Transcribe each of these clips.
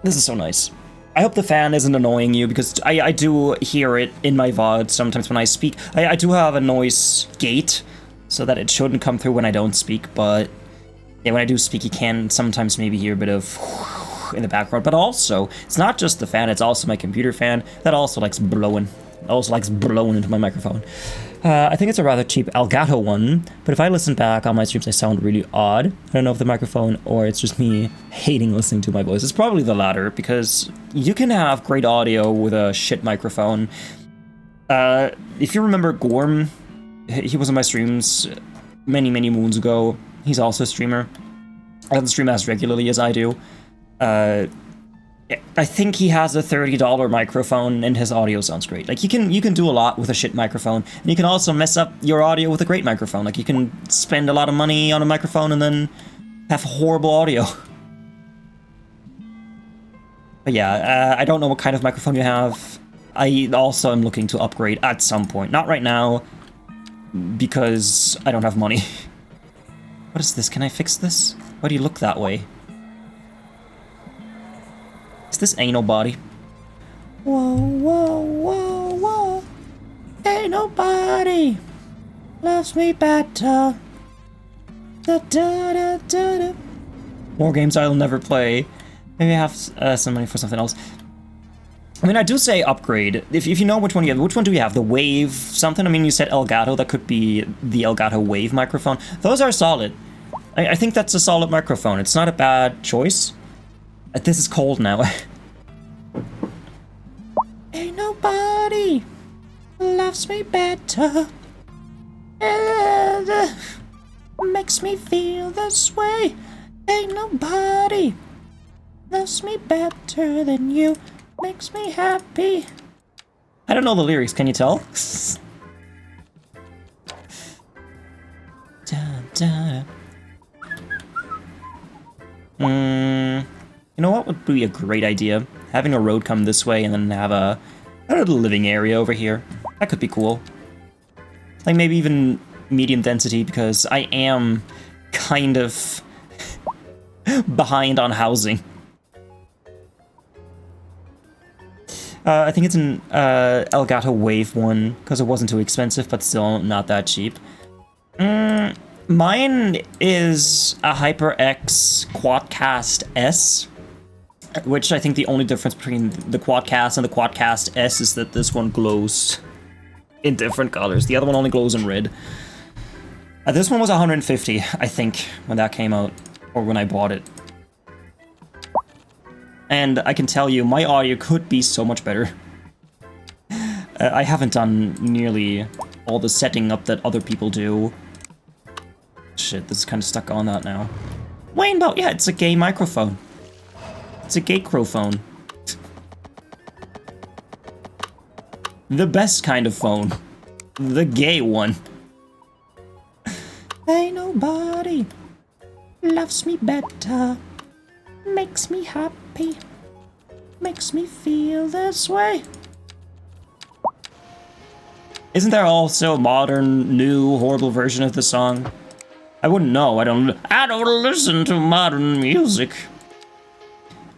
This is so nice. I hope the fan isn't annoying you, because I do hear it in my VOD sometimes when I speak. I do have a noise gate, so that it shouldn't come through when I don't speak, but yeah, when I do speak, you can sometimes maybe hear a bit of in the background. But also, it's not just the fan, it's also my computer fan that also likes blowing. Also likes blowing into my microphone. I think it's a rather cheap Elgato one, but if I listen back on my streams, I sound really odd. I don't know if the microphone or it's just me hating listening to my voice. It's probably the latter, because you can have great audio with a shit microphone. If you remember Gorm, he was on my streams many moons ago. He's also a streamer. I don't stream as regularly as I do. I think he has a $30 microphone and his audio sounds great. Like, you can do a lot with a shit microphone, and you can also mess up your audio with a great microphone. Like, you can spend a lot of money on a microphone and then have horrible audio. But yeah, I don't know what kind of microphone you have. I also am looking to upgrade at some point. Not right now, because I don't have money. What is this? Can I fix this? Why do you look that way? Is this anal body? Whoa, whoa, whoa, whoa. Ain't nobody loves me better. Da, da, da, da, da. More games I'll never play. Maybe I have some money for something else. I mean, I do say upgrade. If you know which one you have, which one do you have? The Wave something? I mean, you said Elgato. That could be the Elgato Wave microphone. Those are solid. I think that's a solid microphone. It's not a bad choice. This is cold now. Ain't nobody loves me better. And makes me feel this way. Ain't nobody loves me better than you. Makes me happy. I don't know the lyrics, can you tell? You know what would be a great idea? Having a road come this way and then have a little living area over here. That could be cool. Like maybe even medium density, because I am kind of behind on housing. I think it's an Elgato Wave one, because it wasn't too expensive, but still not that cheap. Mine is a HyperX Quadcast S, which I think the only difference between the Quadcast and the Quadcast S is that this one glows in different colors. The other one only glows in red. This one was 150, I think, when that came out, or when I bought it. And I can tell you, my audio could be so much better. I haven't done nearly all the setting up that other people do. Shit, this is kind of stuck on that now. Rainbow, yeah, it's a gay microphone. It's a gay crowphone. The best kind of phone. The gay one. Ain't nobody loves me better. Makes me happy. Makes me feel this way. Isn't there also a modern, new, horrible version of the song? I wouldn't know. I don't listen to modern music.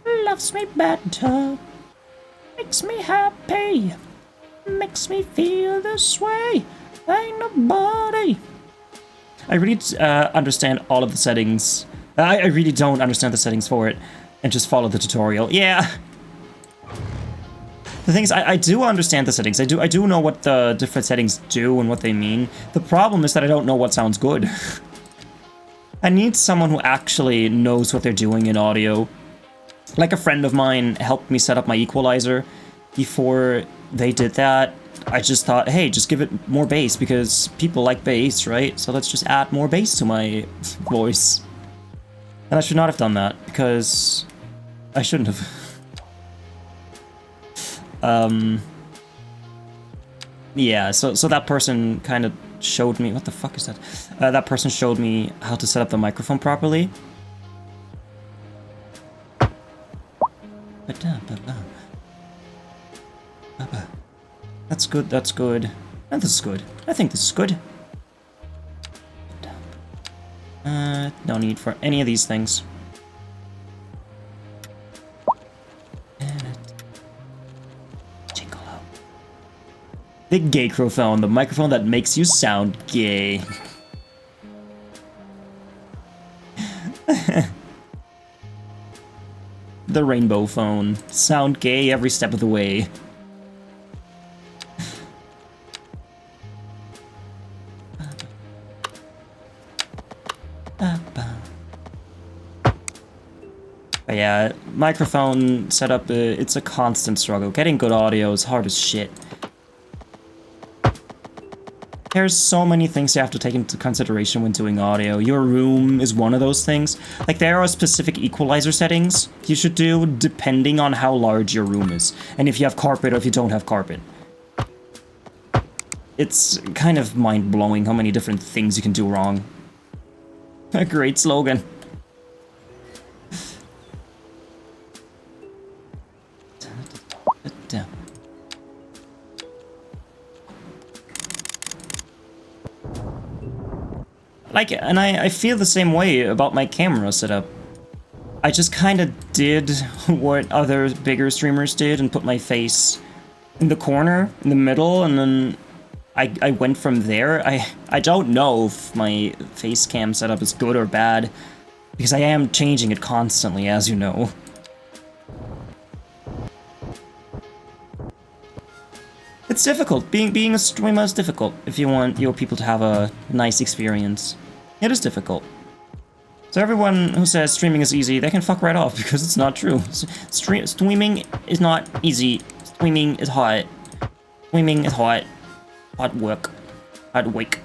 Loves me better. Makes me happy. Makes me feel this way. Ain't nobody. I really understand all of the settings. I really don't understand the settings for it, and just follow the tutorial. Yeah. The thing is, I do understand the settings. I do know what the different settings do and what they mean. The problem is that I don't know what sounds good. I need someone who actually knows what they're doing in audio. Like a friend of mine helped me set up my equalizer. Before they did that, I just thought, hey, just give it more bass, because people like bass, right? So let's just add more bass to my voice. And I should not have done that, because I shouldn't have. Yeah, so that person kind of showed me... What the fuck is that? That person showed me how to set up the microphone properly. That's good, that's good. And this is good. I think this is good. No need for any of these things. The gaycrophone, the microphone that makes you sound gay. The rainbow phone. Sound gay every step of the way. But yeah, microphone setup, it's a constant struggle. Getting good audio is hard as shit. There's so many things you have to take into consideration when doing audio. Your room is one of those things. Like, there are specific equalizer settings you should do depending on how large your room is. And if you have carpet or if you don't have carpet. It's kind of mind-blowing how many different things you can do wrong. A great slogan. Like, and I feel the same way about my camera setup. I just kind of did what other bigger streamers did and put my face in the corner, in the middle, and then I went from there. I don't know if my face cam setup is good or bad, because I am changing it constantly, as you know. It's difficult. Being a streamer is difficult if you want your people to have a nice experience. It is difficult. So everyone who says streaming is easy, they can fuck right off, because it's not true. Streaming is not easy. Streaming is hard. Streaming is hard. Hard work. Hard work.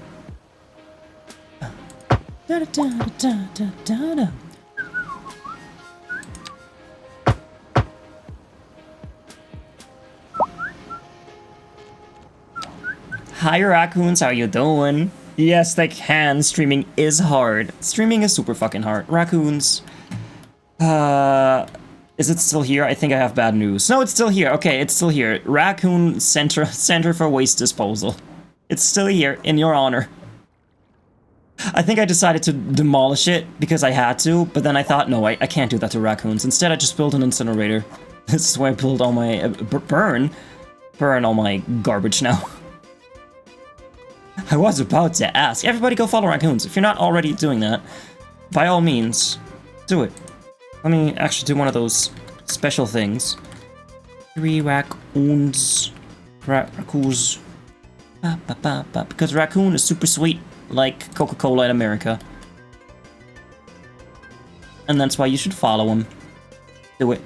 Hi raccoons, how you doing? Yes, they can. Streaming is hard. Streaming is super fucking hard. Raccoons. Is it still here? I think I have bad news. No, it's still here. Okay, it's still here. Raccoon Center for Waste Disposal. It's still here, in your honor. I think I decided to demolish it because I had to, but then I thought, no, I can't do that to raccoons. Instead, I just built an incinerator. This is where I build all my... burn all my garbage now. I was about to ask. Everybody go follow raccoons. If you're not already doing that, by all means, do it. Let me actually do one of those special things. 3 raccoons. Raccoons. Because raccoon is super sweet, like Coca-Cola in America. And that's why you should follow them. Do it.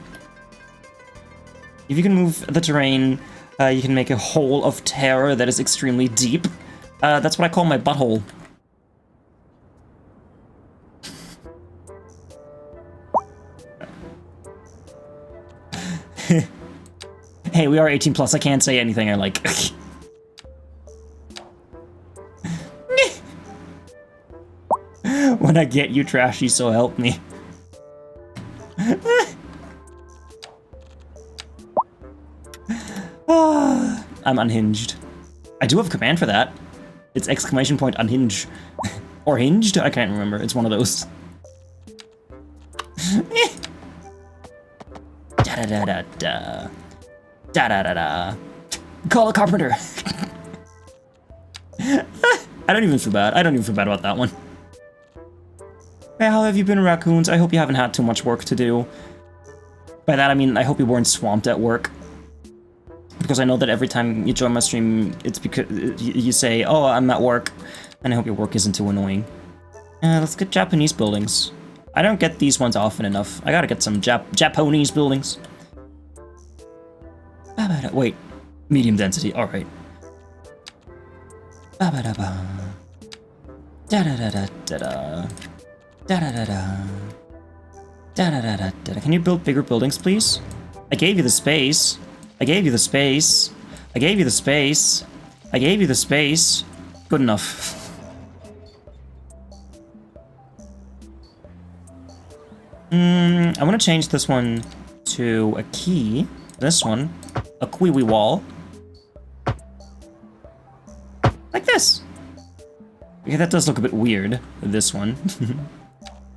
If you can move the terrain, you can make a hole of terror that is extremely deep. That's what I call my butthole. Hey, we are 18 plus. I can't say anything I like. When I get you, Trashy, so help me. I'm unhinged. I do have a command for that. It's exclamation point unhinge. Or hinged? I can't remember. It's one of those. Da-da-da-da-da. Da-da-da-da. Call a carpenter. I don't even feel bad. I don't even feel bad about that one. Hey, how have you been, raccoons? I hope you haven't had too much work to do. By that, I mean, I hope you weren't swamped at work. Because I know that every time you join my stream, it's because you say, oh, I'm at work. And I hope your work isn't too annoying. Let's get Japanese buildings. I don't get these ones often enough. I gotta get some Japanese buildings. Wait, medium density, alright. Can you build bigger buildings, please? I gave you the space. I gave you the space. I gave you the space. I gave you the space. Good enough. I want to change this one to a key. This one. A Kiwi wall. Like this. Okay, that does look a bit weird, this one.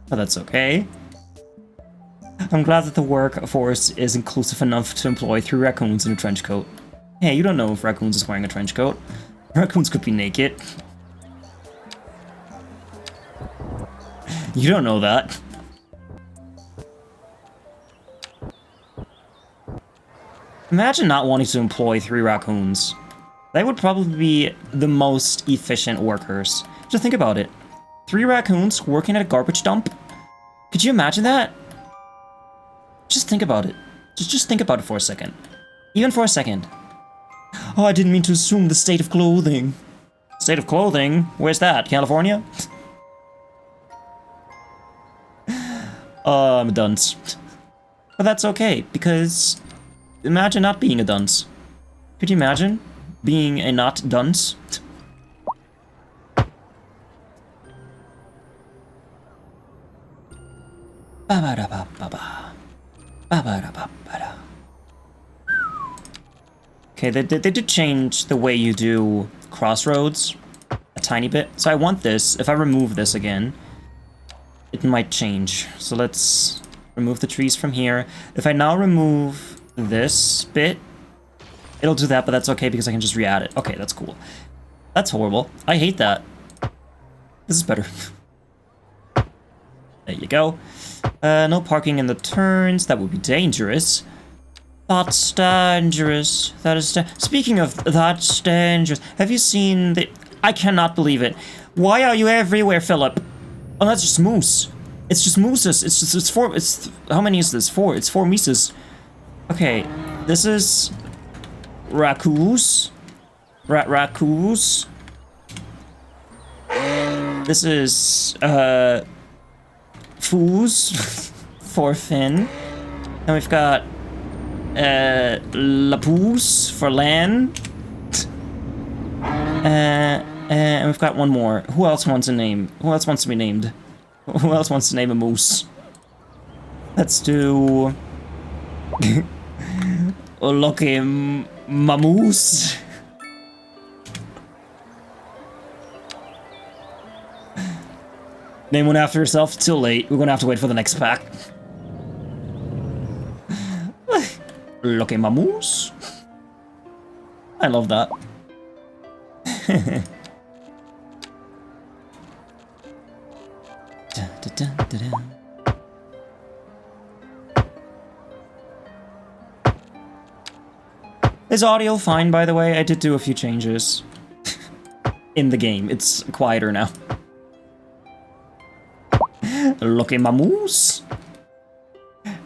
But that's okay. I'm glad that the workforce is inclusive enough to employ 3 raccoons in a trench coat. Hey, you don't know if Raccoons is wearing a trench coat. Raccoons could be naked. You don't know that. Imagine not wanting to employ 3 raccoons. They would probably be the most efficient workers. Just think about it. 3 raccoons working at a garbage dump? Could you imagine that? Just think about it. Just think about it for a second. Even for a second. Oh, I didn't mean to assume the state of clothing. State of clothing? Where's that? California? I'm a dunce. But that's okay, because imagine not being a dunce. Could you imagine being a not dunce? Okay, they did change the way you do crossroads a tiny bit. So I want this. If I remove this again, it might change. So let's remove the trees from here. If I now remove this bit, it'll do that, but that's okay because I can just re-add it. Okay, that's cool. That's horrible. I hate that. This is better. There you go. No parking in the turns. That would be dangerous. That's dangerous. That is speaking of that's dangerous. Have you seen the... I cannot believe it. Why are you everywhere, Philip? Oh, that's just moose. It's just mooses. It's 4... It's... How many is this? 4. It's 4 mooses. Okay. This is... Raccoons. Raccoons. This is... Foos. For Finn. And we've got... Lapoos for land. And we've got one more. Who else wants a name? Who else wants to be named? Who else wants to name a moose? Let's do... Lucky Mamoose. Name one after yourself? It's too late. We're gonna have to wait for the next pack. Lucky Mamoose. I love that. Is audio fine, by the way? I did do a few changes in the game. It's quieter now. Lucky Mamoose.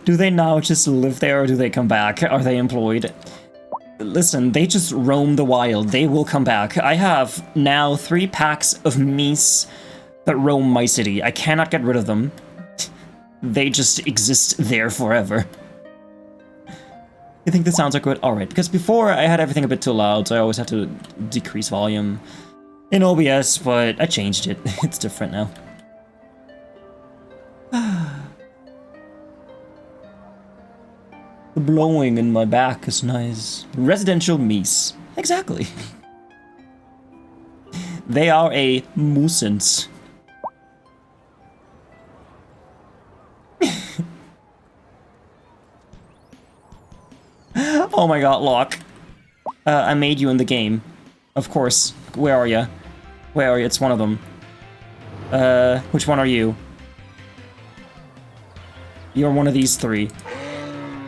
Do they now just live there or do they come back? Are they employed? Listen, they just roam the wild. They will come back. I have now 3 packs of meese that roam my city. I cannot get rid of them. They just exist there forever. You think this sounds like good? Alright, because before I had everything a bit too loud, so I always had to decrease volume in OBS, but I changed it. It's different now. The blowing in my back is nice. Residential meese. Exactly. They are a nuisance. Oh my god, Locke. I made you in the game. Of course. Where are you? Where are you? It's one of them. Which one are you? You're one of these 3.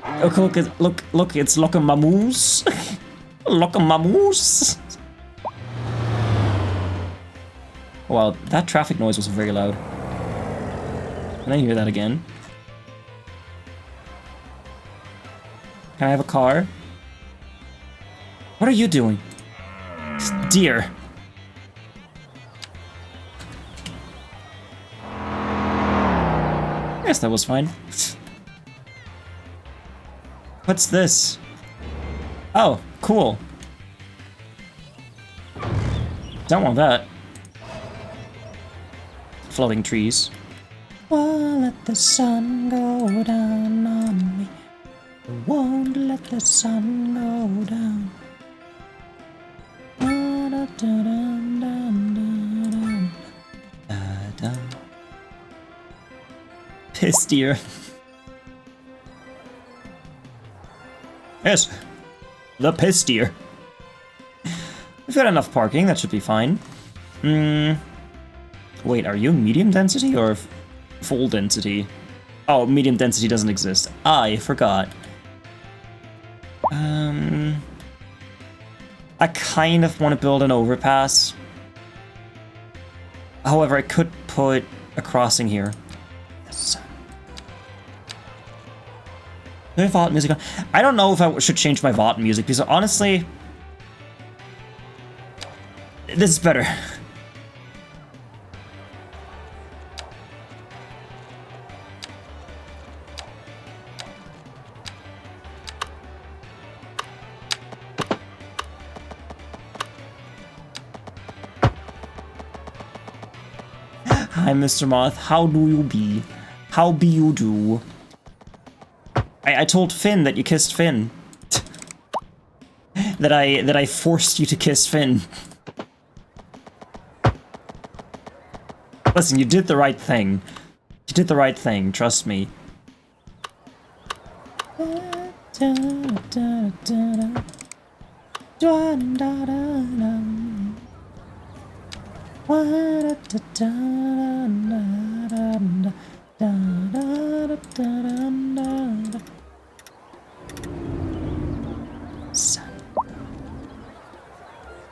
Okay, look, it's Locamamoose. Locamamoose. Wow, that traffic noise was very loud. Can I hear that again? Can I have a car? What are you doing? Deer. I guess that was fine. What's this? Oh, cool. Don't want that. Floating trees. Won't let the sun go down on me. Won't let the sun go down. Piss deer. Yes, the piss deer. We've got enough parking, that should be fine. Wait, are you medium density or full density? Oh, medium density doesn't exist. I forgot. I kind of want to build an overpass. However, I could put a crossing here. Yes. Do I have VOD music on? I don't know if I should change my VOD music, because honestly, this is better. Hi, Mr. Moth. How do you be? How be you do? I told Finn that you kissed Finn. that I forced you to kiss Finn. Listen, you did the right thing. You did the right thing, trust me.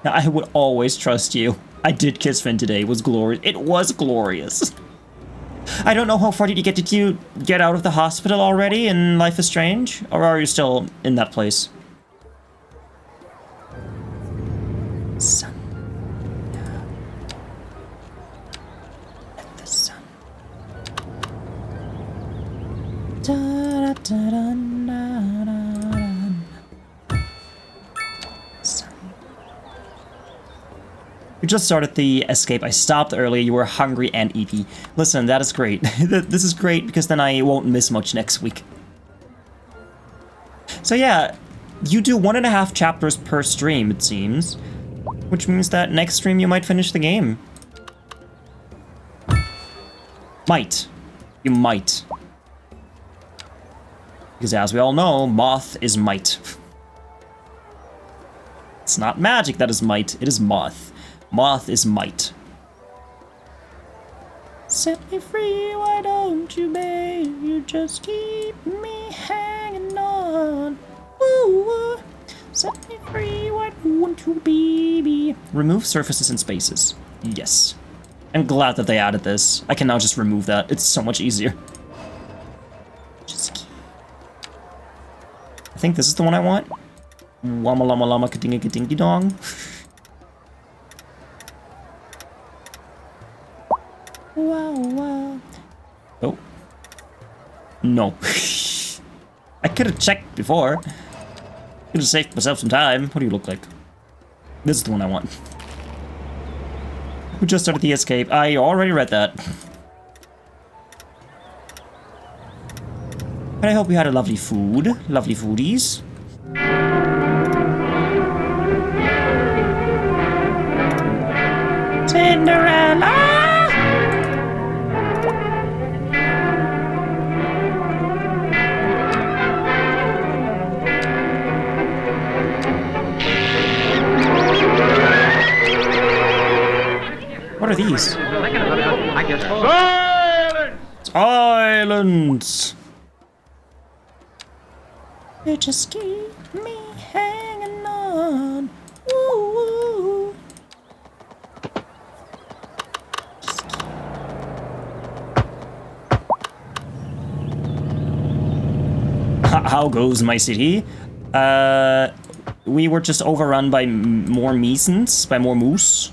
Now, I would always trust you. I did kiss Finn today. It was glorious. It was glorious. I don't know how far did you get? Did you get out of the hospital already in Life is Strange? Or are you still in that place? Sun. Let the sun. Da, da, da, da, da, da. We just started the escape. I stopped early. You were hungry and eaty. Listen, that is great. This is great because then I won't miss much next week. So yeah, you do 1.5 chapters per stream, it seems. Which means that next stream you might finish the game. Might. You might. Because as we all know, moth is might. It's not magic that is might, it is moth. Moth is might. Set me free, why don't you, babe? You just keep me hanging on. Ooh, set me free, why don't you, baby? Remove surfaces and spaces. Yes. I'm glad that they added this. I can now just remove that. It's so much easier. Just keep. I think this is the one I want. Wama lama lama kadinga kadingy dong. Wow, wow. Oh. No. I could have checked before. Could have saved myself some time. What do you look like? This is the one I want. Who just started the escape? I already read that. But I hope you had a lovely food. Lovely foodies. Cinderella! What are these? Silence! Silence! You just keep me hanging on. Ooh. How goes my city? We were just overrun by more Meesons, by more moose.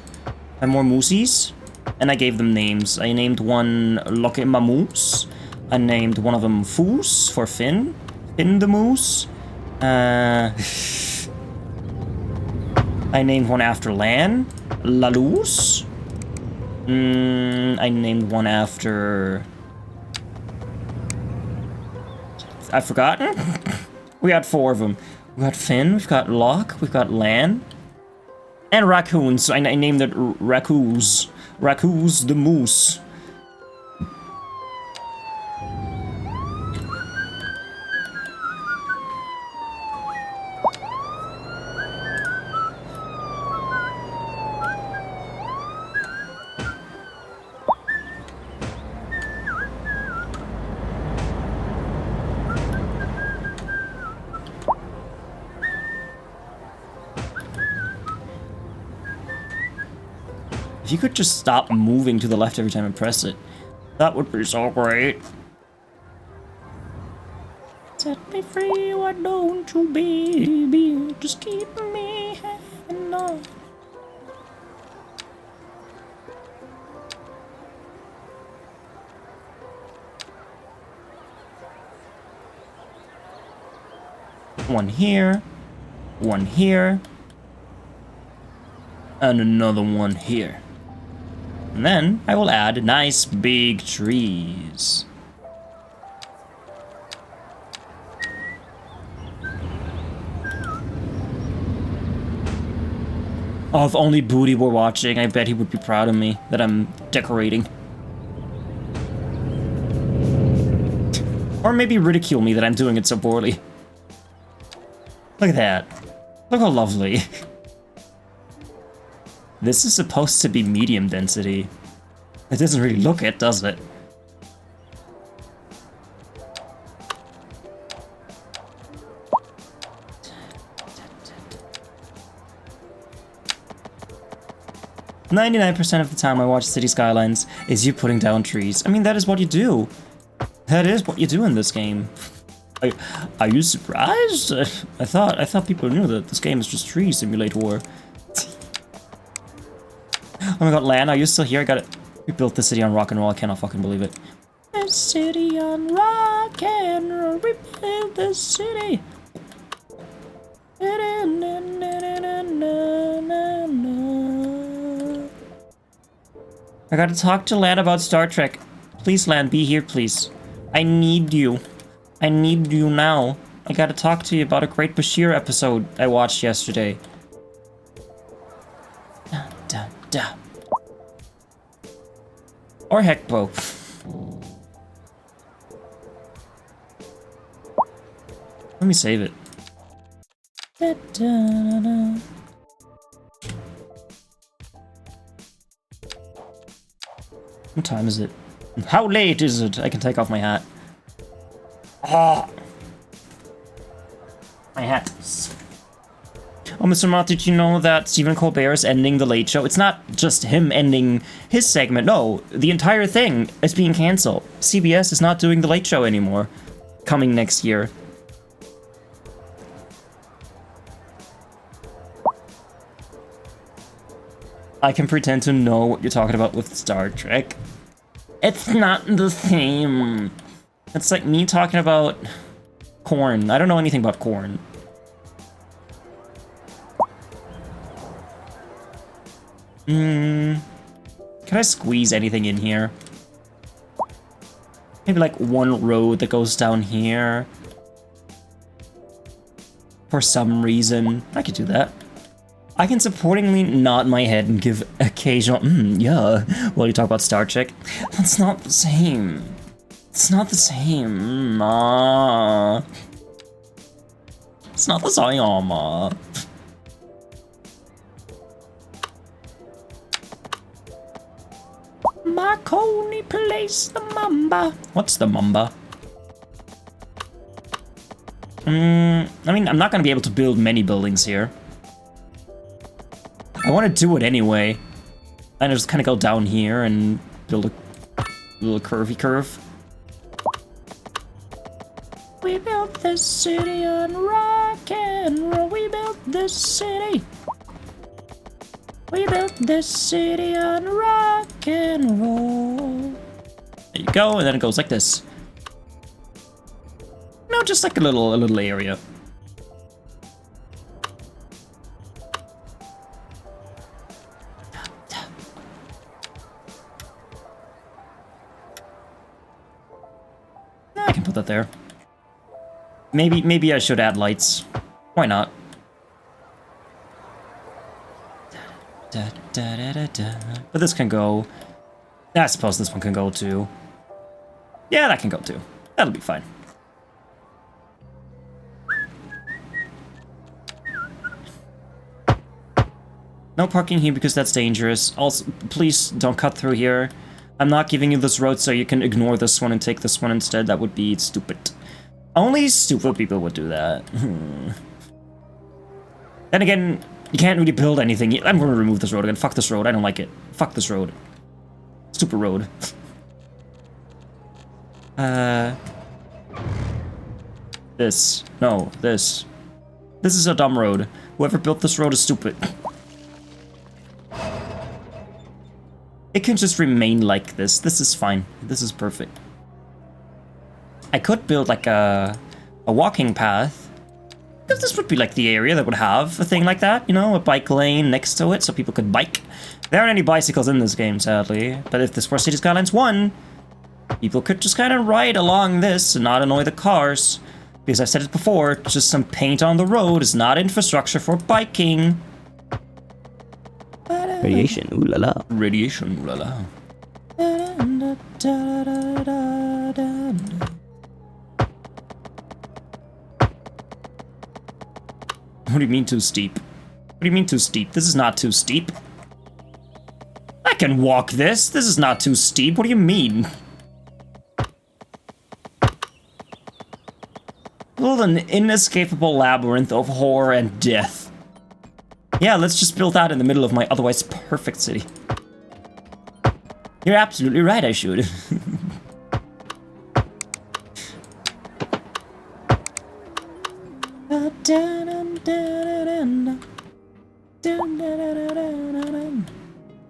And more moosies, and I gave them names. I named one Loke Moose. I named one of them Foos for Finn. Finn the Moose. I named one after Lan. Laloose. I named one after... I've forgotten? We got 4 of them. We got Finn, we've got Locke, we've got Lan. And raccoons, so I named it Raccoos. Raccoos the Moose. If you could just stop moving to the left every time I press it, that would be so great. Set me free, why don't you, baby? Just keep me hanging on. One here, and another one here. And then I will add nice big trees. Oh, if only Booty were watching, I bet he would be proud of me that I'm decorating. Or maybe ridicule me that I'm doing it so poorly. Look at that. Look how lovely. This is supposed to be medium density. It doesn't really look it, does it? "99% of the time I watch City Skylines is you putting down trees." I mean, that is what you do. That is what you do in this game. Are you surprised? I thought people knew that this game is just tree simulator. Oh my god, Lan, are you still here? I got it. We built the city on rock and roll. I cannot fucking believe it. The city on rock and roll. We built the city. I gotta talk to Lan about Star Trek. Please, Lan, be here, please. I need you. I need you now. I gotta talk to you about a great Bashir episode I watched yesterday. Da, da, da. Or heck both. Let me save it. Da, da, da. What time is it? How late is it? I can take off my hat. Ah, my hat. Oh, Mr. Mott, did you know that Stephen Colbert is ending The Late Show? It's not just him ending his segment. No, the entire thing is being canceled. CBS is not doing The Late Show anymore. Coming next year. I can pretend to know what you're talking about with Star Trek. It's not the same. It's like me talking about corn. I don't know anything about corn. Can I squeeze anything in here? Maybe like one road that goes down here. For some reason. I could do that. I can supportingly nod my head and give occasional yeah, while you talk about Star Trek. That's not the same. It's not the same. It's not the same. Marconi plays the mamba. What's the mamba? I mean, I'm not gonna be able to build many buildings here. I want to do it anyway. And just kind of go down here and build a little curvy curve. We built this city on rock and roll. We built this city. We built this city on rock and roll. There you go, and then it goes like this. No, just like a little area. I can put that there. Maybe I should add lights. Why not? But this can go. I suppose this one can go too. Yeah, that can go too. That'll be fine. No parking here because that's dangerous. Also, please don't cut through here. I'm not giving you this road so you can ignore this one and take this one instead. That would be stupid. Only stupid people would do that. Then again, you can't really build anything. I'm going to remove this road again. Fuck this road. I don't like it. Fuck this road. Stupid road. This. No, this. This is a dumb road. Whoever built this road is stupid. It can just remain like this. This is fine. This is perfect. I could build like a walking path. Because this would be like the area that would have a thing like that, you know, a bike lane next to it so people could bike. There aren't any bicycles in this game, sadly. But if this were City Skylines 1, people could just kind of ride along this and not annoy the cars. Because I've said it before, just some paint on the road is not infrastructure for biking. Radiation, ooh la la. Radiation, ooh la la. What do you mean too steep? What do you mean too steep? This is not too steep. I can walk this. This is not too steep. What do you mean? Build an inescapable labyrinth of horror and death. Yeah, let's just build that in the middle of my otherwise perfect city. You're absolutely right, I should.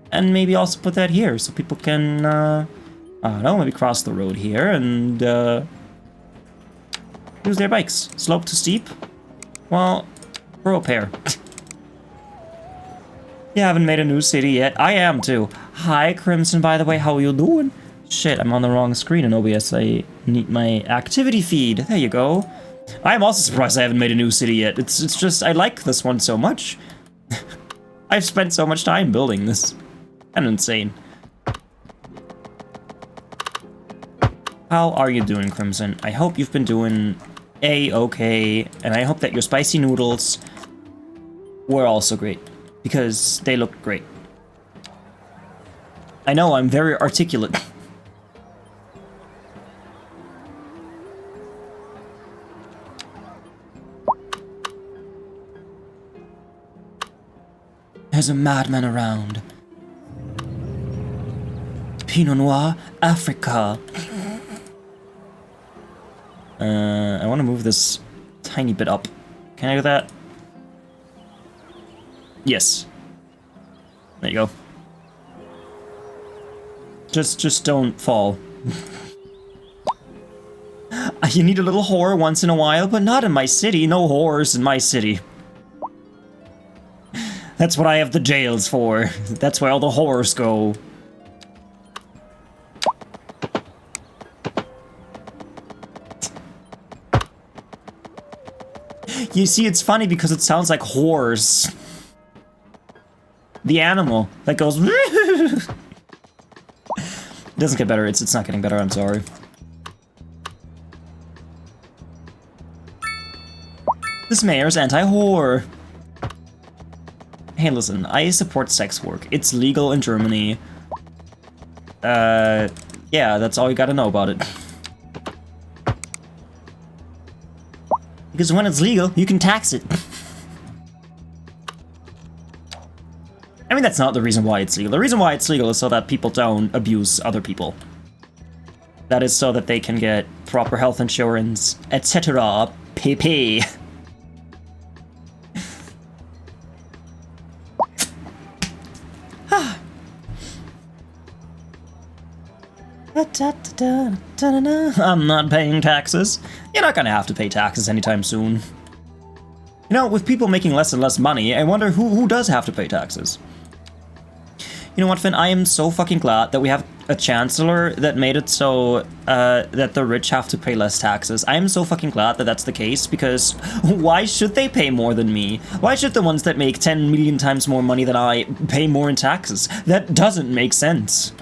And maybe also put that here so people can, I don't know, maybe cross the road here and, use their bikes. Slope too steep? Well, grow a pair. You haven't made a new city yet. I am too. Hi, Crimson, by the way. How are you doing? Shit, I'm on the wrong screen in OBS. I need my activity feed. There you go. I'm also surprised I haven't made a new city yet. It's just, I like this one so much. I've spent so much time building this. Kind of insane. How are you doing, Crimson? I hope you've been doing A-okay, and I hope that your spicy noodles were also great, because they look great. I know, I'm very articulate. There's a madman around. Pinot Noir, Africa. I want to move this tiny bit up. Can I do that? Yes. There you go. Just don't fall. You need a little horror once in a while, but not in my city. No horrors in my city. That's what I have the jails for. That's where all the horrors go. You see, it's funny because it sounds like horse. The animal that goes. It doesn't get better. It's not getting better. I'm sorry. This mayor's anti-whore. Hey, listen. I support sex work. It's legal in Germany. Yeah, that's all you gotta know about it. Because when it's legal, you can tax it. I mean, that's not the reason why it's legal. The reason why it's legal is so that people don't abuse other people. That is so that they can get proper health insurance, etc. PP. I'm not paying taxes. You're not gonna have to pay taxes anytime soon. You know, with people making less and less money, I wonder who does have to pay taxes. You know what, Finn? I am so fucking glad that we have a chancellor that made it so that the rich have to pay less taxes. I am so fucking glad that that's the case, because why should they pay more than me? Why should the ones that make 10 million times more money than I pay more in taxes? That doesn't make sense.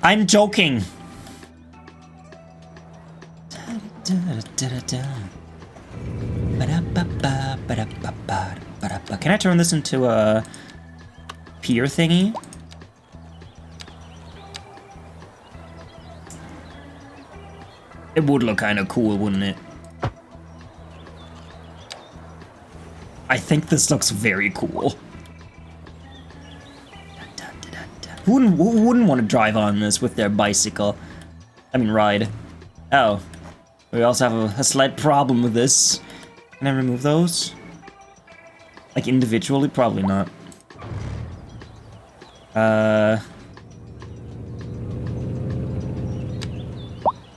I'm joking. Can I turn this into a pier thingy? It would look kind of cool, wouldn't it? I think this looks very cool. Who wouldn't want to drive on this with their bicycle? I mean, ride. Oh. We also have a slight problem with this. Can I remove those? Like, individually? Probably not.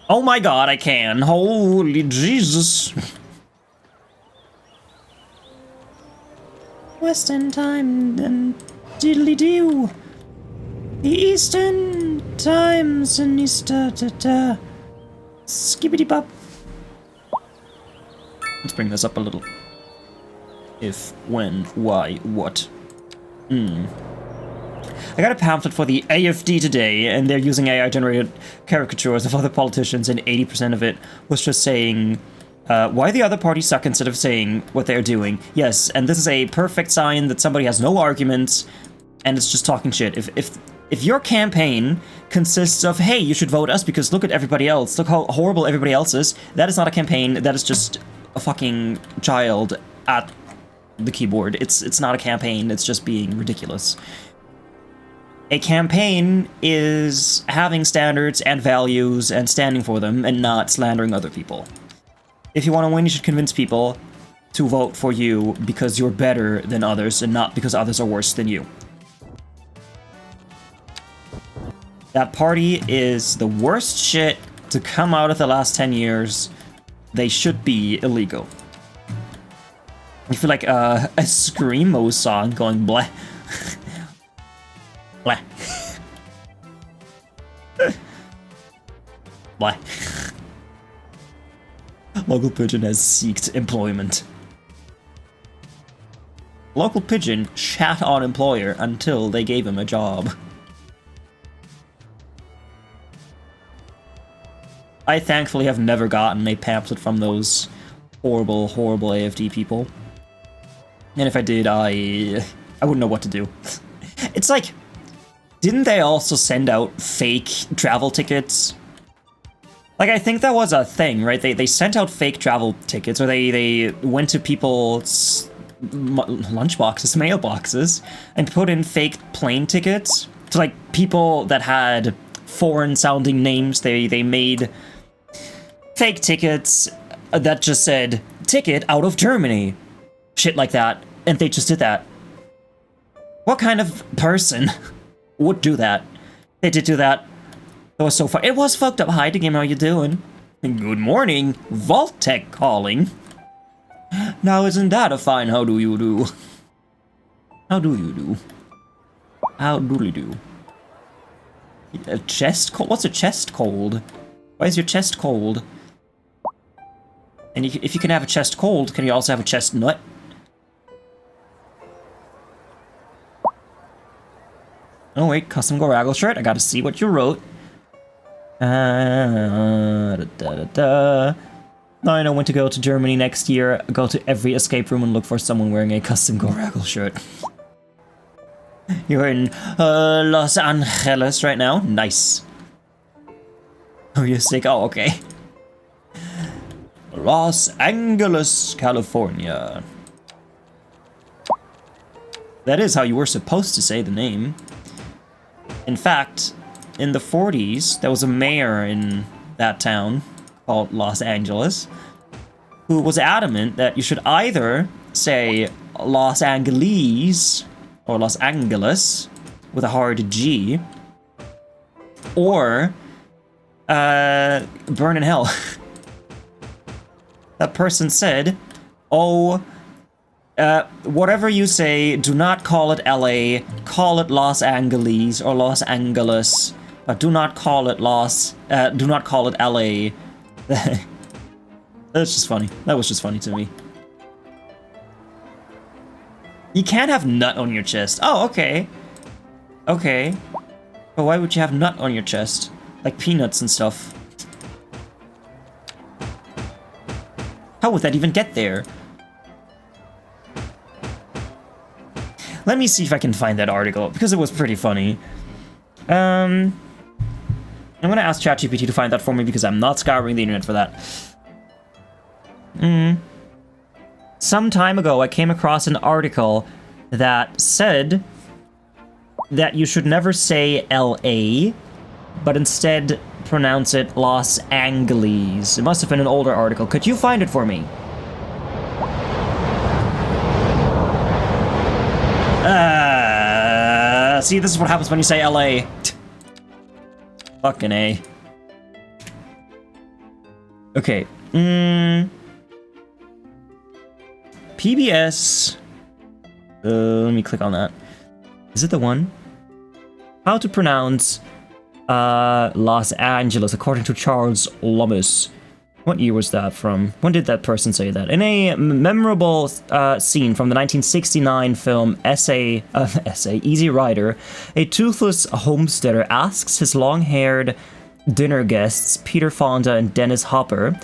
Oh my god, I can. Holy Jesus. Western time and diddly-doo. The Eastern times and Easter da-da. Skibbity-bop. Let's bring this up a little. If, when, why, what. I got a pamphlet for the AFD today, and they're using AI-generated caricatures of other politicians, and 80% of it was just saying, why the other party suck instead of saying what they're doing. Yes, and this is a perfect sign that somebody has no arguments, and it's just talking shit. If your campaign consists of, hey, you should vote us because look at everybody else, look how horrible everybody else is, that is not a campaign, that is just a fucking child at the keyboard. It's not a campaign, it's just being ridiculous. A campaign is having standards and values and standing for them and not slandering other people. If you want to win, you should convince people to vote for you because you're better than others and not because others are worse than you. That party is the worst shit to come out of the last 10 years. They should be illegal. I feel like a Screamo song going bleh. Bleh. Bleh. Local pigeon has seeked employment. Local pigeon shat on employer until they gave him a job. I thankfully have never gotten a pamphlet from those horrible, horrible AFD people. And if I did, I wouldn't know what to do. It's like, didn't they also send out fake travel tickets? Like, I think that was a thing, right? They sent out fake travel tickets, or they went to people's lunchboxes, mailboxes, and put in fake plane tickets to, like, people that had foreign-sounding names. They made fake tickets that just said, ticket out of Germany. Shit like that. And they just did that. What kind of person would do that? They did do that. That was so fun. It was fucked up. Hi, the game, how you doing? Good morning. Vault-Tech calling. Now isn't that a fine how do you do? How do you do? How doodly do? A chest cold? What's a chest cold? Why is your chest cold? And if you can have a chest cold, can you also have a chest nut? Oh wait, custom Goraggle shirt. I gotta see what you wrote. Now I know when to go to Germany next year. Go to every escape room and look for someone wearing a custom Goraggle shirt. You're in Los Angeles right now? Nice. Oh, you're sick? Oh, okay. Los Angeles, California. That is how you were supposed to say the name. In fact, in the 40s, there was a mayor in that town called Los Angeles who was adamant that you should either say Los Angeles or Los Angeles with a hard G, or burn in hell. That person said, oh, whatever you say, do not call it LA, call it Los Angeles or Los Angeles, but do not call it do not call it LA. That's just funny. That was just funny to me. You can't have nut on your chest. Oh, okay. Okay. But why would you have nut on your chest? Like peanuts and stuff. How would that even get there? Let me see if I can find that article, because it was pretty funny. I'm gonna ask ChatGPT to find that for me, because I'm not scouring the internet for that. some time ago I came across an article that said that you should never say LA, but instead pronounce it Los Angeles. It must have been an older article. Could you find it for me? See, this is what happens when you say LA. Fucking A. Okay. PBS. Let me click on that. Is it the one? How to pronounce Los Angeles according to Charles Lummis. What year was that from? When did that person say that? In a memorable scene from the 1969 film Easy Rider, a toothless homesteader asks his long-haired dinner guests, Peter Fonda and Dennis Hopper,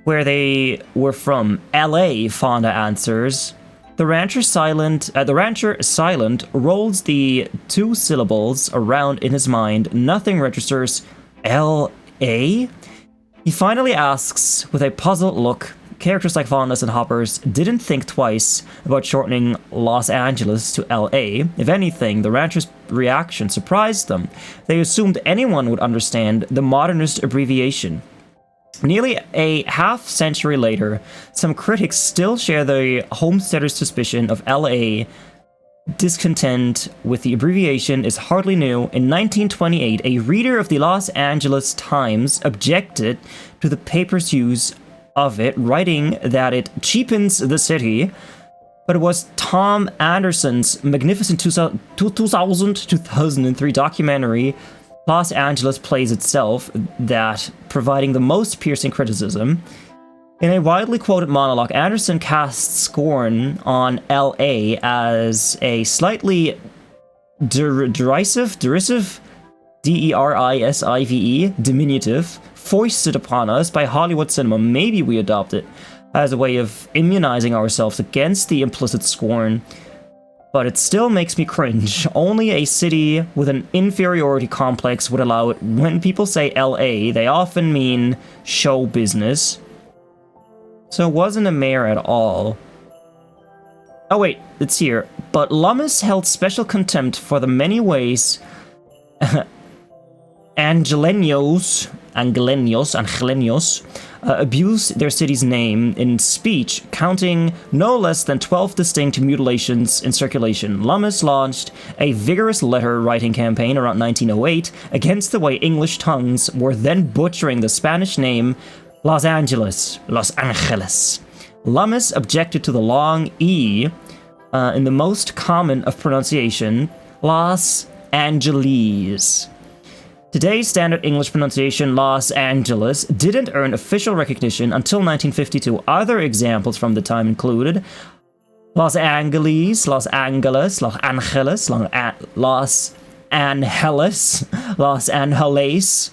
where they were from. LA, Fonda answers. The rancher silent rolls the two syllables around in his mind. Nothing registers. L.A.? He finally asks, with a puzzled look. Characters like Fonda's and Hopper's didn't think twice about shortening Los Angeles to L.A. If anything, the rancher's reaction surprised them. They assumed anyone would understand the modernist abbreviation. Nearly a half-century later, some critics still share the homesteader's suspicion of L.A. Discontent with the abbreviation is hardly new. In 1928, a reader of the Los Angeles Times objected to the paper's use of it, writing that it cheapens the city. But it was Tom Anderson's magnificent 2003 documentary, Los Angeles Plays Itself, that providing the most piercing criticism. In a widely quoted monologue, Anderson casts scorn on L.A. as a slightly derisive, D-E-R-I-S-I-V-E, diminutive, foisted upon us by Hollywood cinema. Maybe we adopt it as a way of immunizing ourselves against the implicit scorn, but it still makes me cringe. Only a city with an inferiority complex would allow it. When people say L.A., they often mean show business. So it wasn't a mayor at all. Oh wait, it's here. But Lummis held special contempt for the many ways Angelenos abuse their city's name in speech, counting no less than 12 distinct mutilations in circulation. Lummis launched a vigorous letter-writing campaign around 1908 against the way English tongues were then butchering the Spanish name Los Angeles. Lummis objected to the long E in the most common of pronunciation, Los Angeles. Today's standard English pronunciation, Los Angeles, didn't earn official recognition until 1952. Other examples from the time included Los Angeles, Los Angeles, Los Angeles, Los Angeles, Los Angeles,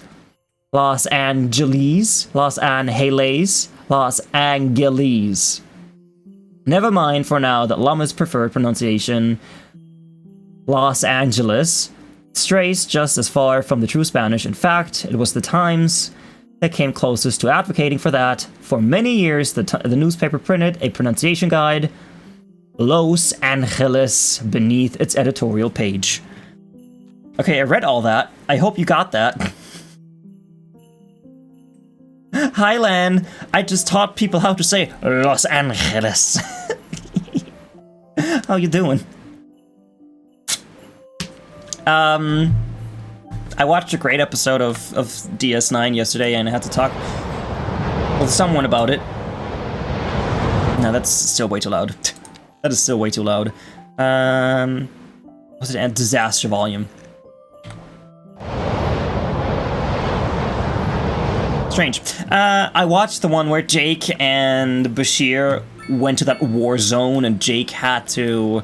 Los Angeles, Los Angeles, Los Angeles. Never mind for now that Lummis' preferred pronunciation, Los Angeles, strays just as far from the true Spanish. In fact, it was the Times that came closest to advocating for that. For many years, the newspaper printed a pronunciation guide, Los Angeles, beneath its editorial page. Okay, I read all that. I hope you got that. Hi, Lan. I just taught people how to say Los Angeles. How you doing? I watched a great episode of DS9 yesterday, and I had to talk with someone about it. No, that's still way too loud. That is still way too loud. Was it a disaster volume? Strange. I watched the one where Jake and Bashir went to that war zone, and Jake had to,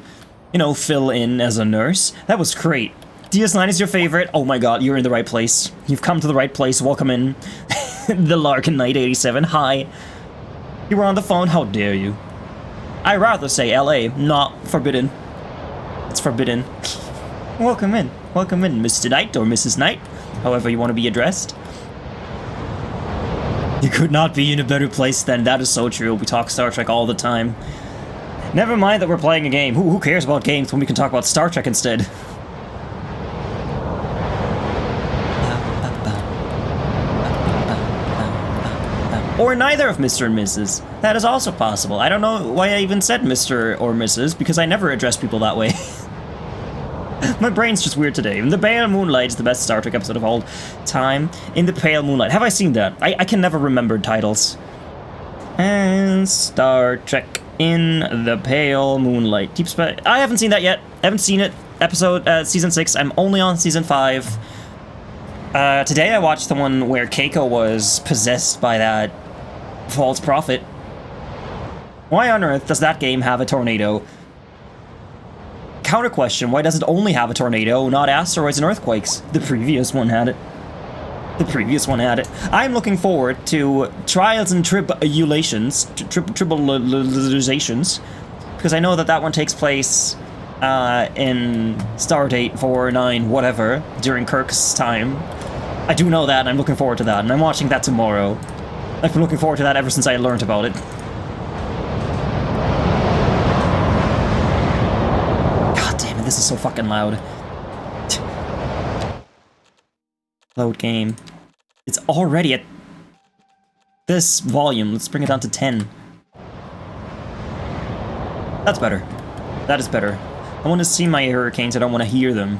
you know, fill in as a nurse. That was great. DS9 is your favorite. Oh my god, you're in the right place. You've come to the right place. Welcome in. The Larkin Knight 87. Hi. You were on the phone? How dare you? I rather say LA, not forbidden. It's forbidden. Welcome in. Welcome in, Mr. Knight or Mrs. Knight. However you want to be addressed. You could not be in a better place than. That is so true. We talk Star Trek all the time. Never mind that we're playing a game. Who cares about games when we can talk about Star Trek instead? Or neither of Mr. and Mrs. That is also possible. I don't know why I even said Mr. or Mrs. because I never address people that way. My brain's just weird today. In the Pale Moonlight is the best Star Trek episode of all time. In the Pale Moonlight. Have I seen that? I can never remember titles. And Star Trek in the Pale Moonlight. Deep Space. I haven't seen that yet. I haven't seen it. Season 6. I'm only on season 5. Today I watched the one where Keiko was possessed by that false prophet. Why on earth does that game have a tornado? Counter question, why does it only have a tornado, not asteroids and earthquakes? The previous one had it. The previous one had it. I'm looking forward to Trials and Tribulations, Tribulations, because I know that that one takes place in Stardate 49 whatever, during Kirk's time. I do know that, and I'm looking forward to that, and I'm watching that tomorrow. I've been looking forward to that ever since I learned about it. God damn it, this is so fucking loud. Load game. It's already at this volume. Let's bring it down to 10. That's better. That is better. I want to see my hurricanes, I don't want to hear them.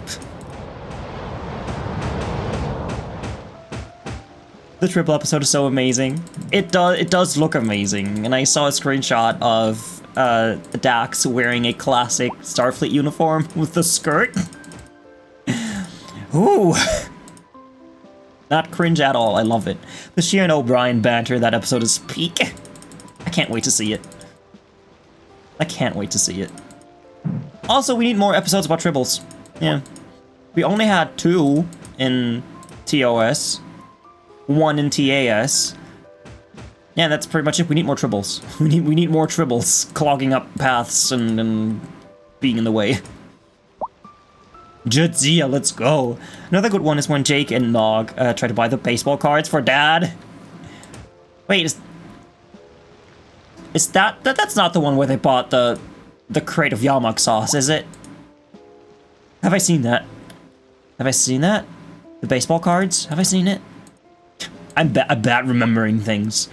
The triple episode is so amazing. It does look amazing, and I saw a screenshot of Dax wearing a classic Starfleet uniform with the skirt. Ooh. Not cringe at all, I love it. The She and O'Brien banter in that episode is peak. I can't wait to see it. I can't wait to see it. Also, we need more episodes about tribbles. Yeah. We only had 2 in TOS. 1 in TAS. Yeah, that's pretty much it. We need more tribbles. We need more tribbles clogging up paths and being in the way. Jadzia, let's go. Another good one is when Jake and Nog try to buy the baseball cards for Dad. Wait, is that's not the one where they bought the crate of yamak sauce, is it? Have I seen that? Have I seen that? The baseball cards? Have I seen it? I'm bad remembering things.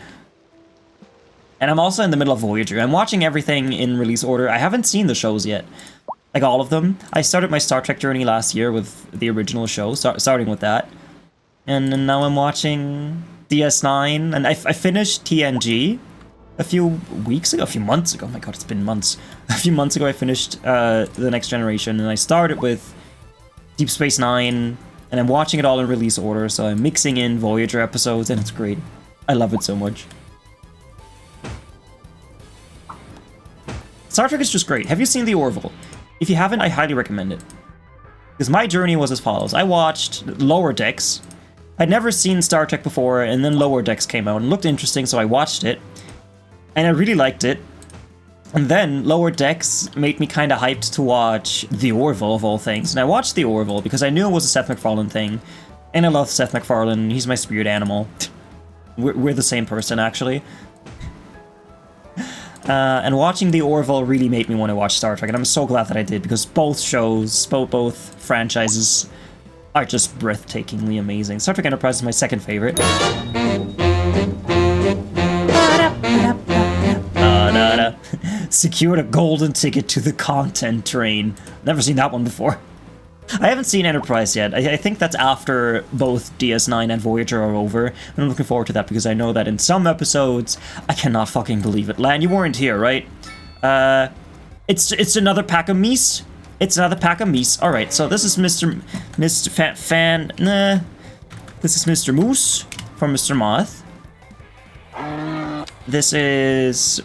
And I'm also in the middle of Voyager. I'm watching everything in release order. I haven't seen the shows yet. Like all of them. I started my Star Trek journey last year with the original show, starting with that. And now I'm watching DS9. And I finished TNG a few months ago. Oh my god, it's been months. A few months ago I finished The Next Generation. And I started with Deep Space Nine. And I'm watching it all in release order, so I'm mixing in Voyager episodes, and it's great. I love it so much. Star Trek is just great. Have you seen The Orville? If you haven't, I highly recommend it. Because my journey was as follows. I watched Lower Decks. I'd never seen Star Trek before, and then Lower Decks came out and looked interesting, so I watched it. And I really liked it. And then Lower Decks made me kind of hyped to watch The Orville, of all things. And I watched The Orville because I knew it was a Seth MacFarlane thing. And I love Seth MacFarlane. He's my spirit animal. We're the same person, actually. And watching The Orville really made me want to watch Star Trek. And I'm so glad that I did, because both shows, both franchises are just breathtakingly amazing. Star Trek Enterprise is my second favorite. Secured a golden ticket to the content train. Never seen that one before. I haven't seen Enterprise yet. I think that's after both DS9 and Voyager are over. And I'm looking forward to that because I know that in some episodes, I cannot fucking believe it. Lan, you weren't here, right? It's another pack of meese. It's another pack of meese. All right, so this is Mr. Fan. Nah. This is Mr. Moose from Mr. Moth. This is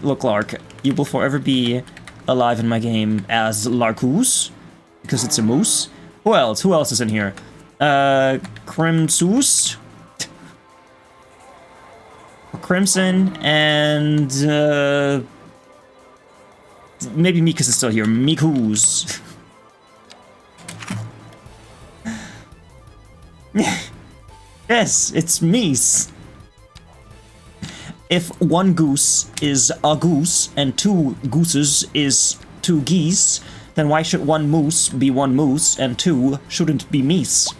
look, Lark, you will forever be alive in my game as Larkus, because it's a moose. Who else? Who else is in here? Crimsus, Crimson, and maybe Mikus is still here. Mikus. Yes, it's Mies. if one goose is a goose and two gooses is two geese, then why should one moose be one moose and two shouldn't be meese?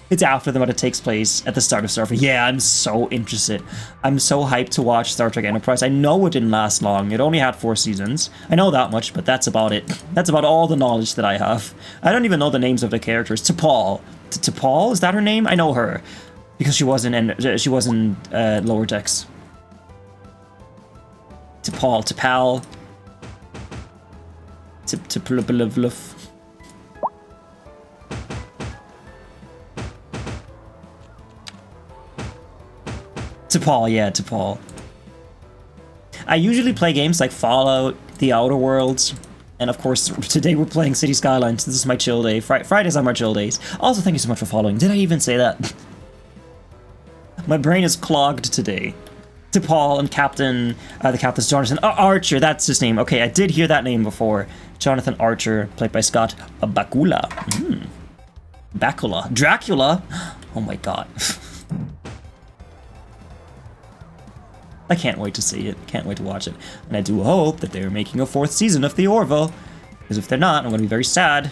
It's after them, but it takes place at the start of Star Trek. Yeah, I'm so interested. I'm so hyped to watch Star Trek Enterprise. I know it didn't last long. It only had 4 seasons. I know that much, but that's about it. That's about all the knowledge that I have. I don't even know the names of the characters. T'Pol. T'Pol? Is that her name? I know her. Because she was in Lower Decks. T'Pol. T'Pal. T'Pluvluf. T'Pol, yeah, T'Pol. I usually play games like Fallout, The Outer Worlds, and of course, today we're playing City Skylines. This is my chill day. Fridays are my chill days. Also, thank you so much for following. Did I even say that? My brain is clogged today. T'Pol and the captain's Jonathan Archer, that's his name. Okay, I did hear that name before. Jonathan Archer, played by Scott Bakula. Bakula. Dracula? Oh my god. I can't wait to see it. Can't wait to watch it. And I do hope that they're making a 4th season of The Orville. Because if they're not, I'm going to be very sad.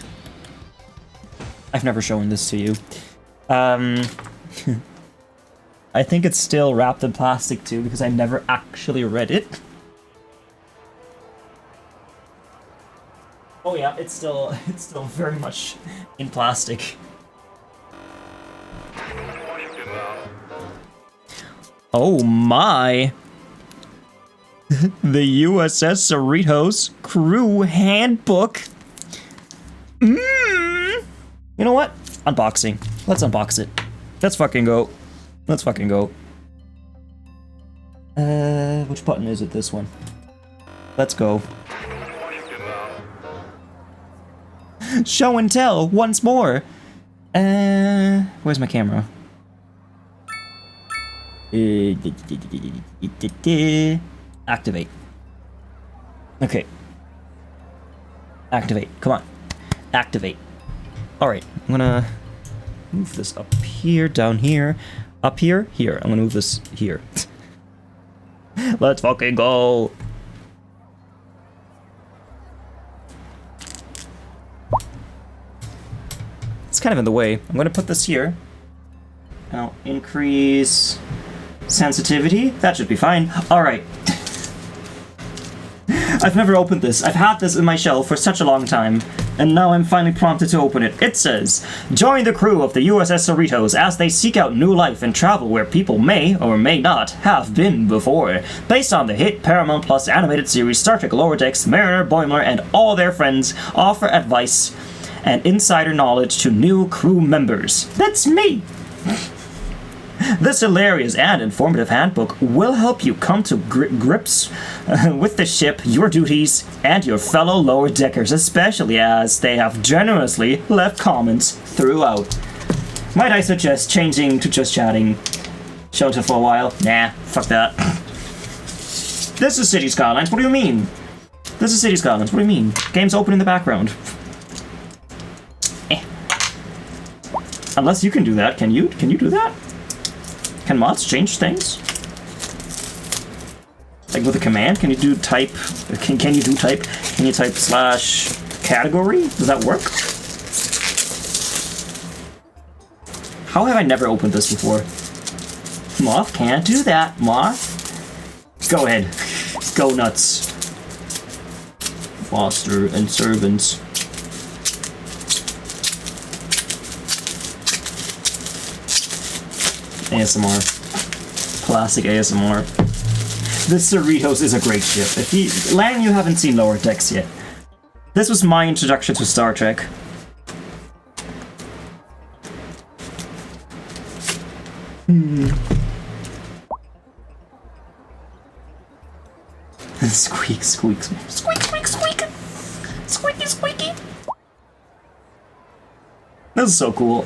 I've never shown this to you. I think it's still wrapped in plastic too, because I never actually read it. Oh yeah, it's still very much in plastic. Oh my! The USS Cerritos Crew Handbook. You know what? Unboxing. Let's unbox it. Let's fucking go. Let's fucking go. Which button is it? This one. Let's go. Show and tell once more. Where's my camera? Activate. Okay. Activate. Come on. Activate. Alright, I'm gonna move this up here, down here, up here, here. I'm gonna move this here. Let's fucking go! It's kind of in the way. I'm gonna put this here. Now, increase sensitivity. That should be fine. Alright. I've never opened this. I've had this in my shelf for such a long time, and now I'm finally prompted to open it. It says, join the crew of the USS Cerritos as they seek out new life and travel where people may or may not have been before. Based on the hit Paramount Plus animated series Star Trek Lower Decks, Mariner, Boimler, and all their friends offer advice and insider knowledge to new crew members. That's me! This hilarious and informative handbook will help you come to grips with the ship, your duties, and your fellow lower deckers, especially as they have generously left comments throughout. Might I suggest changing to just chatting? Shelter for a while? Nah, fuck that. This is City Skylines, what do you mean? This is City Skylines, what do you mean? Game's open in the background. Unless you can do that, can you? Can you do that? Can mods change things? Like with a command, can you do type? Can you do type? Can you type / category? Does that work? How have I never opened this before? Moth can't do that, Moth. Go ahead. Go nuts. Foster and servants. ASMR. Classic ASMR. This Cerritos is a great ship. If you, Lan, you haven't seen Lower Decks yet. This was my introduction to Star Trek. Squeak, squeak, squeak, squeak, squeak, squeaky, squeaky. This is so cool.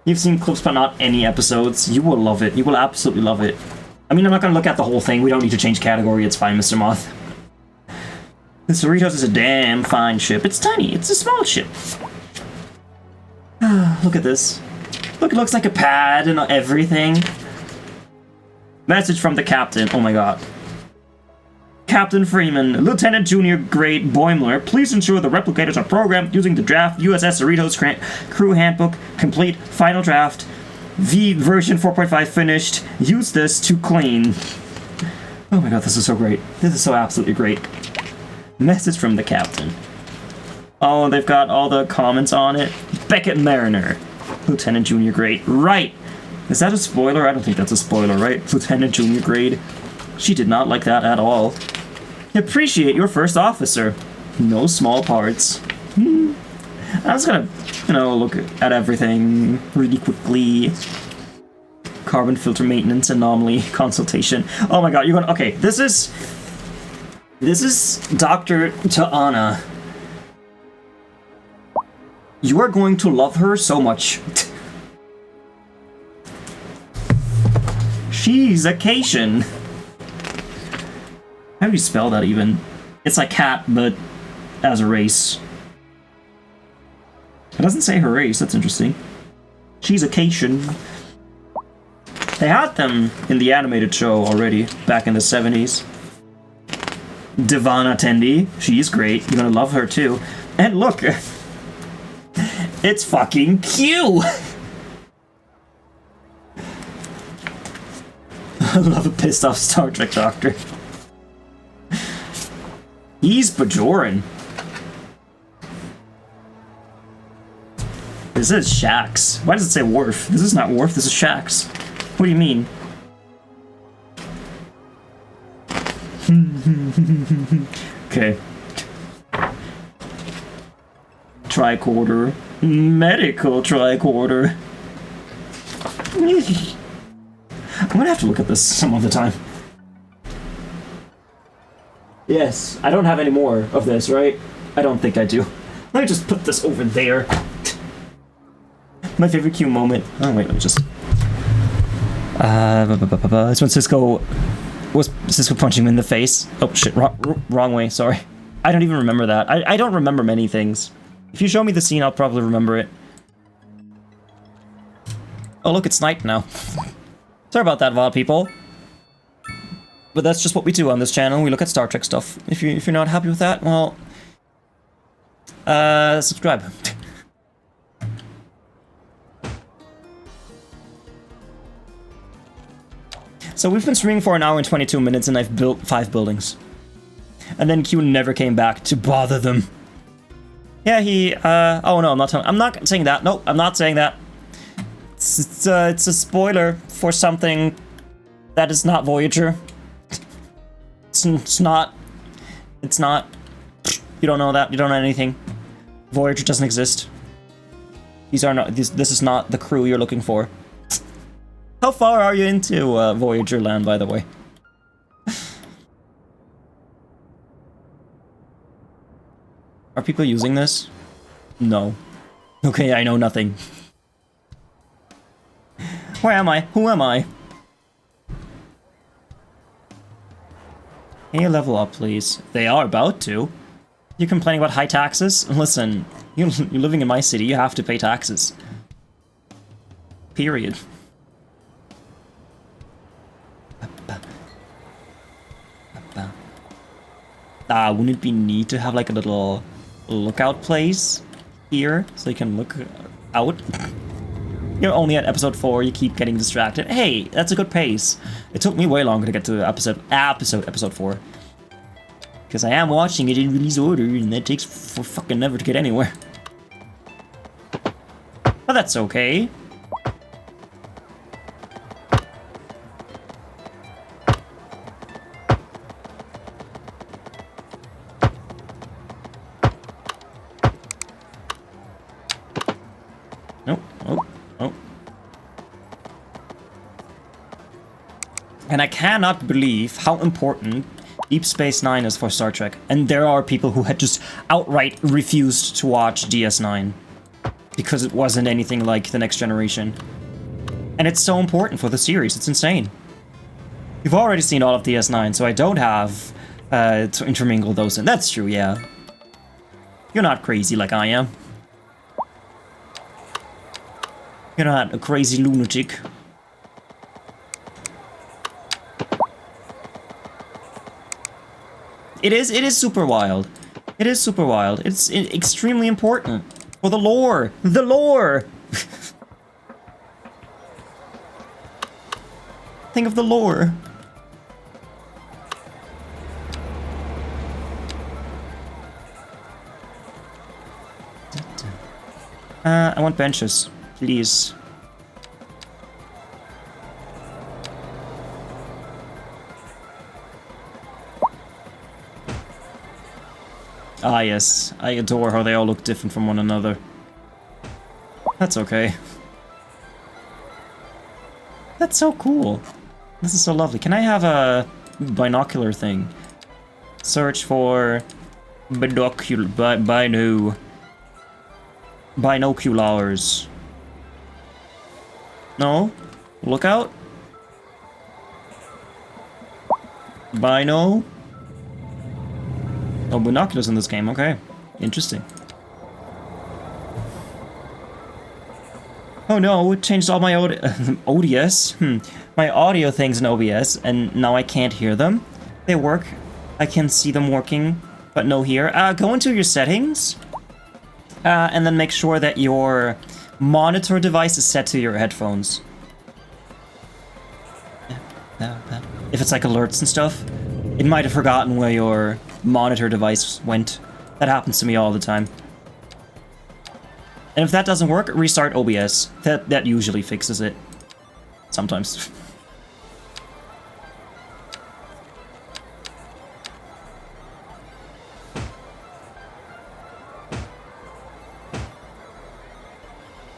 You've seen clips but not any episodes. You will love it. You will absolutely love it. I mean, I'm not going to look at the whole thing. We don't need to change category. It's fine, Mr. Moth. The Cerritos is a damn fine ship. It's tiny. It's a small ship. Look at this. Look, it looks like a pad and everything. Message from the captain. Oh my god. Captain Freeman, Lieutenant Junior Grade Boimler, please ensure the replicators are programmed using the draft USS Cerritos Crew Handbook, complete, final draft, V version 4.5 finished. Use this to clean. Oh my god, this is so great. This is so absolutely great. Message from the captain. Oh, they've got all the comments on it. Beckett Mariner, Lieutenant Junior Grade. Right! Is that a spoiler? I don't think that's a spoiler, right? Lieutenant Junior Grade. She did not like that at all. Appreciate your first officer. No small parts. I'm just gonna, look at everything really quickly. Carbon filter maintenance, anomaly, consultation. Oh my god, you're gonna... Okay, this is Dr. Ta'ana. You are going to love her so much. She's a Cation. How do you spell that even? It's like cat, but as a race. It doesn't say her race, that's interesting. She's a Cation. They had them in the animated show already, back in the 70s. Devana Tendi, she's great. You're gonna love her too. And look, it's fucking Q! I love a pissed off Star Trek doctor. He's Bajoran. This is Shax. Why does it say Worf? This is not Worf, this is Shax. What do you mean? Okay. Tricorder. Medical tricorder. I'm gonna have to look at this some other time. Yes, I don't have any more of this, right? I don't think I do. Let me just put this over there. My favorite Q moment. Oh wait, let me just... It's when Cisco... Was Cisco punching him in the face? Oh shit, wrong way, sorry. I don't even remember that. I don't remember many things. If you show me the scene, I'll probably remember it. Oh look, it's night now. Sorry about that, VOD people. But that's just what we do on this channel. We look at Star Trek stuff. If you're not happy with that, well... subscribe. So we've been streaming for an hour and 22 minutes and I've built 5 buildings. And then Q never came back to bother them. Yeah, he, oh no, I'm not saying that. Nope, I'm not saying that. It's a spoiler for something that is not Voyager. It's not. You don't know that. You don't know anything. Voyager doesn't exist. These are not. This is not the crew you're looking for. How far are you into Voyager land, by the way? Are people using this? No. Okay, I know nothing. Where am I? Who am I? Can you level up, please? They are about to. You're complaining about high taxes? Listen, you're living in my city, you have to pay taxes. Period. Wouldn't it be neat to have like a little lookout place here so you can look out? You're only at episode 4, you keep getting distracted. Hey, that's a good pace. It took me way longer to get to episode 4. Because I am watching it in release order, and that takes for fucking ever to get anywhere. But that's okay. And I cannot believe how important Deep Space Nine is for Star Trek. And there are people who had just outright refused to watch DS9 because it wasn't anything like The Next Generation. And it's so important for the series, it's insane. You've already seen all of DS9, so I don't have to intermingle those in. That's true, yeah. You're not crazy like I am. You're not a crazy lunatic. It is super wild. It is super wild. It's extremely important for the lore. The lore. Think of the lore. I want benches, please. Ah, yes. I adore how they all look different from one another. That's okay. That's so cool. This is so lovely. Can I have a binocular thing? Search for binoculars. No? Lookout? Bino? Oh, binoculars in this game, okay. Interesting. Oh no, it changed all my ODS? My audio things in OBS, and now I can't hear them. They work. I can see them working, but no here. Go into your settings, and then make sure that your monitor device is set to your headphones. If it's like alerts and stuff, it might have forgotten where your monitor device went. That happens to me all the time. And if that doesn't work, restart OBS. That usually fixes it. Sometimes.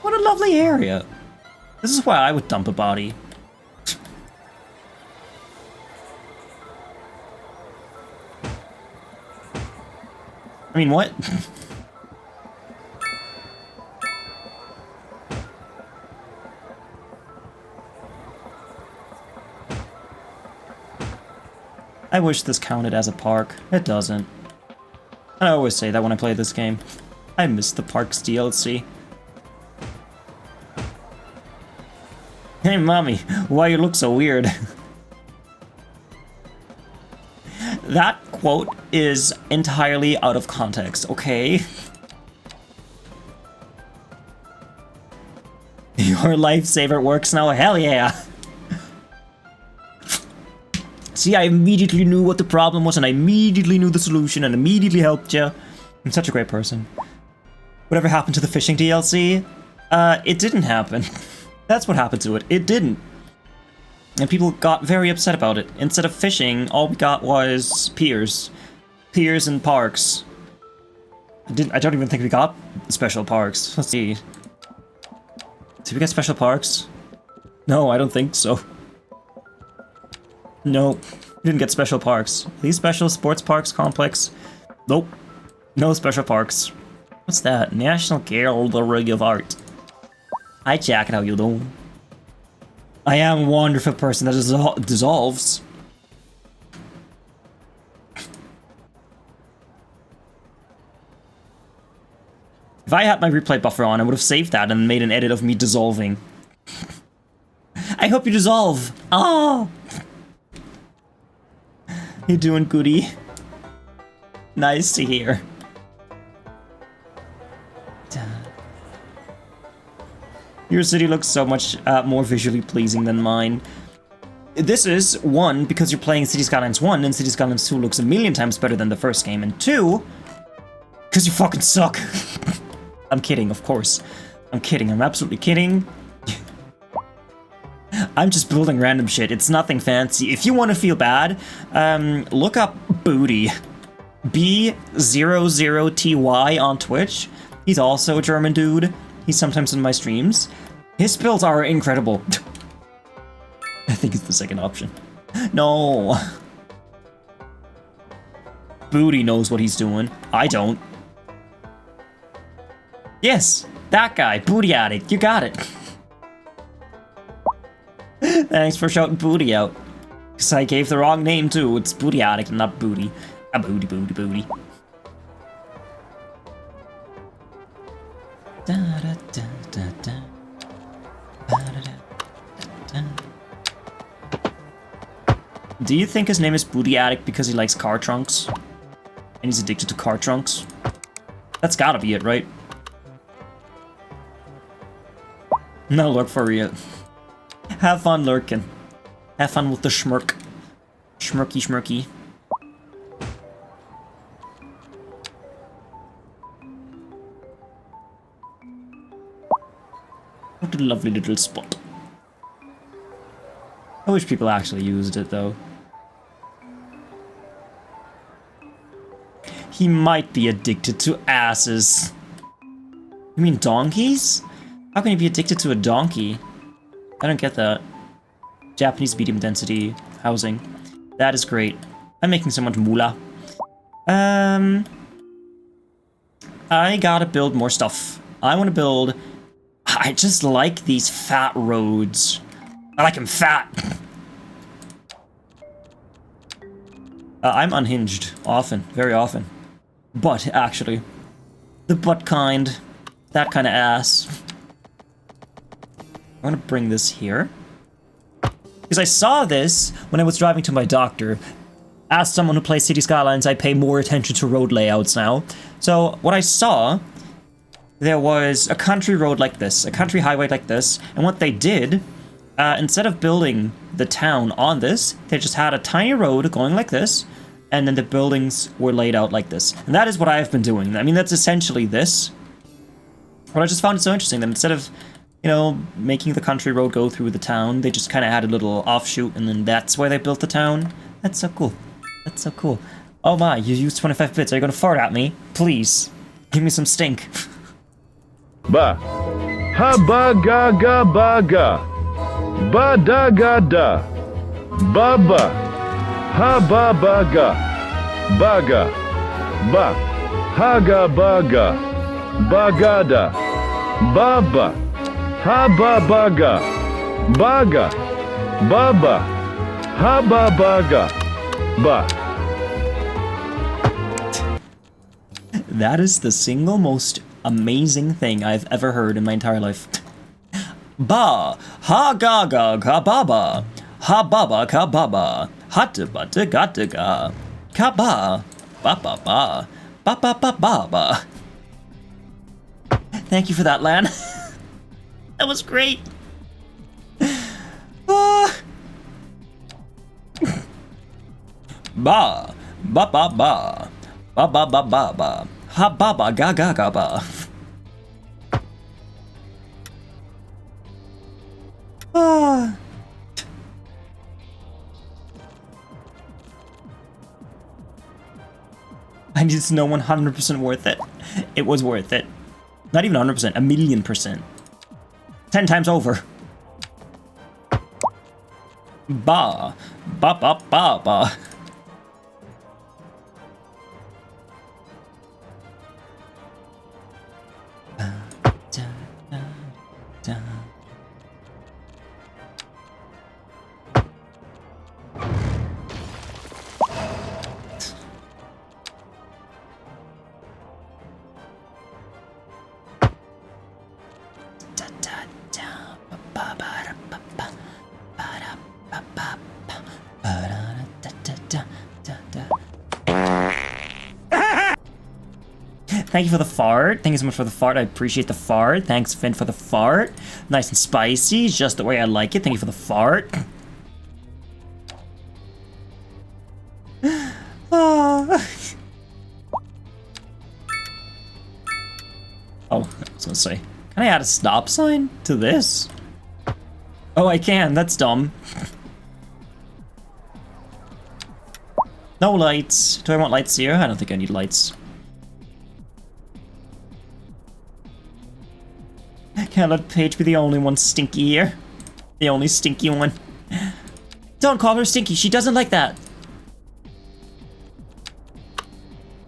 What a lovely area. This is why I would dump a body. I mean, what? I wish this counted as a park. It doesn't. And I always say that when I play this game. I miss the Parks DLC. Hey, mommy, why you look so weird? That quote is entirely out of context, okay? Your lifesaver works now? Hell yeah! See, I immediately knew what the problem was, and I immediately knew the solution, and immediately helped you. I'm such a great person. Whatever happened to the fishing DLC? It didn't happen. That's what happened to it. It didn't. And people got very upset about it. Instead of fishing, all we got was piers. Piers and parks. I don't even think we got special parks. Let's see. Did we get special parks? No, I don't think so. Nope. We didn't get special parks. These special sports parks complex? Nope. No special parks. What's that? National Gallery of Art. Hi, Jack. How you doing? I am a wonderful person that dissolves. If I had my replay buffer on, I would have saved that and made an edit of me dissolving. I hope you dissolve. Oh! You doing goody? Nice to hear. Your city looks so much more visually pleasing than mine. This is, 1, because you're playing City Skylines 1, and City Skylines 2 looks a million times better than the first game, and 2, because you fucking suck. I'm kidding, of course. I'm kidding, I'm absolutely kidding. I'm just building random shit, it's nothing fancy. If you want to feel bad, look up Booty. B00TY on Twitch. He's also a German dude. He's sometimes in my streams. His builds are incredible. I think it's the second option. No. Booty knows what he's doing. I don't. Yes, that guy. Booty Addict. You got it. Thanks for shouting Booty out. Because I gave the wrong name too. It's Booty Addict, not Booty. A booty, booty, booty. Da, da, da, da, da. Da, da, da, da. Do you think his name is Booty Addict because he likes car trunks? And he's addicted to car trunks. That's gotta be it, right? No lurk for real. Have fun lurking. Have fun with the schmirk. Schmirky schmirky. What a lovely little spot. I wish people actually used it, though. He might be addicted to asses. You mean donkeys? How can he be addicted to a donkey? I don't get that. Japanese medium density housing. That is great. I'm making so much moolah. I gotta build more stuff. I want to build... I just like these fat roads. I like them fat. I'm unhinged. Often. Very often. But, actually. The butt kind. That kind of ass. I'm gonna bring this here. Because I saw this when I was driving to my doctor. As someone who plays City Skylines, I pay more attention to road layouts now. So, what I saw... There was a country road like this, a country highway like this, and what they did, instead of building the town on this, they just had a tiny road going like this, and then the buildings were laid out like this. And that is what I've been doing. I mean, that's essentially this. But I just found it so interesting that instead of, you know, making the country road go through the town, they just kind of had a little offshoot, and then that's where they built the town. That's so cool. That's so cool. Oh my, you used 25 bits. Are you gonna fart at me? Please. Give me some stink. Ba. Ha ba ga ga ba ga. Ba da ga da. Ba ba. Ha ba ba ga. Ba ga. Ba. Ha ga ba ga. Ba ga da. Ba ba. Ha ba ba ga. Ba ga. Ba ba. Ha ba ba ga. Ba. That is the single most amazing thing I've ever heard in my entire life. Ba, ha ga ga ga ba ba, ha ba ba ka ba ba, ha da ba da ga da ga, ka ba, ba ba ba, ba ba ba ba ba. Thank you for that, Lan. That was great. Ba, ba ba ba, ba ba ba ba ba. Ha ba ba ga ga ga ba. Ah. I need to know 100% worth it. It was worth it. Not even 100%, 1,000,000%. 10 times over. Ba. Ba ba ba ba. Thank you for the fart. Thank you so much for the fart. I appreciate the fart. Thanks, Finn, for the fart. Nice and spicy, just the way I like it. Thank you for the fart. Oh, I was gonna say, can I add a stop sign to this? Oh, I can. That's dumb. No lights. Do I want lights here? I don't think I need lights. Can't let Paige be the only one stinky here. The only stinky one. Don't call her stinky. She doesn't like that.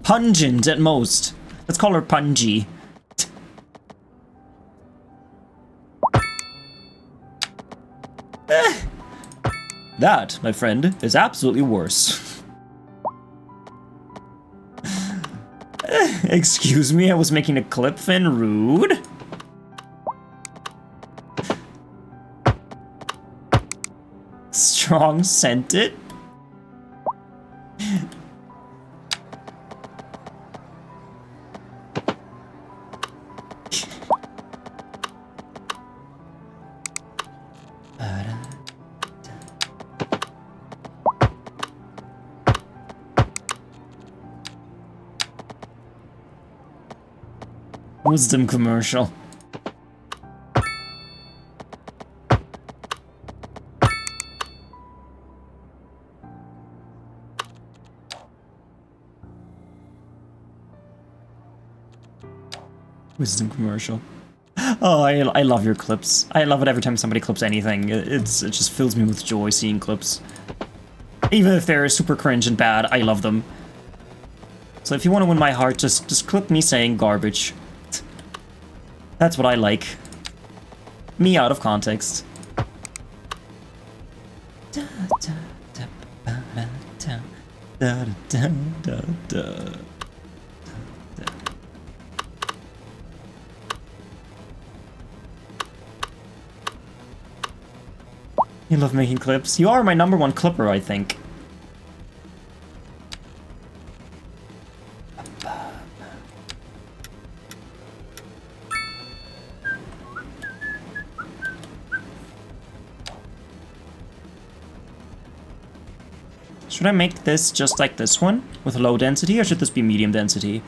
Pungent at most. Let's call her pungy. That, my friend, is absolutely worse. Excuse me, I was making a clip, Finn. Rude. Strong scented. Wisdom commercial. Wisdom commercial. Oh, I love your clips. I love it every time somebody clips anything. It just fills me with joy seeing clips. Even if they're super cringe and bad, I love them. So if you want to win my heart, just clip me saying garbage. That's what I like. Me out of context. You love making clips. You are my #1 clipper, I think. Should I make this just like this one, with low density, or should this be medium density?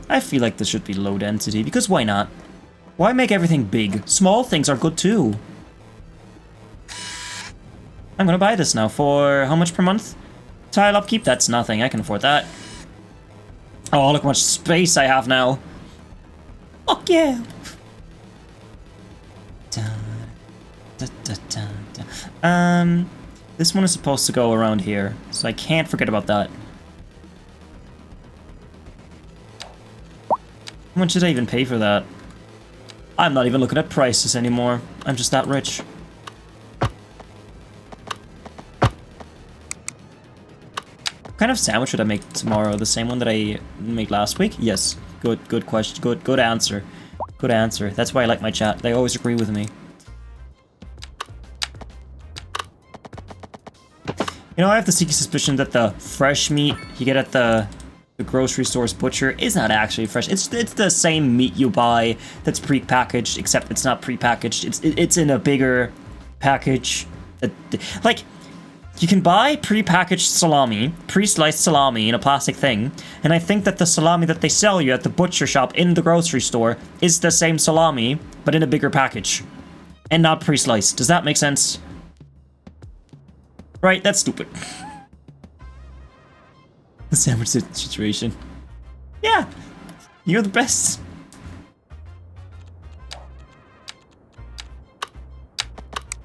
I feel like this should be low density, because why not? Why make everything big? Small things are good too. I'm gonna buy this now for how much per month? Tile upkeep? That's nothing, I can afford that. Oh, look how much space I have now. Fuck yeah! This one is supposed to go around here, so I can't forget about that. How much did I even pay for that? I'm not even looking at prices anymore. I'm just that rich. What kind of sandwich should I make tomorrow? The same one that I made last week? Yes. Good question. Good answer. Good answer. That's why I like my chat. They always agree with me. You know, I have the sneaky suspicion that the fresh meat you get at the grocery store's butcher is not actually fresh. It's the same meat you buy that's pre-packaged, except it's not pre-packaged. It's in a bigger package. Like, you can buy pre-packaged salami, pre-sliced salami in a plastic thing, and I think that the salami that they sell you at the butcher shop in the grocery store is the same salami, but in a bigger package, and not pre-sliced. Does that make sense? Right, that's stupid. The sandwich situation. Yeah, you're the best.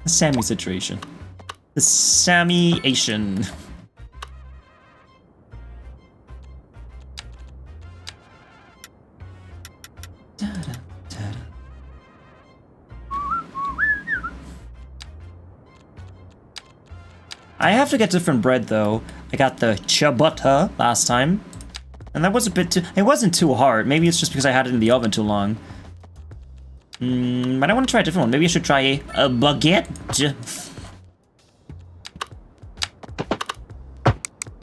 The Sammy situation. The Sammy-ation. I have to get different bread though. I got the ciabatta last time, and that was a bit too... It wasn't too hard. Maybe it's just because I had it in the oven too long. But I want to try a different one. Maybe I should try a baguette.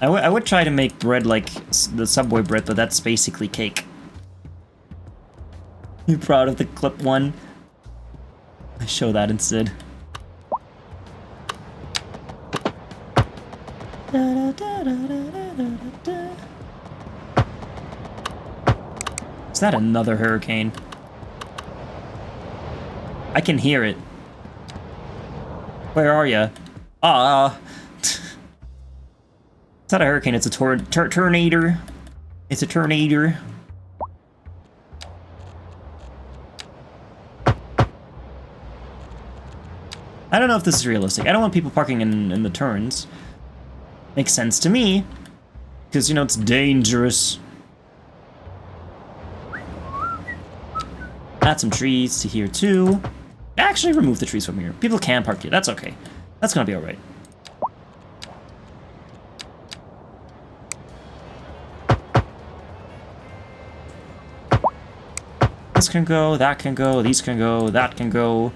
I would try to make bread like the Subway bread, but that's basically cake. You proud of the clip one? I show that instead. Is that another hurricane? I can hear it. Where are ya? It's not a hurricane, it's a tornado. It's a tornado. I don't know if this is realistic. I don't want people parking in the turns. Makes sense to me, because, you know, it's dangerous. Add some trees to here, too. Actually, remove the trees from here. People can park here. That's okay. That's gonna be alright. This can go, that can go, these can go, that can go.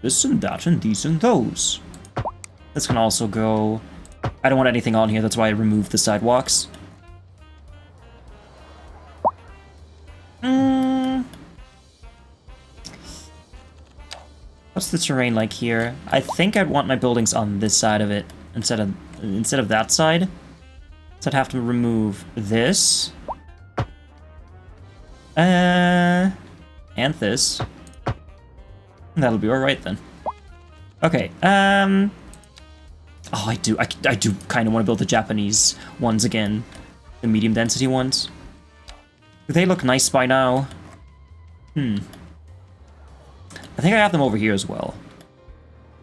This and that and these and those. This can also go. I don't want anything on here, that's why I removed the sidewalks. What's the terrain like here? I think I'd want my buildings on this side of it instead of that side. So I'd have to remove this. And this. And that'll be alright then. Okay, oh, I do kind of want to build the Japanese ones again. The medium density ones. Do they look nice by now? I think I have them over here as well.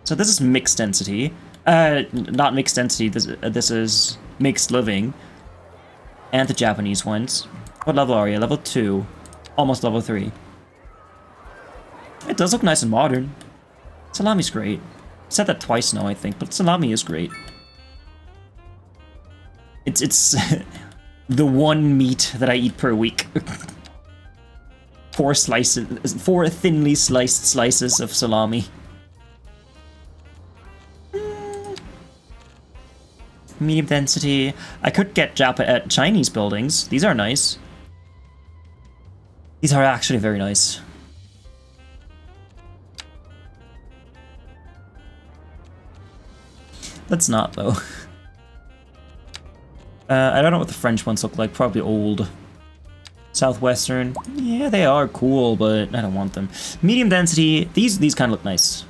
So this is mixed density. Not mixed density, this is mixed living. And the Japanese ones. What level are you? Level 2. Almost level 3. It does look nice and modern. Salami's great. I've said that twice now, I think, but salami is great. It's the one meat that I eat per week. 4 thinly sliced slices of salami. Medium density. I could get Chinese buildings. These are nice. These are actually very nice. Let's not, though. I don't know what the French ones look like. Probably old. Southwestern. Yeah, they are cool, but I don't want them. Medium density. These kind of look nice.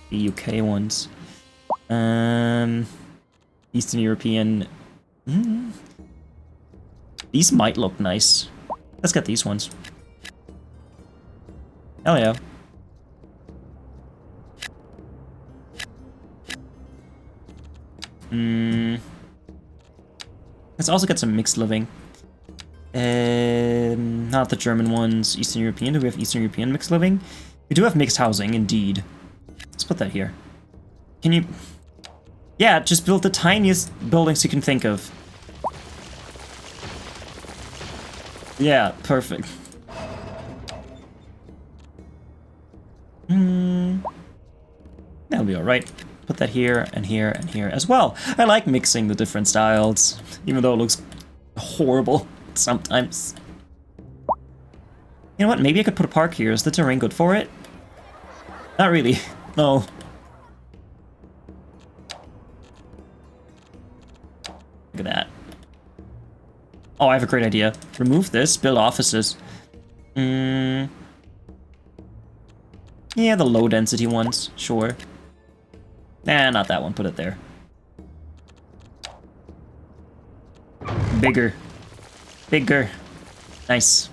The UK ones. Eastern European. These might look nice. Let's get these ones. Hell yeah. Let's also get some mixed living. Not the German ones. Eastern European. Do we have Eastern European mixed living? We do have mixed housing, indeed. Let's put that here. Can you... Yeah, just build the tiniest buildings you can think of. Yeah, perfect. That'll be alright. Put that here, and here, and here as well. I like mixing the different styles, even though it looks horrible sometimes. You know what, maybe I could put a park here. Is the terrain good for it? Not really. No. Look at that. Oh, I have a great idea. Remove this, build offices. Yeah, the low density ones, sure. Nah, not that one, put it there. Bigger. Bigger. Nice.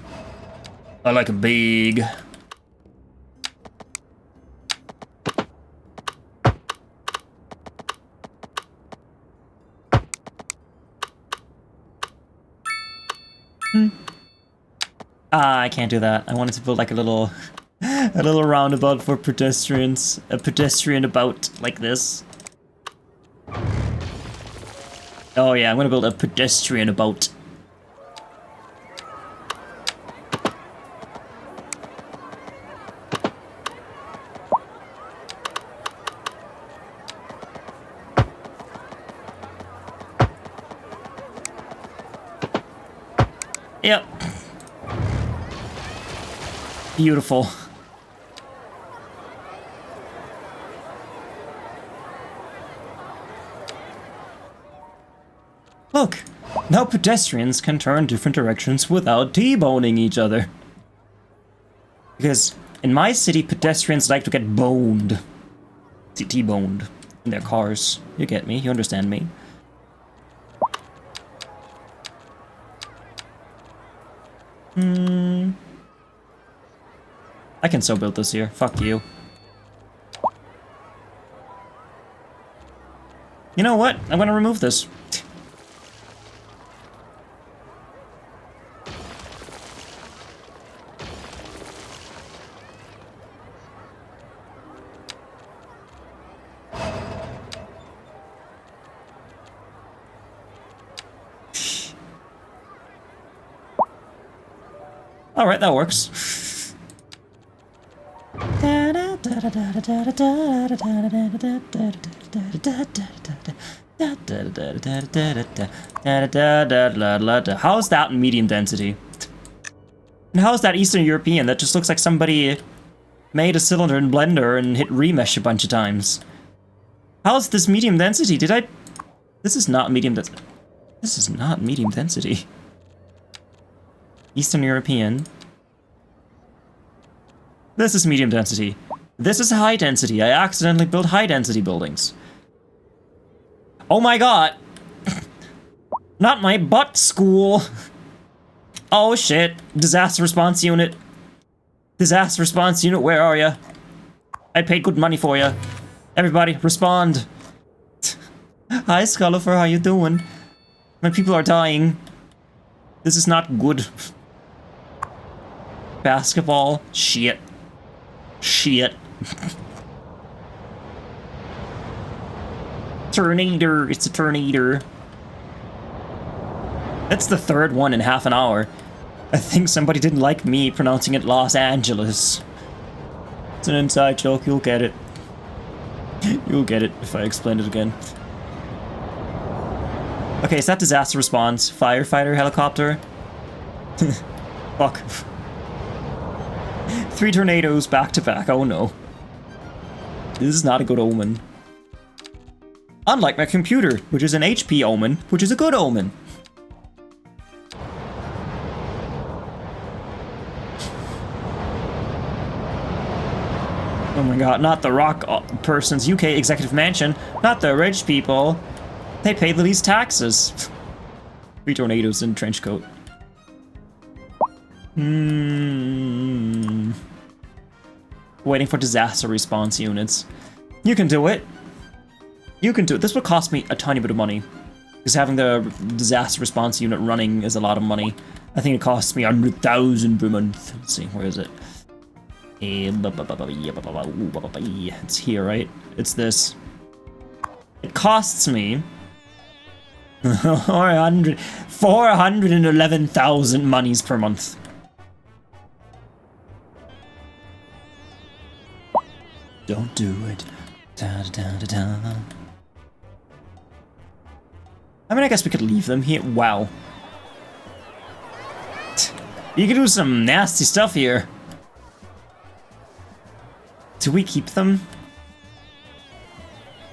I like it big. Ah, I can't do that. I wanted to build like a little roundabout for pedestrians. A pedestrian about like this. Oh yeah, I'm gonna build a pedestrian about. Yep. Beautiful. Look, now pedestrians can turn different directions without T-boning each other. Because in my city, pedestrians like to get boned. T-boned in their cars. You get me, you understand me. I can so build this here. Fuck you. You know what? I'm gonna remove this. Alright, that works. How's that in medium density? And how's that Eastern European? That just looks like somebody made a cylinder in Blender and hit remesh a bunch of times. How's this medium density? This is not medium density. This is not medium density. Eastern European. This is medium density. This is high density. I accidentally built high density buildings. Oh my god! Not my butt, school! Oh shit. Disaster response unit. Disaster response unit, where are ya? I paid good money for ya. Everybody, respond. Hi, Scullifer, how you doing? My people are dying. This is not good. Basketball. Shit. Shit. Turnator. It's a Turnator. That's the third one in half an hour. I think somebody didn't like me pronouncing it Los Angeles. It's an inside joke, you'll get it. You'll get it if I explain it again. Okay, is that disaster response? Firefighter helicopter? Fuck. 3 tornadoes back to back, oh no. This is not a good omen. Unlike my computer, which is an HP omen, which is a good omen. Oh my god, not the rock person's UK executive mansion, not the rich people. They pay the least taxes. 3 tornadoes in trench coat. Waiting for disaster response units. You can do it. You can do it. This would cost me a tiny bit of money. Because having the disaster response unit running is a lot of money. I think it costs me 100,000 per month. Let's see, where is it? It's here, right? It's this. It costs me 411,000 monies per month. Don't do it. Da, da, da, da. I mean, I guess we could leave them here. Wow. You could do some nasty stuff here. Do we keep them?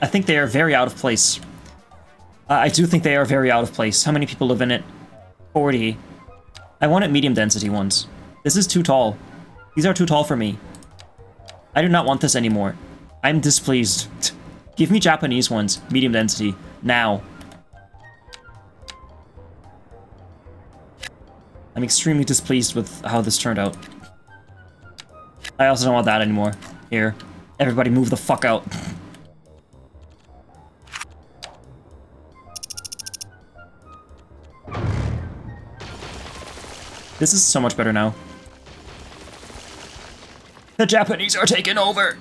I think they are very out of place. I do think they are very out of place. How many people live in it? 40. I wanted medium density ones. This is too tall. These are too tall for me. I do not want this anymore. I'm displeased. Give me Japanese ones. Medium density. Now. I'm extremely displeased with how this turned out. I also don't want that anymore. Here. Everybody move the fuck out. This is so much better now. The Japanese are taking over!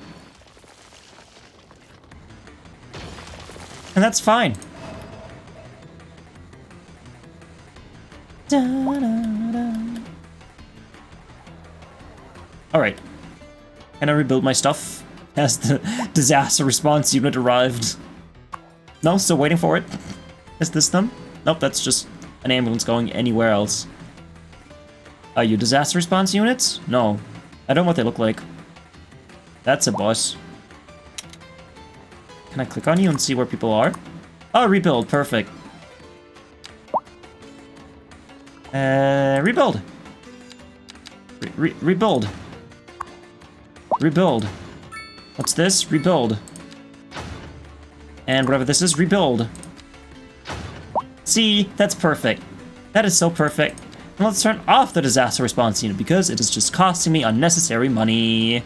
And that's fine. Alright. Can I rebuild my stuff? Has the disaster response unit arrived? No, still waiting for it. Is this them? Nope, that's just an ambulance going anywhere else. Are you disaster response units? No. I don't know what they look like. That's a bus. Can I click on you and see where people are? Oh, rebuild. Perfect. Rebuild. Rebuild. Rebuild. What's this? Rebuild. And whatever this is, rebuild. See? That's perfect. That is so perfect. And let's turn off the disaster response unit because it is just costing me unnecessary money.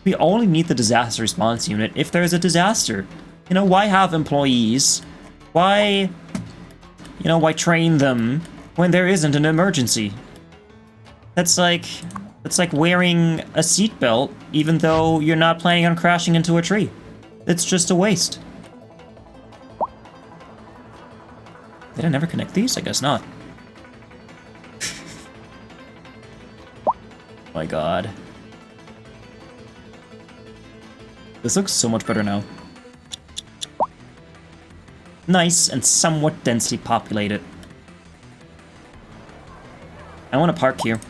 We only need the disaster response unit if there is a disaster. You know, why have employees? Why, you know, why train them when there isn't an emergency? That's like wearing a seatbelt even though you're not planning on crashing into a tree. It's just a waste. Did I never connect these? I guess not. My god. This looks so much better now. Nice and somewhat densely populated. I want to park here.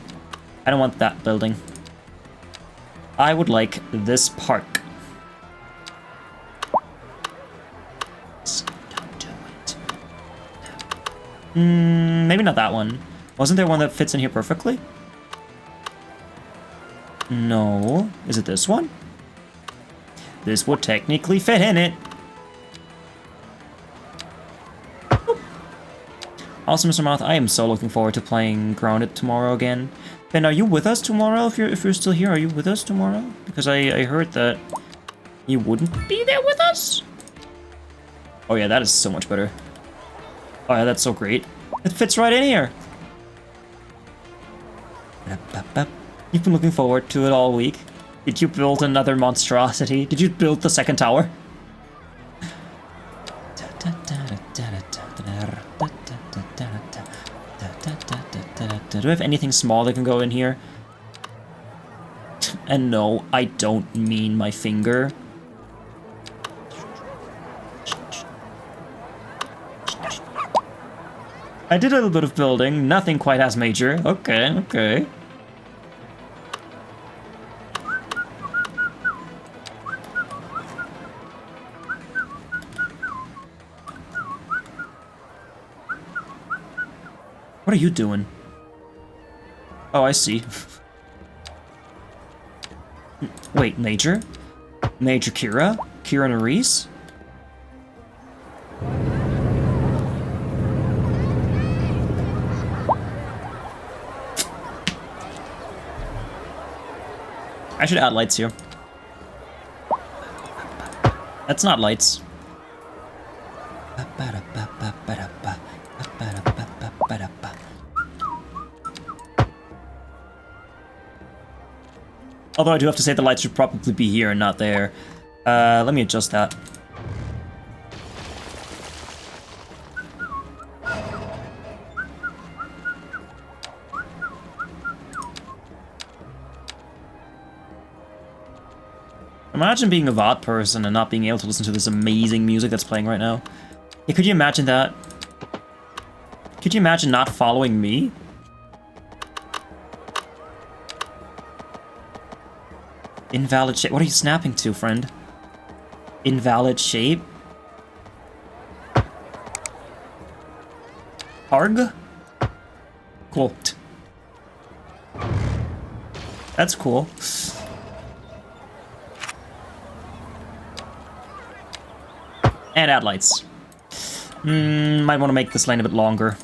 I don't want that building. I would like this park. Don't do it. Maybe not that one. Wasn't there one that fits in here perfectly? No. Is it this one? This would technically fit in it. Also, Mr. Moth, I am so looking forward to playing Grounded tomorrow again. Ben, are you with us tomorrow? If you're still here, are you with us tomorrow? Because I heard that you wouldn't be there with us. Oh yeah, that is so much better. Oh yeah, that's so great. It fits right in here. You've been looking forward to it all week. Did you build another monstrosity? Did you build the second tower? Do I have anything small that can go in here? And no, I don't mean my finger. I did a little bit of building, nothing quite as major. Okay, okay. What are you doing? Oh, I see. Wait, Major? Major Kira? Kira Nerys? I should add lights here. That's not lights. Although I do have to say the lights should probably be here and not there. Let me adjust that. Imagine being a VOD person and not being able to listen to this amazing music that's playing right now. Yeah, could you imagine that? Could you imagine not following me? Invalid shape. What are you snapping to, friend? Invalid shape? Arg? Cool. That's cool. And add lights. Might want to make this lane a bit longer.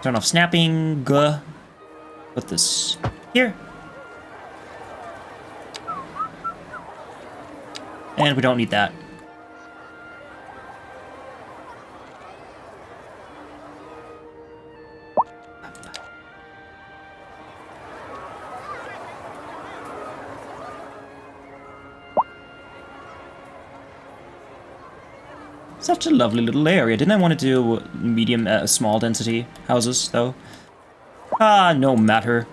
Turn off snapping. Put this here. And we don't need that. Such a lovely little area. Didn't I want to do medium, small density houses, though? Ah, no matter.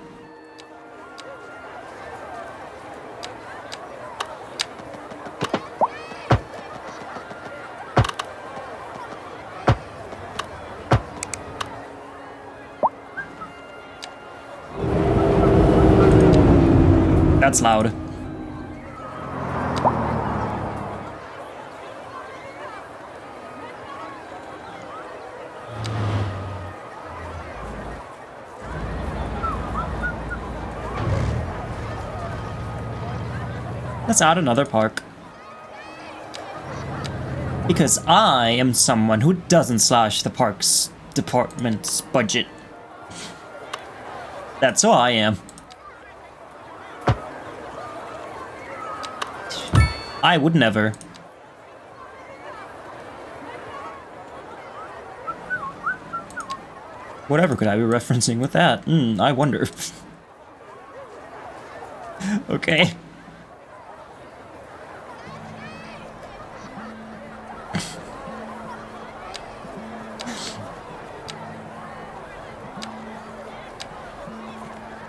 That's loud. Let's add another park. Because I am someone who doesn't slash the parks department's budget. That's who I am. I would never. Whatever could I be referencing with that? I wonder. Okay.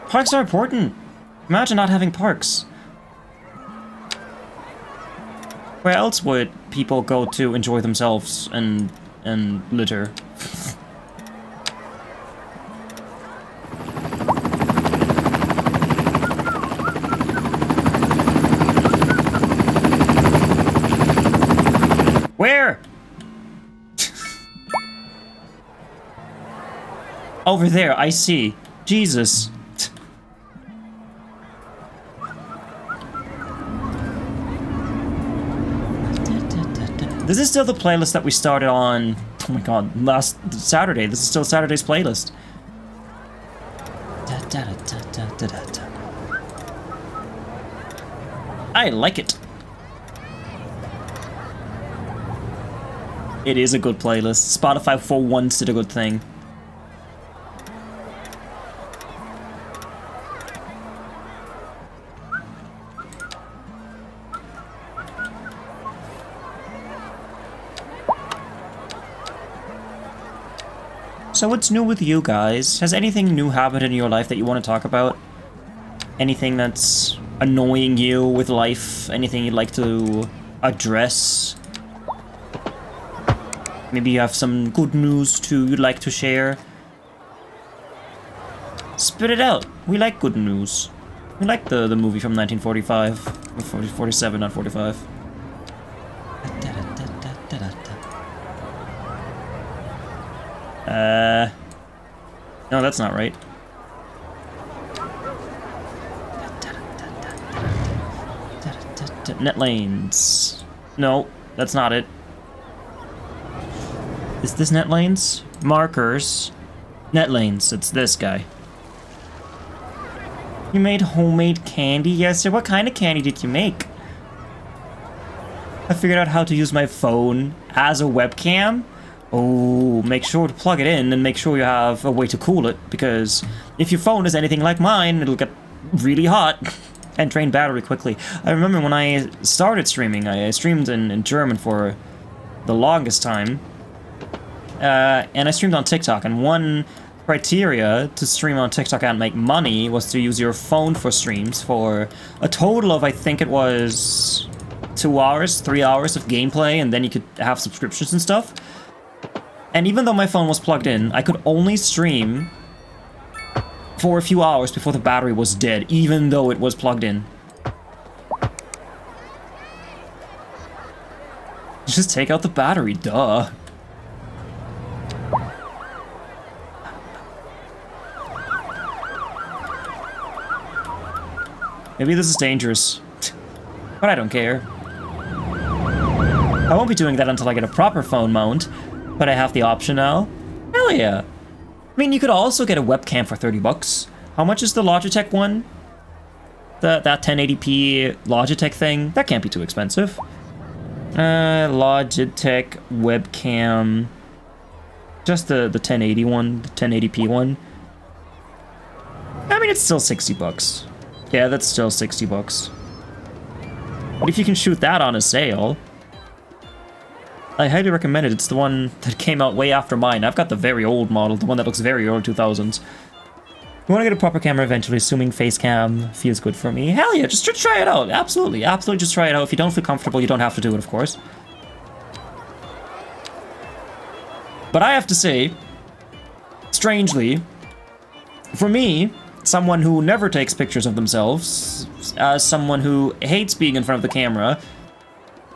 Parks are important. Imagine not having parks. Where else would people go to enjoy themselves and litter? Where? Over there, I see. Jesus. This is still the playlist that we started on, oh my god, last Saturday. This is still Saturday's playlist. I like it. It is a good playlist. Spotify for once did a good thing. So what's new with you guys? Has anything new happened in your life that you want to talk about? Anything that's annoying you with life? Anything you'd like to address? Maybe you have some good news you'd like to share? Spit it out. We like good news. We like the movie from 1945. Or 47, not 45. No, that's not right. Net lanes. No, that's not it. Is this net lanes? Markers. Net lanes, it's this guy. You made homemade candy yesterday? What kind of candy did you make? I figured out how to use my phone as a webcam. Oh, make sure to plug it in and make sure you have a way to cool it, because if your phone is anything like mine, it'll get really hot and drain battery quickly. I remember when I started streaming, I streamed in German for the longest time, and I streamed on TikTok, and one criteria to stream on TikTok and make money was to use your phone for streams for a total of, I think it was 2 hours, 3 hours of gameplay, and then you could have subscriptions and stuff. And even though my phone was plugged in, I could only stream for a few hours before the battery was dead, even though it was plugged in. Just take out the battery, duh. Maybe this is dangerous, but I don't care. I won't be doing that until I get a proper phone mount. But I have the option now? Hell yeah. I mean, you could also get a webcam for 30 bucks. How much is the Logitech one? That 1080p Logitech thing? That can't be too expensive. Logitech webcam. Just the 1080 one, the 1080p one. I mean, it's still 60 bucks. Yeah, that's still 60 bucks. But if you can shoot that on a sale... I highly recommend it. It's the one that came out way after mine. I've got the very old model, the one that looks very early 2000s. You want to get a proper camera eventually, assuming face cam feels good for me. Hell yeah, just try it out. Absolutely, absolutely just try it out. If you don't feel comfortable, you don't have to do it, of course. But I have to say, strangely, for me, someone who never takes pictures of themselves, as someone who hates being in front of the camera,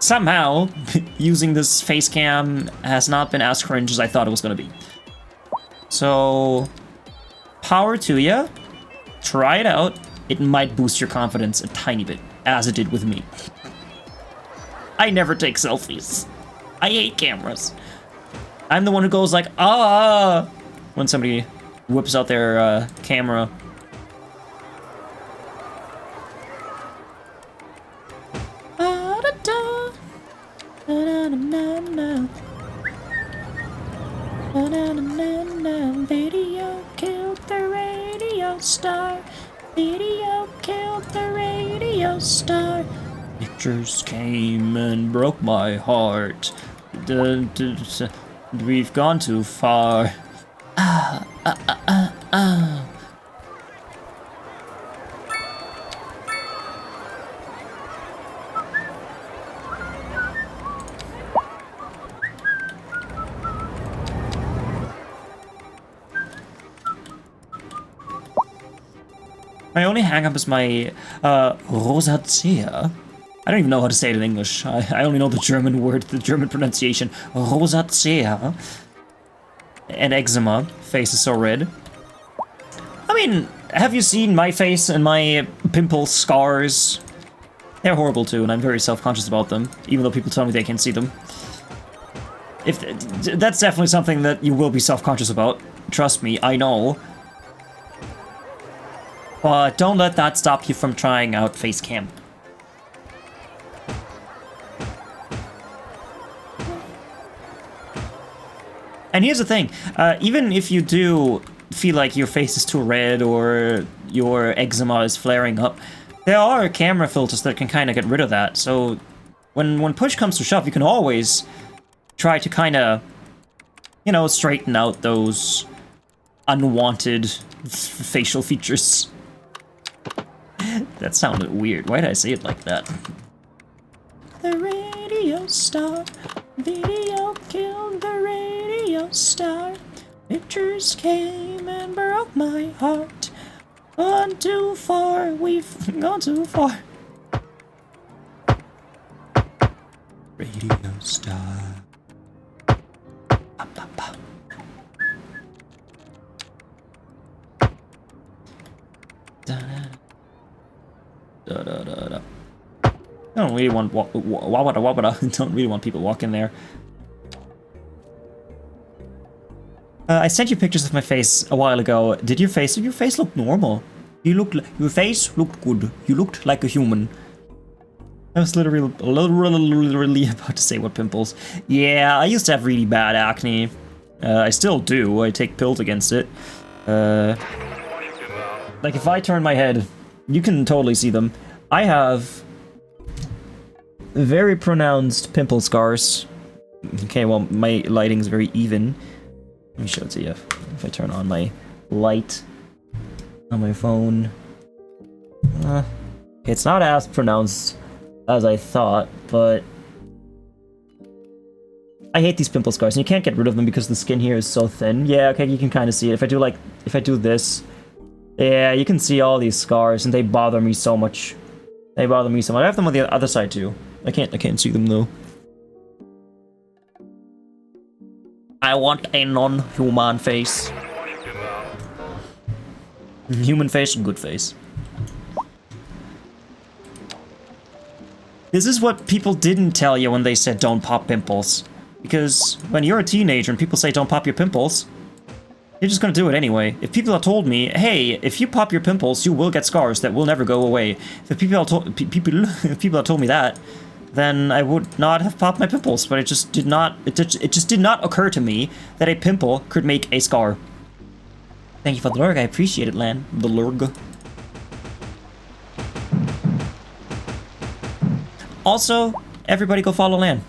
somehow, using this face cam has not been as cringe as I thought it was going to be. So, power to ya. Try it out. It might boost your confidence a tiny bit, as it did with me. I never take selfies. I hate cameras. I'm the one who goes like, ah, when somebody whips out their camera. Video killed the radio star. Video killed the radio star. Pictures came and broke my heart. We've gone too far. My only hang-up is my rosacea. I don't even know how to say it in English. I only know the German word, the German pronunciation. Rosacea. And eczema. Face is so red. I mean, have you seen my face and my pimple scars? They're horrible too, and I'm very self-conscious about them, even though people tell me they can't see them. That's definitely something that you will be self-conscious about. Trust me, I know. But don't let that stop you from trying out face cam. And here's the thing, even if you do feel like your face is too red or your eczema is flaring up, there are camera filters that can kind of get rid of that. So when push comes to shove, you can always try to kind of, you know, straighten out those unwanted facial features. That sounded weird. Why did I say it like that? The radio star, video killed the radio star. Pictures came and broke my heart. Gone too far, we've gone too far. Radio star. Ba, ba, ba. Da, da, da, da, da. I don't really want don't really want people walking there. I sent you pictures of my face a while ago. Did your face look normal? Your face looked good. You looked like a human. I was literally about to say what pimples. Yeah, I used to have really bad acne. I still do. I take pills against it. Like if I turn my head, you can totally see them. I have very pronounced pimple scars. Okay, well, my lighting's very even. Let me show it to you. If I turn on my light on my phone. It's not as pronounced as I thought, but I hate these pimple scars, and you can't get rid of them because the skin here is so thin. Yeah, okay, you can kind of see it. If I do this, yeah, you can see all these scars, and they bother me so much. They bother me so much. I have them on the other side too. I can't see them though. I want a non-human face. Human face and good face. This is what people didn't tell you when they said don't pop pimples. Because when you're a teenager and people say don't pop your pimples, you're just gonna do it anyway. If people had told me, hey, if you pop your pimples, you will get scars that will never go away. If people had told me that, then I would not have popped my pimples. But it just did not. It just did not occur to me that a pimple could make a scar. Thank you for the lurg. I appreciate it, Lan. The lurg. Also, everybody go follow Lan.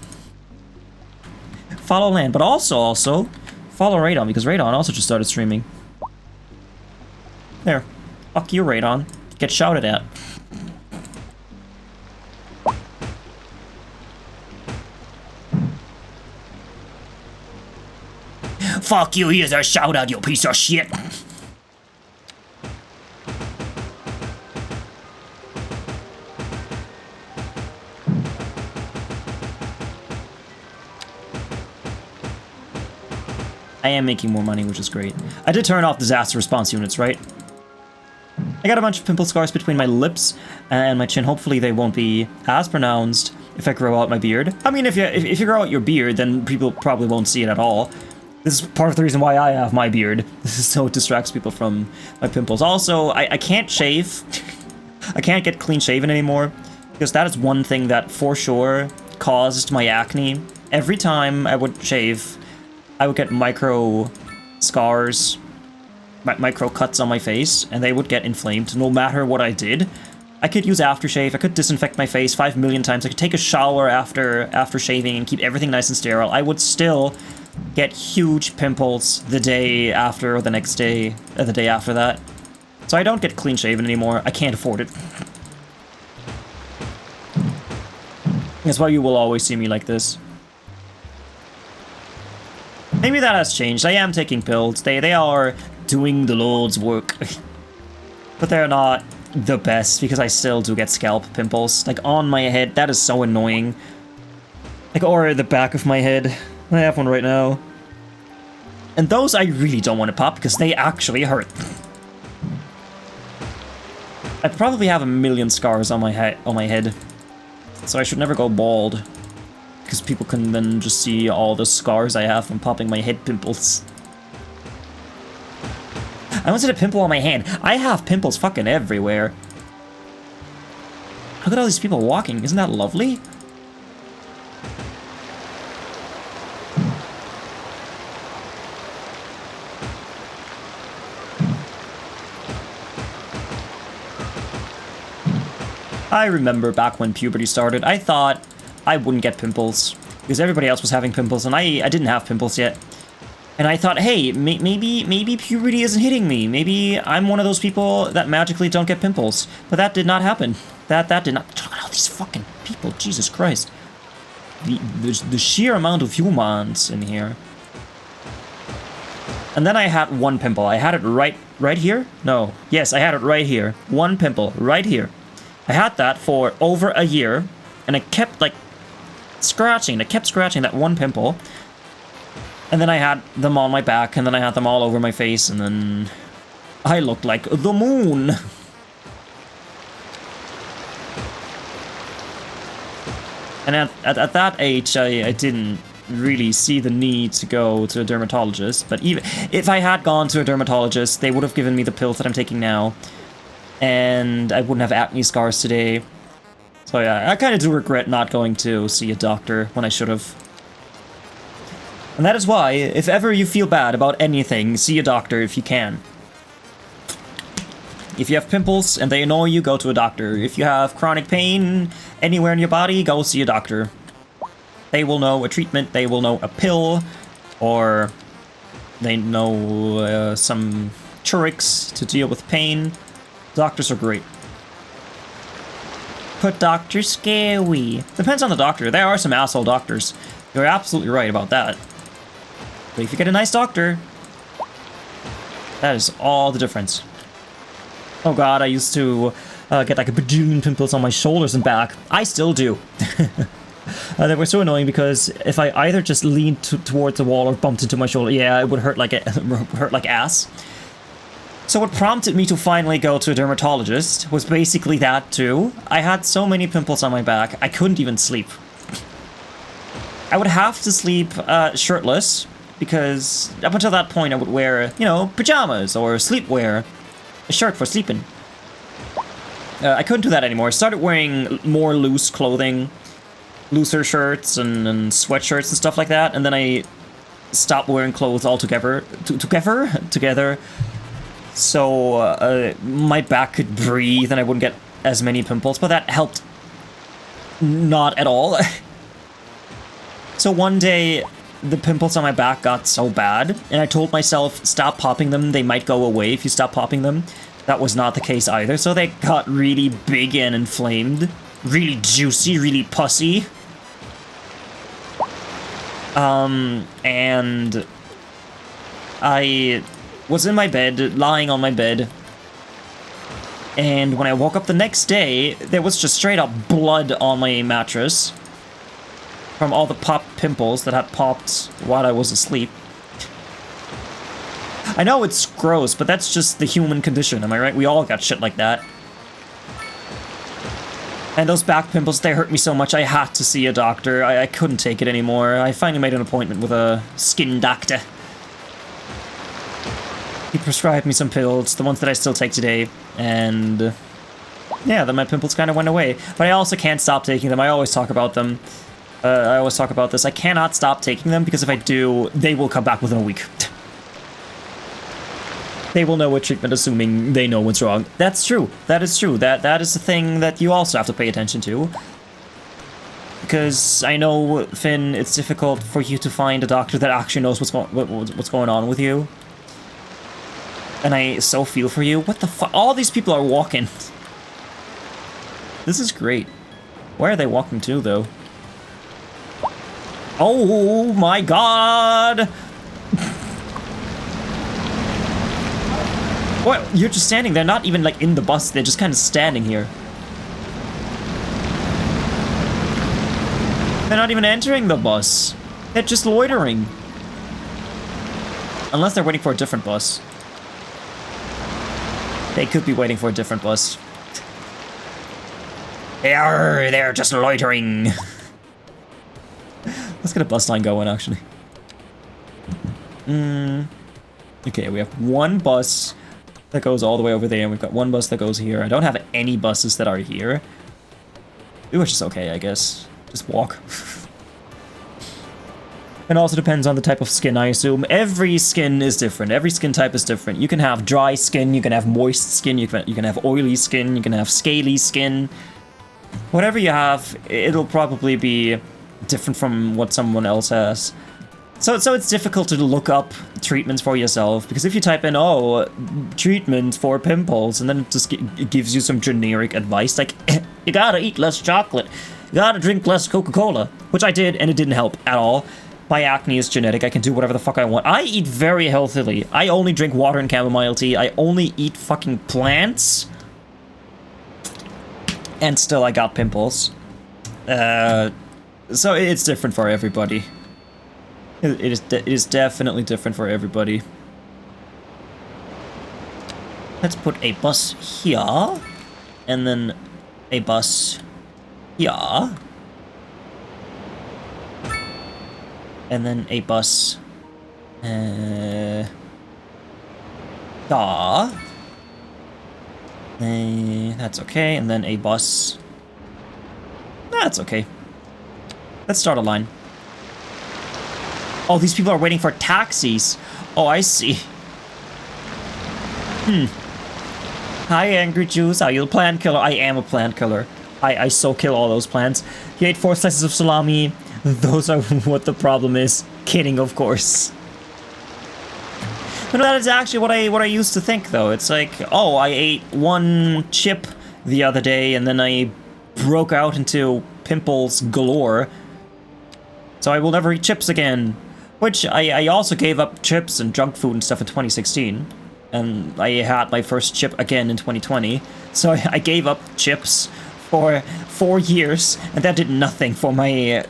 Follow Lan, but also follow Radon, because Radon also just started streaming. There. Fuck you, Radon. Get shouted at. Fuck you, here's a shout out, you piece of shit. I am making more money, which is great. I did turn off disaster response units, right? I got a bunch of pimple scars between my lips and my chin. Hopefully they won't be as pronounced if I grow out my beard. I mean, if you grow out your beard, then people probably won't see it at all. This is part of the reason why I have my beard. This is so it distracts people from my pimples. Also, I can't shave. I can't get clean shaven anymore, because that is one thing that for sure caused my acne. Every time I would shave, I would get micro scars, micro cuts on my face, and they would get inflamed no matter what I did. I could use aftershave, I could disinfect my face 5 million times, I could take a shower after shaving and keep everything nice and sterile. I would still get huge pimples the day after or the next day, or the day after that. So I don't get clean shaven anymore. I can't afford it. That's why you will always see me like this. Maybe that has changed. I am taking pills. They are doing the Lord's work. But they're not the best because I still do get scalp pimples. Like, on my head, that is so annoying. Like, or the back of my head. I have one right now. And those I really don't want to pop because they actually hurt. I probably have a million scars on my head. So I should never go bald. Because people can then just see all the scars I have from popping my head pimples. I almost had a pimple on my hand. I have pimples fucking everywhere. Look at all these people walking. Isn't that lovely? I remember back when puberty started, I thought I wouldn't get pimples. Because everybody else was having pimples and I didn't have pimples yet. And I thought, hey, maybe puberty isn't hitting me. Maybe I'm one of those people that magically don't get pimples. But that did not happen. That did not... Look at all these fucking people. Jesus Christ. The sheer amount of humans in here. And then I had one pimple. I had it right here? No. Yes, I had it right here. One pimple right here. I had that for over a year. And I kept, like, scratching. I kept scratching that one pimple. And then I had them on my back, and then I had them all over my face, and then I looked like the moon. And at that age, I didn't really see the need to go to a dermatologist. But even if I had gone to a dermatologist, they would have given me the pills that I'm taking now. And I wouldn't have acne scars today. So yeah, I kind of do regret not going to see a doctor when I should have. And that is why, if ever you feel bad about anything, see a doctor if you can. If you have pimples and they annoy you, go to a doctor. If you have chronic pain anywhere in your body, go see a doctor. They will know a treatment, they will know a pill, or they know some tricks to deal with pain. Doctors are great. But doctors scary. Depends on the doctor. There are some asshole doctors. You're absolutely right about that. But if you get a nice doctor, that is all the difference. Oh god, I used to get like a bajillion pimples on my shoulders and back. I still do. They were so annoying because if I either just leaned towards the wall or bumped into my shoulder, yeah, it would hurt like ass. So what prompted me to finally go to a dermatologist was basically that too. I had so many pimples on my back, I couldn't even sleep. I would have to sleep shirtless. Because up until that point, I would wear, you know, pajamas or sleepwear. A shirt for sleeping. I couldn't do that anymore. I started wearing more loose clothing. Looser shirts and sweatshirts and stuff like that. And then I stopped wearing clothes altogether. Together. So my back could breathe and I wouldn't get as many pimples. But that helped not at all. So one day... the pimples on my back got so bad, and I told myself, stop popping them, they might go away if you stop popping them. That was not the case either, so they got really big and inflamed. Really juicy, really pussy. And I was in my bed, lying on my bed, and when I woke up the next day, there was just straight up blood on my mattress. From all the popped pimples that had popped while I was asleep. I know it's gross, but that's just the human condition, am I right? We all got shit like that. And those back pimples, they hurt me so much I had to see a doctor. I couldn't take it anymore. I finally made an appointment with a skin doctor. He prescribed me some pills, the ones that I still take today, and... yeah, then my pimples kind of went away. But I also can't stop taking them. I always talk about them. I always talk about this. I cannot stop taking them because if I do, they will come back within a week. They will know what treatment, assuming they know what's wrong. That's true. That is true. That is the thing that you also have to pay attention to. Because I know, Finn, it's difficult for you to find a doctor that actually knows what's going on with you. And I so feel for you. What the fuck? All these people are walking. This is great. Where are they walking to, though? Oh my god! Well, you're just standing there, not even like in the bus, they're just kind of standing here. They're not even entering the bus. They're just loitering. Unless they're waiting for a different bus. They could be waiting for a different bus. They're just loitering. Let's get a bus line going, actually. Okay, we have one bus that goes all the way over there, and we've got one bus that goes here. I don't have any buses that are here. Which is okay, I guess. Just walk. It also depends on the type of skin, I assume. Every skin is different. Every skin type is different. You can have dry skin, you can have moist skin, you can have oily skin, you can have scaly skin. Whatever you have, it'll probably be different from what someone else has. So it's difficult to look up treatments for yourself, because if you type in, oh, treatment for pimples, and then it just gives you some generic advice, like, you gotta eat less chocolate, you gotta drink less Coca-Cola, which I did, and it didn't help at all. My acne is genetic, I can do whatever the fuck I want. I eat very healthily. I only drink water and chamomile tea, I only eat fucking plants. And still I got pimples. So it's different for everybody. It is definitely different for everybody. Let's put a bus here, and then a bus here, and then a bus there. That's okay, and then a bus. That's okay. Let's start a line. Oh, these people are waiting for taxis. Oh, I see. Hi, Angry Juice. Are you a plant killer? I am a plant killer. I so kill all those plants. You ate 4 slices of salami. Those are what the problem is. Kidding, of course. But that is actually what I used to think, though. It's like, oh, I ate 1 chip the other day, and then I broke out into pimples galore. So I will never eat chips again. Which, I also gave up chips and junk food and stuff in 2016. And I had my first chip again in 2020. So I gave up chips for 4 years, and that did nothing for my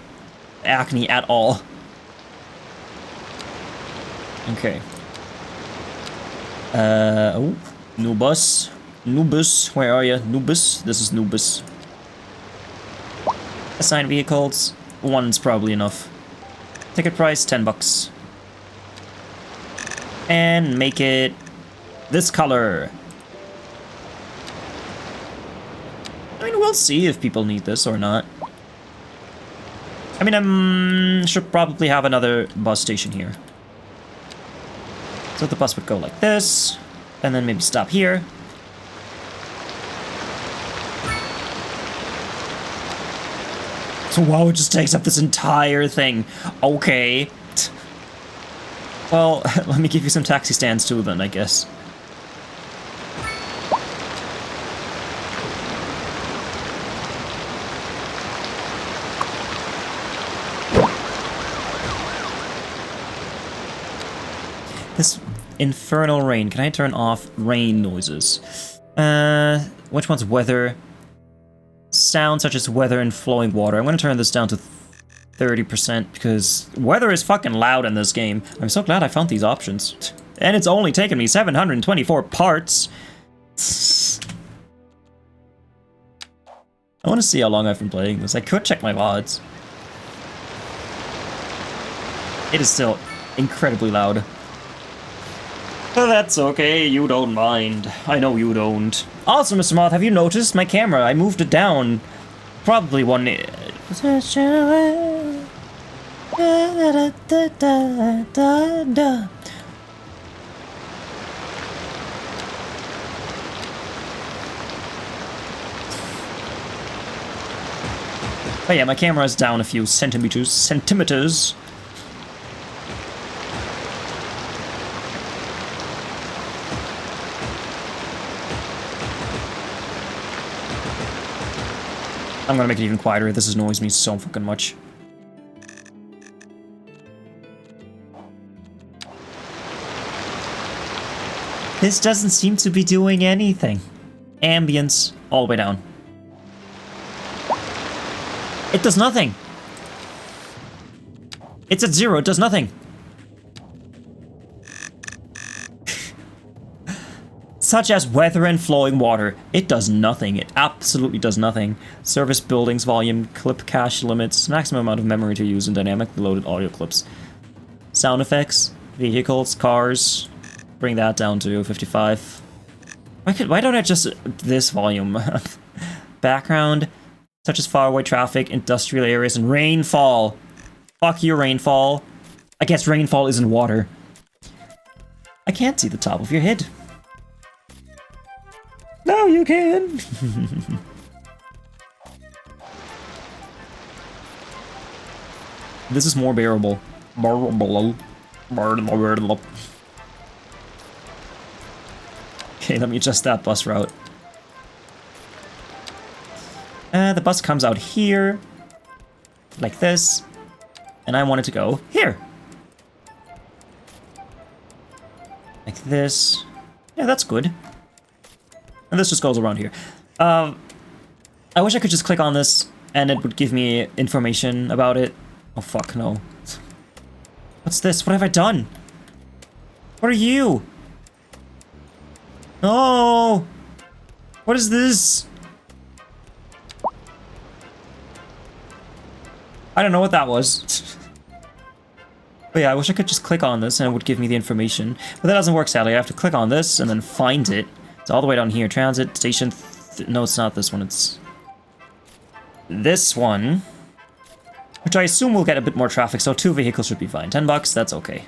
acne at all. Okay. Oh, Nubus. Nubus, where are you? Nubus? This is Nubus. Assigned vehicles. 1's probably enough. Ticket price, $10. And make it this color. I mean, we'll see if people need this or not. I mean, should probably have another bus station here. So the bus would go like this, and then maybe stop here. So wow, it just takes up this entire thing. Okay. Well, let me give you some taxi stands too then, I guess. This infernal rain. Can I turn off rain noises? Which one's weather? Sounds such as weather and flowing water. I'm going to turn this down to 30% because weather is fucking loud in this game. I'm so glad I found these options. And it's only taken me 724 parts. I want to see how long I've been playing this. I could check my VODs. It is still incredibly loud. But that's okay, you don't mind. I know you don't. Also, Mr. Moth, have you noticed my camera? I moved it down. Probably one... Oh yeah, my camera is down a few centimeters. I'm gonna make it even quieter. This annoys me so fucking much. This doesn't seem to be doing anything. Ambience, all the way down. It does nothing. It's at 0, it does nothing. Such as weather and flowing water. It does nothing. It absolutely does nothing. Service buildings volume, clip cache limits, maximum amount of memory to use in dynamically loaded audio clips. Sound effects, vehicles, cars. Bring that down to 55. Why don't I just this volume? Background, such as faraway traffic, industrial areas, and rainfall. Fuck you, rainfall. I guess rainfall isn't water. I can't see the top of your head. No, you can. This is more bearable. Okay, let me adjust that bus route. The bus comes out here, like this, and I want it to go here. Like this. Yeah, that's good. And this just goes around here. I wish I could just click on this and it would give me information about it. Oh fuck, no. What's this? What have I done? What are you? No! What is this? I don't know what that was. But yeah, I wish I could just click on this and it would give me the information. But that doesn't work, sadly. I have to click on this and then find it. It's all the way down here. Transit, station... no, it's not this one. It's... this one. Which I assume will get a bit more traffic, so 2 vehicles should be fine. $10, that's okay.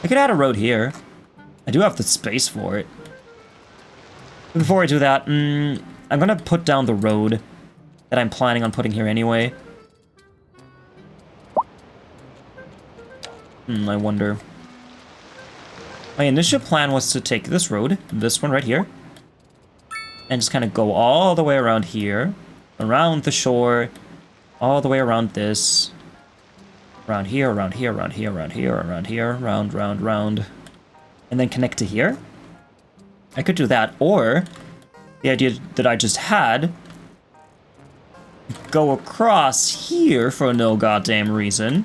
I could add a road here. I do have the space for it. Before I do that, I'm gonna put down the road that I'm planning on putting here anyway. I wonder. My initial plan was to take this road, this one right here, and just kind of go all the way around here, around the shore, all the way around this, around here, around here, around here, around here, around here, round, round, round, and then connect to here. I could do that, or the idea that I just had, go across here for no goddamn reason.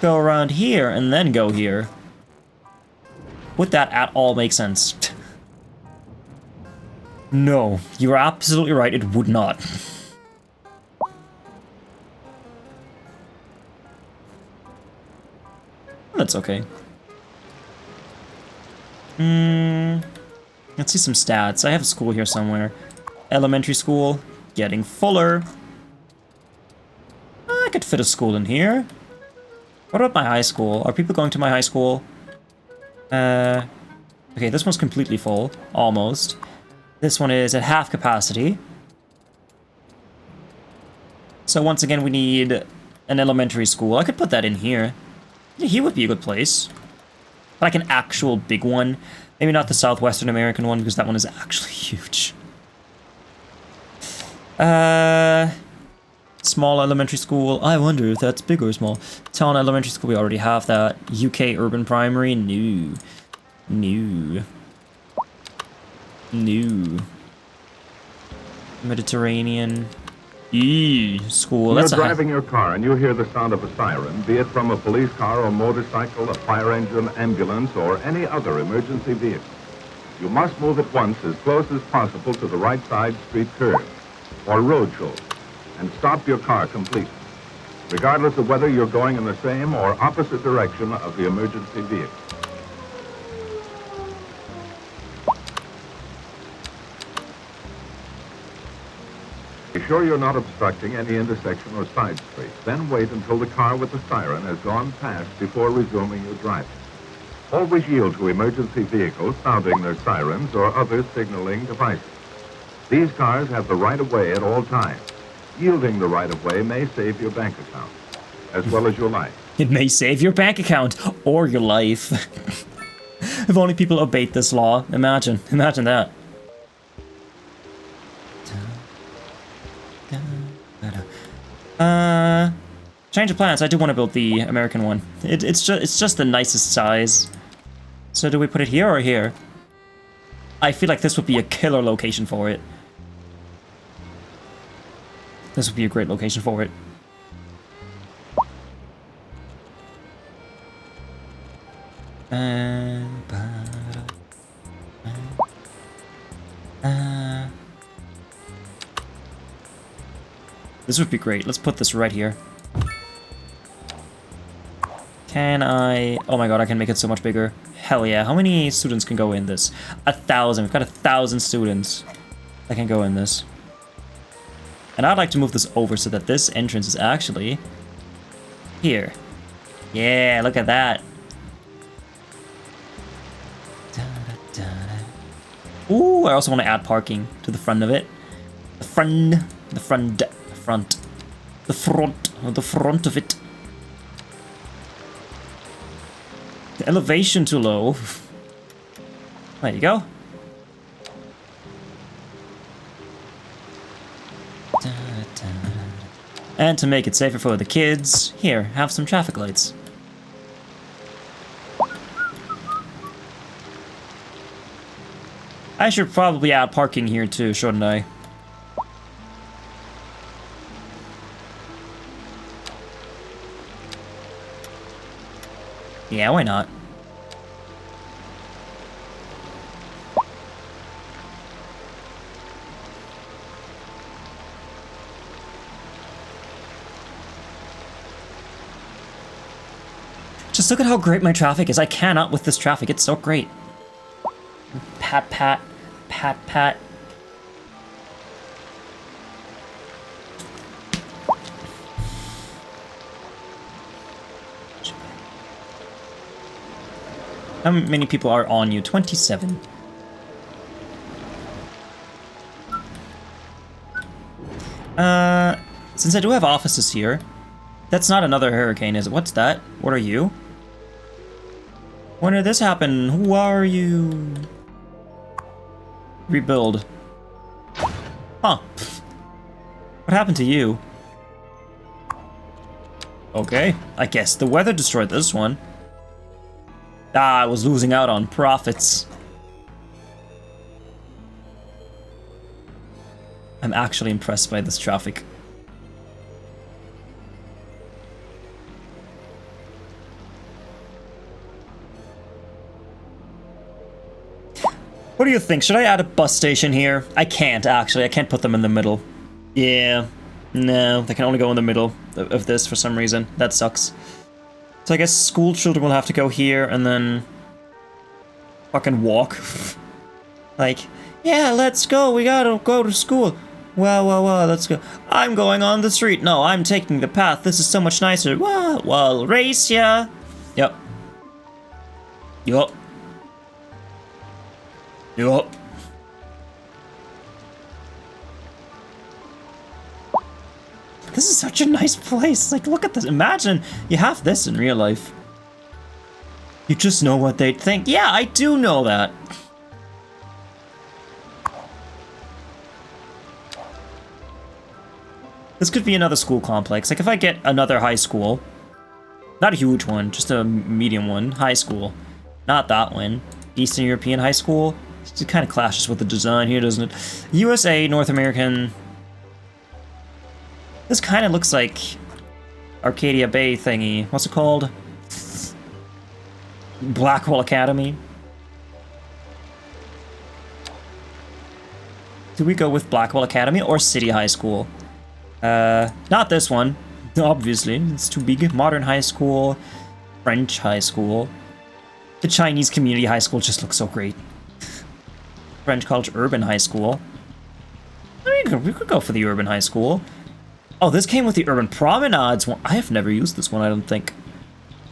Go around here and then go here. Would that at all make sense? No, you're absolutely right, it would not. That's okay. Let's see some stats. I have a school here somewhere. Elementary school, getting fuller. I could fit a school in here. What about my high school? Are people going to my high school? Okay, this one's completely full. Almost. This one is at half capacity. So once again, we need an elementary school. I could put that in here. Yeah, he would be a good place. Like an actual big one. Maybe not the Southwestern American one, because that one is actually huge. Small elementary school. I wonder if that's big or small. Town elementary school, we already have that. UK urban primary, new. New. New. Mediterranean. School. You're driving your car and you hear the sound of a siren, be it from a police car or motorcycle, a fire engine, ambulance, or any other emergency vehicle. You must move at once as close as possible to the right side street curb or road shoulder and stop your car completely, regardless of whether you're going in the same or opposite direction of the emergency vehicle. Be sure you're not obstructing any intersection or side street. Then wait until the car with the siren has gone past before resuming your driving. Always yield to emergency vehicles sounding their sirens or other signaling devices. These cars have the right-of-way at all times. Yielding the right-of-way may save your bank account, as well as your life. It may save your bank account or your life. If only people obeyed this law. Imagine that. Change of plans. I do want to build the American one. It's just the nicest size. So do we put it here or here? I feel like this would be a killer location for it. This would be a great location for it. This would be great. Let's put this right here. Can I... Oh my god, I can make it so much bigger. Hell yeah. How many students can go in this? 1,000. We've got 1,000 students that can go in this. And I'd like to move this over so that this entrance is actually here. Yeah, look at that. Ooh, I also want to add parking to the front of it. The front of it. The elevation too low. There you go. And to make it safer for the kids, here, have some traffic lights. I should probably add parking here too, shouldn't I? Yeah, why not? Just look at how great my traffic is. I cannot with this traffic. It's so great. Pat, pat, pat, pat. How many people are on you? 27. Since I do have offices here, that's not another hurricane, is it? What's that? What are you? When did this happen? Who are you? Rebuild. Huh. What happened to you? Okay, I guess the weather destroyed this one. Ah, I was losing out on profits. I'm actually impressed by this traffic. What do you think? Should I add a bus station here? I can't, actually. I can't put them in the middle. Yeah. No, they can only go in the middle of this for some reason. That sucks. So I guess school children will have to go here and then fucking walk. Like, yeah, let's go. We gotta go to school. Well, let's go. I'm going on the street. No, I'm taking the path. This is so much nicer. Well, race ya. Yep. Yup. Yup. This is such a nice place. Like, look at this. Imagine you have this in real life. You just know what they'd think. Yeah, I do know that. This could be another school complex. Like, if I get another high school, not a huge one, just a medium one, high school. Not that one. Eastern European high school. It kind of clashes with the design here, doesn't it? USA, North American. This kind of looks like Arcadia Bay thingy. What's it called? Blackwell Academy. Do we go with Blackwell Academy or City High School? Not this one. Obviously, it's too big. Modern High School, French High School. The Chinese Community High School just looks so great. French College Urban High School. We could go for the Urban High School. Oh, this came with the Urban Promenades one. I have never used this one, I don't think.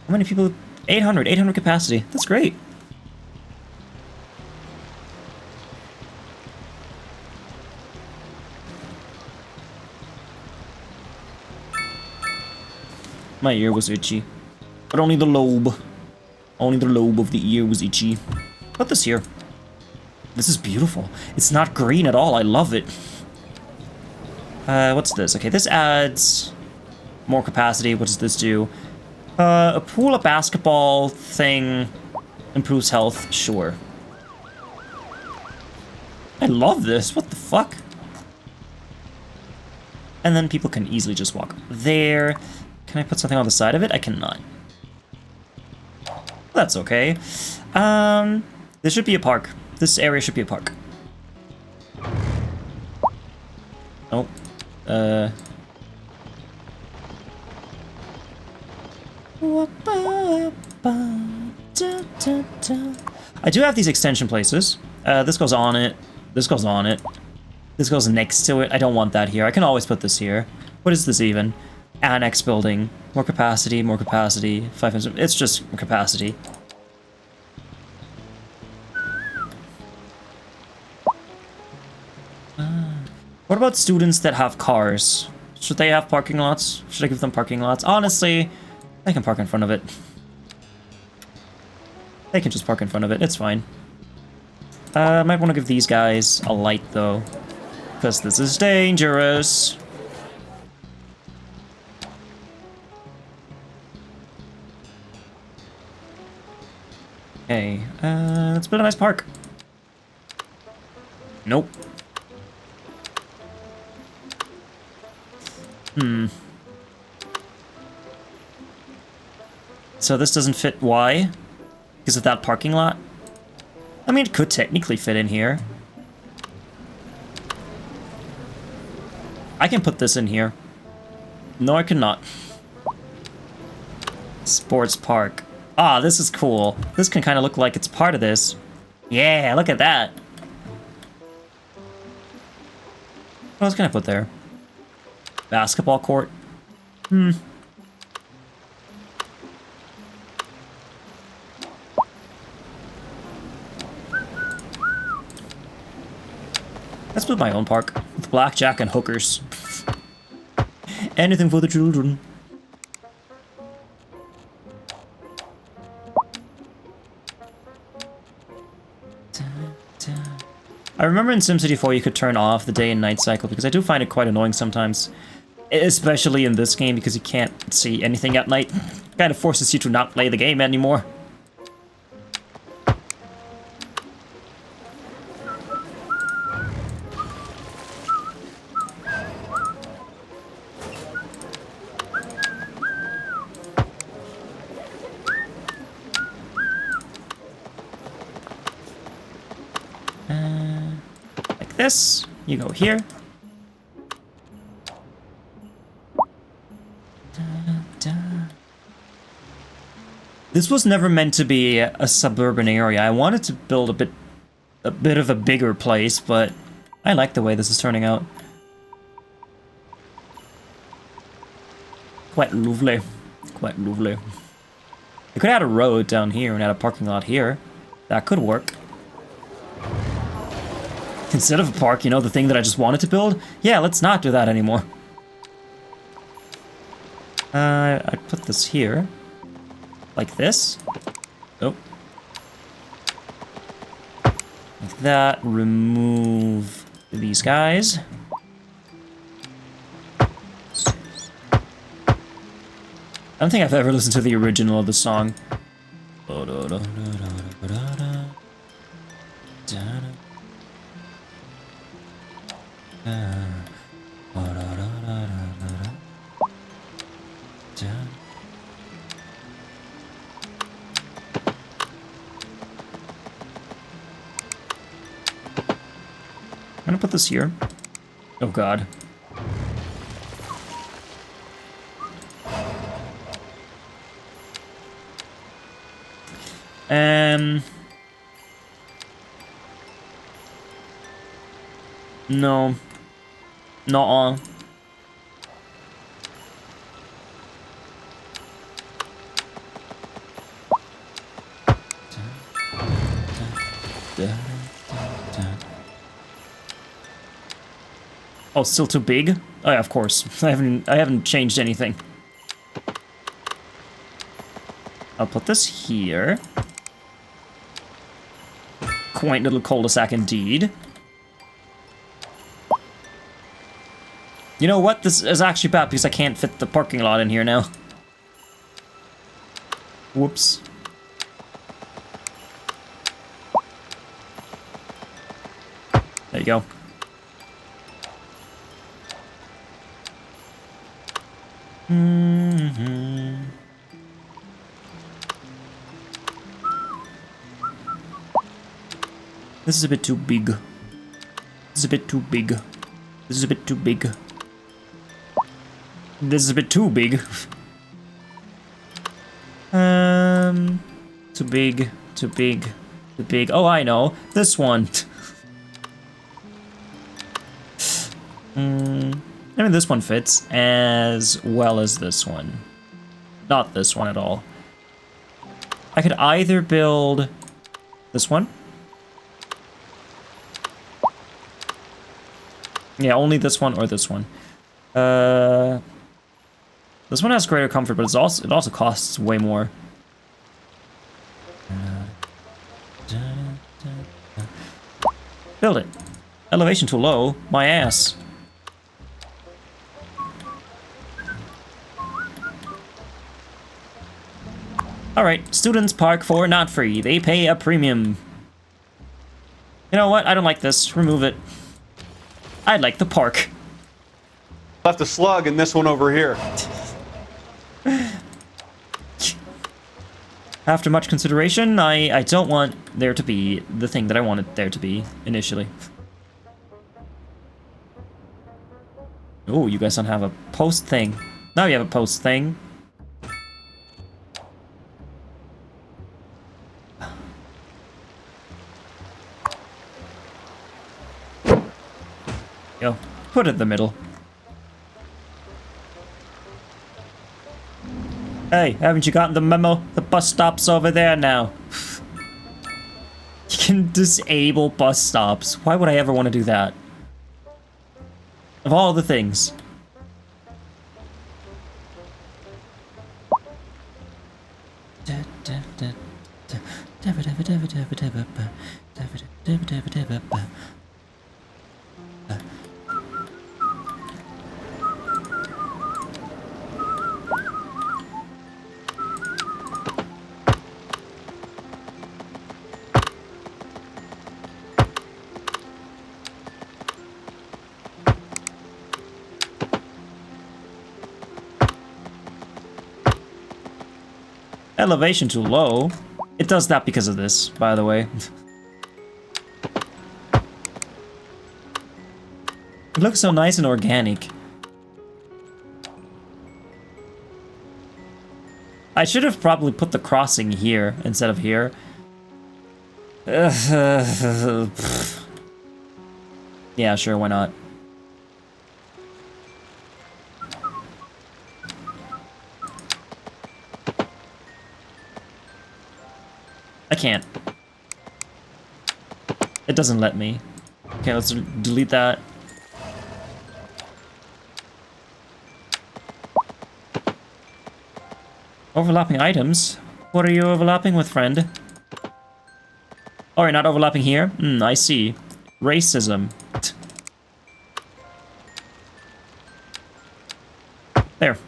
How many people? 800 capacity. That's great. My ear was itchy. But only the lobe. Only the lobe of the ear was itchy. Put this here. This is beautiful. It's not green at all. I love it. What's this? Okay, this adds more capacity. What does this do? A pool of basketball thing improves health. Sure. I love this. What the fuck? And then people can easily just walk there. Can I put something on the side of it? I cannot. That's okay. This should be a park. This area should be a park. Oh. I do have these extension places. This goes on it. This goes on it. This goes next to it. I don't want that here. I can always put this here. What is this even? Annex building. More capacity, more capacity. 500. It's just capacity. What about students that have cars? Should they have parking lots? Should I give them parking lots? Honestly, they can park in front of it. They can just park in front of it. It's fine. Might want to give these guys a light, though. Because this is dangerous. Okay, let's build a nice park. Nope. So this doesn't fit why? Because of that parking lot? I mean, it could technically fit in here. I can put this in here. No, I cannot. Sports park. Ah, this is cool. This can kind of look like it's part of this. Yeah, look at that. What else can I put there? Basketball court. Let's build my own park with blackjack and hookers. Anything for the children. I remember in SimCity 4 you could turn off the day and night cycle because I do find it quite annoying sometimes. Especially in this game because you can't see anything at night. It kind of forces you to not play the game anymore. Like this. You go here. This was never meant to be a suburban area. I wanted to build a bit of a bigger place, but I like the way this is turning out. Quite lovely. Quite lovely. I could add a road down here and add a parking lot here. That could work. Instead of a park, you know, the thing that I just wanted to build? Yeah, let's not do that anymore. I put this here. Like this. Oh. Like that. Remove these guys. I don't think I've ever listened to the original of the song. I'm gonna put this here. Oh god. No. Nuh-uh. Oh, still too big? Oh yeah, of course. I haven't changed anything. I'll put this here. Quaint little cul-de-sac indeed. You know what? This is actually bad because I can't fit the parking lot in here now. Whoops. There you go. This is a bit too big. This is a bit too big. This is a bit too big. This is a bit too big. Too big, too big, too big. Oh, I know. This one. I mean, this one fits as well as this one. Not this one at all. I could either build this one. Yeah, only this one or this one. This one has greater comfort, but it also costs way more. Build it. Elevation too low. My ass. Alright, students park for not free. They pay a premium. You know what? I don't like this. Remove it. I like the park. Left a slug in this one over here. After much consideration, I don't want there to be the thing that I wanted there to be initially. Oh, you guys don't have a post thing. Now you have a post thing. Yo, put it in the middle. Hey, haven't you gotten the memo? The bus stop's over there now. You can disable bus stops. Why would I ever want to do that? Of all the things. Elevation too low. It does that because of this, by the way. It looks so nice and organic. I should have probably put the crossing here instead of here. Yeah, sure, why not? I can't. It doesn't let me. Okay, let's delete that. Overlapping items? What are you overlapping with, friend? Oh, you're not overlapping here? I see. Racism. There.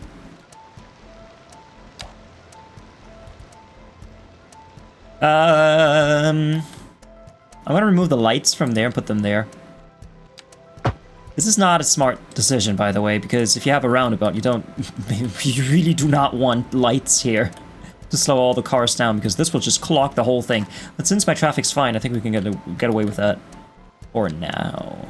I'm gonna remove the lights from there and put them there. This is not a smart decision, by the way, because if you have a roundabout, you really do not want lights here to slow all the cars down, because this will just clock the whole thing. But since my traffic's fine, I think we can get away with that. For now.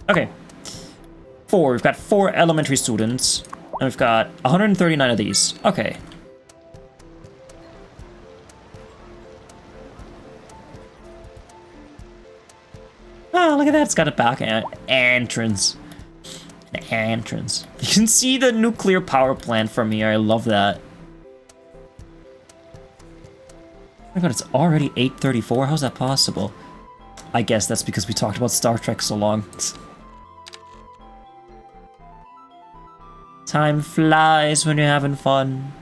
Okay. We've got 4 elementary students, and we've got 139 of these. Okay. Oh, look at that. It's got a back entrance. An entrance. You can see the nuclear power plant from here. I love that. Oh my god, it's already 8:34? How's that possible? I guess that's because we talked about Star Trek so long. Time flies when you're having fun.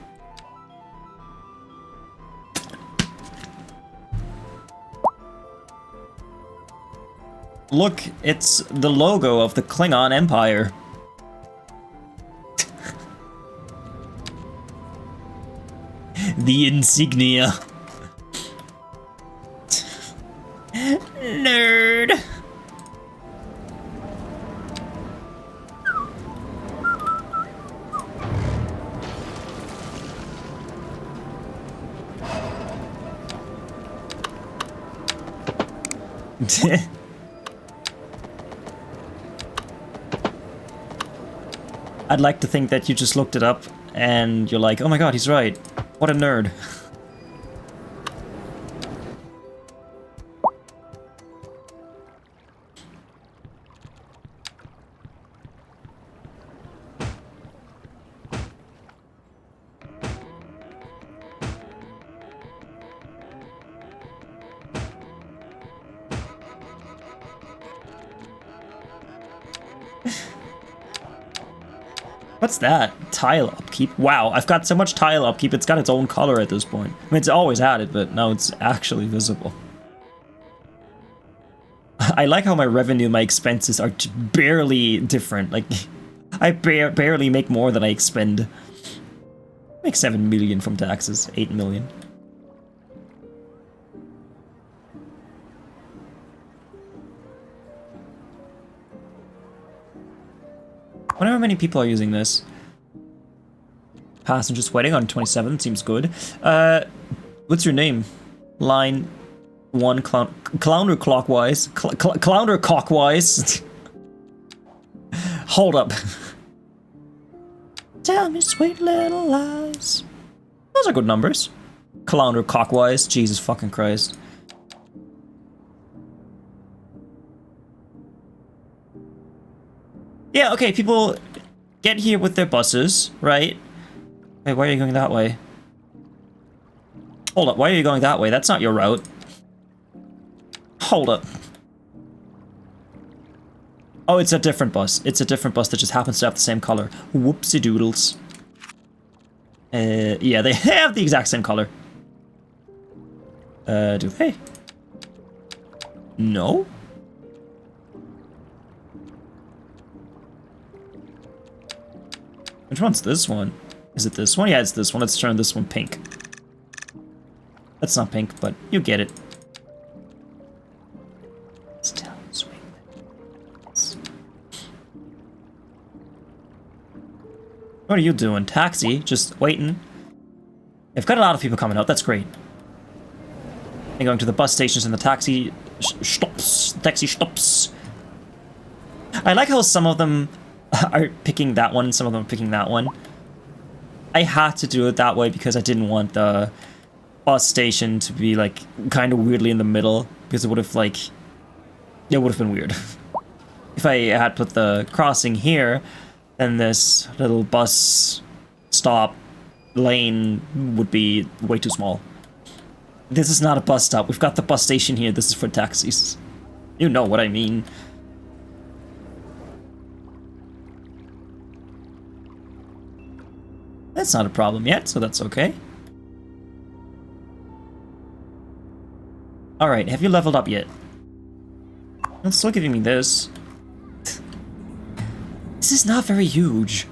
Look, it's the logo of the Klingon Empire. The insignia. Nerd. I'd like to think that you just looked it up and you're like, oh my god, he's right. What a nerd. What's that? Tile upkeep? Wow, I've got so much tile upkeep, it's got its own color at this point. I mean, it's always had it, but now it's actually visible. I like how my revenue and my expenses are barely different. Like, I barely make more than I expend. I make 7 million from taxes, 8 million. I wonder how many people are using this. Passengers waiting on 27, seems good. What's your name? Line 1, counterclockwise. Counterclockwise. Hold up. Tell me sweet little lies. Those are good numbers. Counterclockwise, Jesus fucking Christ. Yeah, okay, people get here with their buses, right? Wait, why are you going that way? Hold up, why are you going that way? That's not your route. Hold up. Oh, it's a different bus. It's a different bus that just happens to have the same color. Whoopsie doodles. Yeah, they have the exact same color. Do they? No? Which one's this one? Is it this one? Yeah, it's this one. Let's turn this one pink. That's not pink, but you get it. Still sweet. What are you doing? Taxi? Just waiting? I've got a lot of people coming out. That's great. And going to the bus stations and the taxi stops. Taxi stops. I like how some of them are picking that one, some of them are picking that one. I had to do it that way because I didn't want the bus station to be like kind of weirdly in the middle, because it would have like, it would have been weird. If I had put the crossing here, then this little bus stop lane would be way too small. This is not a bus stop. We've got the bus station here. This is for taxis. You know what I mean. That's not a problem yet, so that's okay. Alright, have you leveled up yet? It's still giving me this. This is not very huge.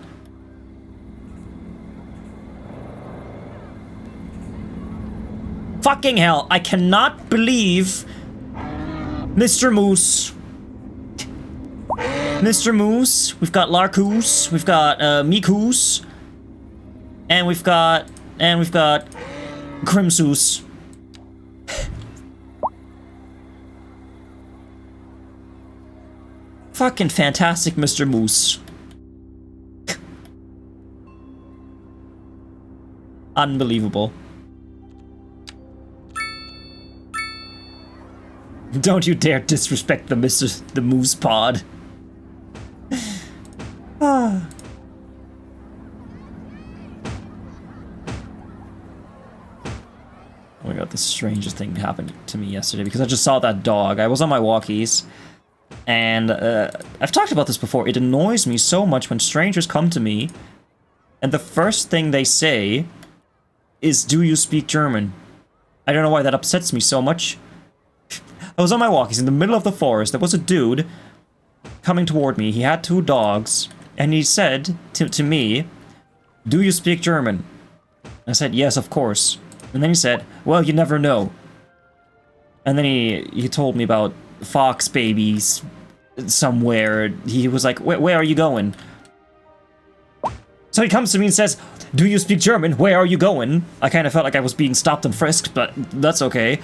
Fucking hell, I cannot believe Mr. Moose. Mr. Moose, we've got Larkoos, we've got Mikoos. And we've got Crimsoos. Fucking fantastic, Mr. Moose. Unbelievable. Don't you dare disrespect the Moose Pod. Ah. Oh my god, the strangest thing happened to me yesterday because I just saw that dog. I was on my walkies, and I've talked about this before. It annoys me so much when strangers come to me And the first thing they say is, do you speak German? I don't know why that upsets me so much. I was on my walk. He's in the middle of the forest. There was a dude coming toward me. He had 2 dogs. And he said to me, do you speak German? I said, yes, of course. And then he said, well, you never know. And then he told me about fox babies somewhere. He was like, where are you going? So he comes to me and says, do you speak German? Where are you going? I kind of felt like I was being stopped and frisked, but that's okay.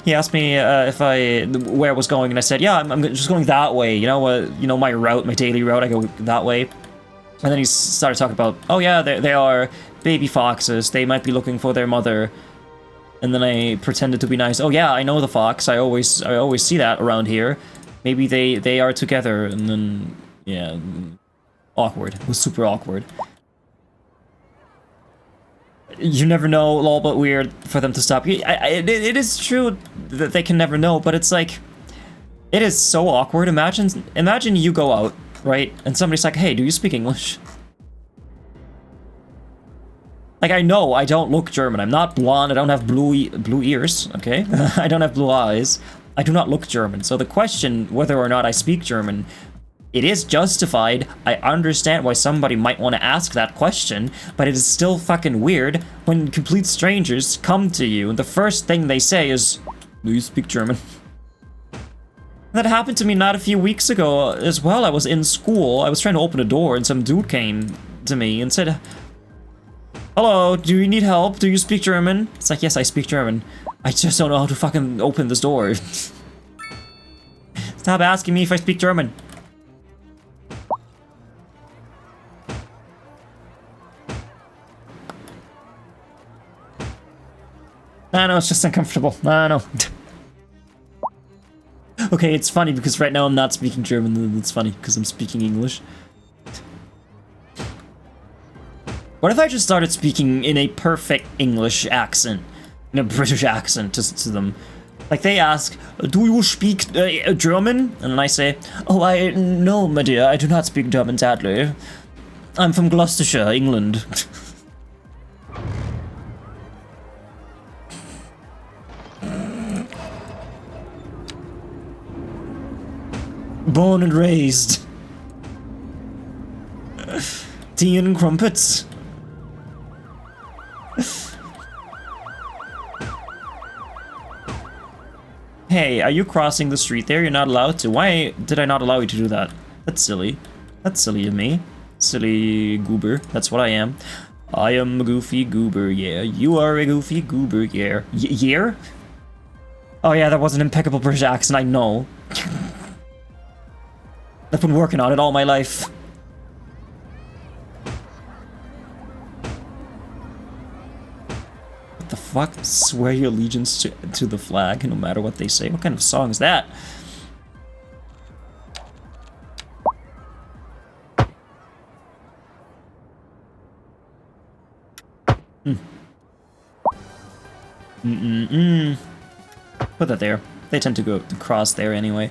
He asked me where I was going, and I said, yeah, I'm just going that way. You know my route, my daily route, I go that way. And then he started talking about, oh yeah, they are baby foxes. They might be looking for their mother. And then I pretended to be nice. Oh yeah, I know the fox. I always see that around here. Maybe they are together. And then, yeah, awkward. It was super awkward. You never know, lol, but weird for them to stop you. It is true that they can never know, but it's like, it is so awkward. Imagine you go out, right, and somebody's like, hey, do you speak English? Like, I know I don't look German. I'm not blonde. I don't have blue ears, okay? I don't have blue eyes. I do not look German. So the question whether or not I speak German, it is justified. I understand why somebody might want to ask that question, but it is still fucking weird when complete strangers come to you and the first thing they say is, do you speak German? That happened to me not a few weeks ago as well. I was in school. I was trying to open a door and some dude came to me and said, hello, do you need help? Do you speak German? It's like, yes, I speak German. I just don't know how to fucking open this door. Stop asking me if I speak German. I know, it's just uncomfortable. I know. Okay, it's funny because right now I'm not speaking German. It's funny because I'm speaking English. What if I just started speaking in a perfect English accent, in a British accent to them? Like they ask, do you speak German? And I say, oh, no, my dear, I do not speak German, sadly. I'm from Gloucestershire, England. Born and raised. Tea and crumpets. Hey, are you crossing the street there? You're not allowed to. Why did I not allow you to do that? That's silly. That's silly of me. Silly goober. That's what I am. I am a goofy goober, yeah. You are a goofy goober, yeah. Yeah? Oh yeah, that was an impeccable British accent, I know. I've been working on it all my life. What the fuck? Swear your allegiance to the flag, no matter what they say. What kind of song is that? Put that there. They tend to go across there anyway.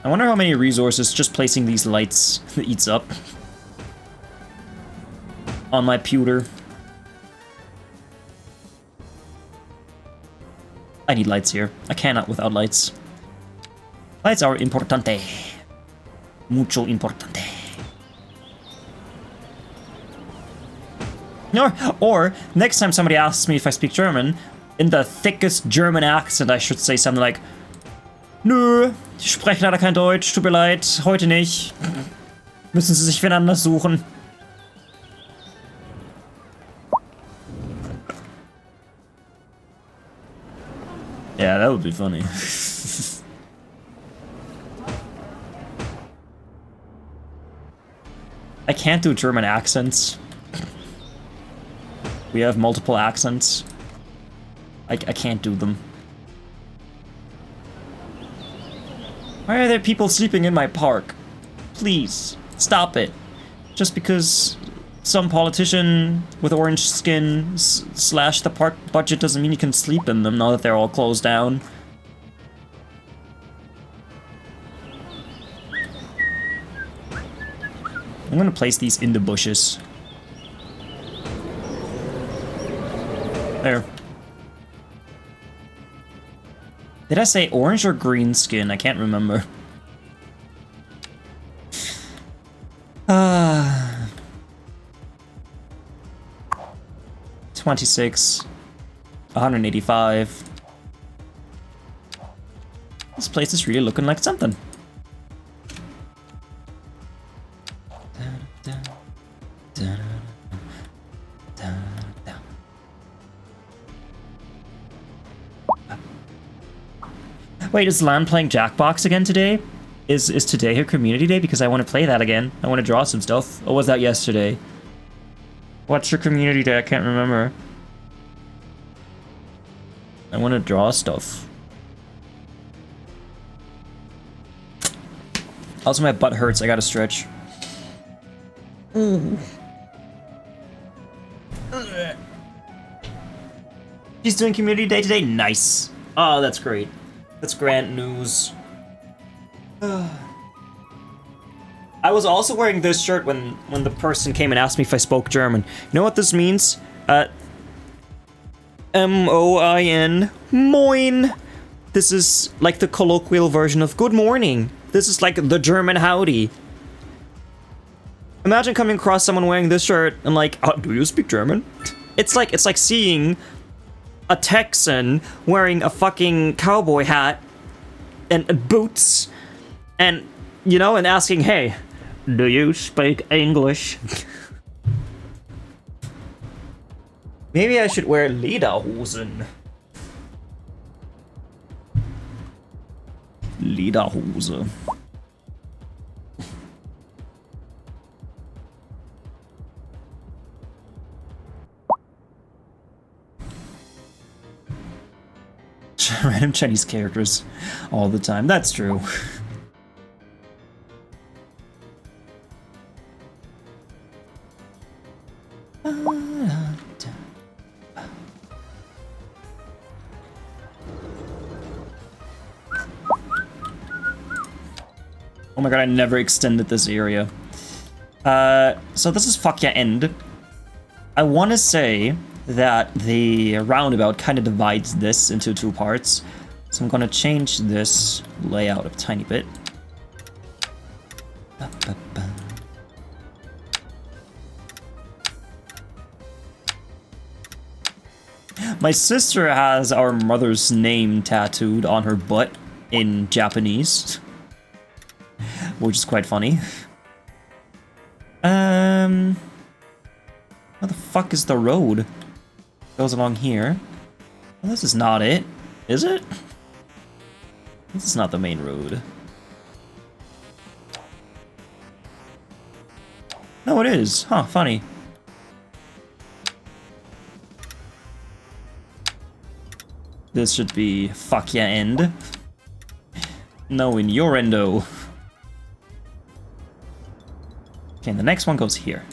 I wonder how many resources just placing these lights eats up on my pewter. I need lights here. I cannot without lights. Lights are importante. Mucho importante. Or next time somebody asks me if I speak German, in the thickest German accent, I should say something like, nö, ich spreche leider kein Deutsch, tut mir leid, heute nicht. Müssen Sie sich wen anders suchen. Yeah, that would be funny. I can't do German accents. We have multiple accents. I can't do them. Why are there people sleeping in my park? Please, stop it. Just because some politician with orange skin slashed the park budget doesn't mean you can sleep in them now that they're all closed down. I'm gonna place these in the bushes. There. Did I say orange or green skin? I can't remember. 26. 185. This place is really looking like something. Wait, is Lan playing Jackbox again today? Is today her community day? Because I want to play that again. I want to draw some stuff. Or was that yesterday? What's your community day? I can't remember. I want to draw stuff. Also, my butt hurts. I gotta stretch. She's doing community day today? Nice. Oh, that's great. That's grand news. I was also wearing this shirt when the person came and asked me if I spoke German. You know what this means? M-O-I-N. Moin. This is like the colloquial version of good morning. This is like the German howdy. Imagine coming across someone wearing this shirt and like, oh, do you speak German? It's like seeing a Texan wearing a fucking cowboy hat and boots and, you know, and asking, hey, do you speak English? Maybe I should wear Lederhosen. Lederhose. Random Chinese characters all the time. That's true. Oh my god, I never extended this area. So this is Fukya End. I want to say that the roundabout kind of divides this into two parts. So I'm going to change this layout a tiny bit. My sister has our mother's name tattooed on her butt in Japanese, which is quite funny. Where the fuck is the road? Goes along here. Well, this is not it, is it? This is not the main road. No, it is. Huh, funny. This should be Fukya End. No innuendo. Okay, and the next one goes here.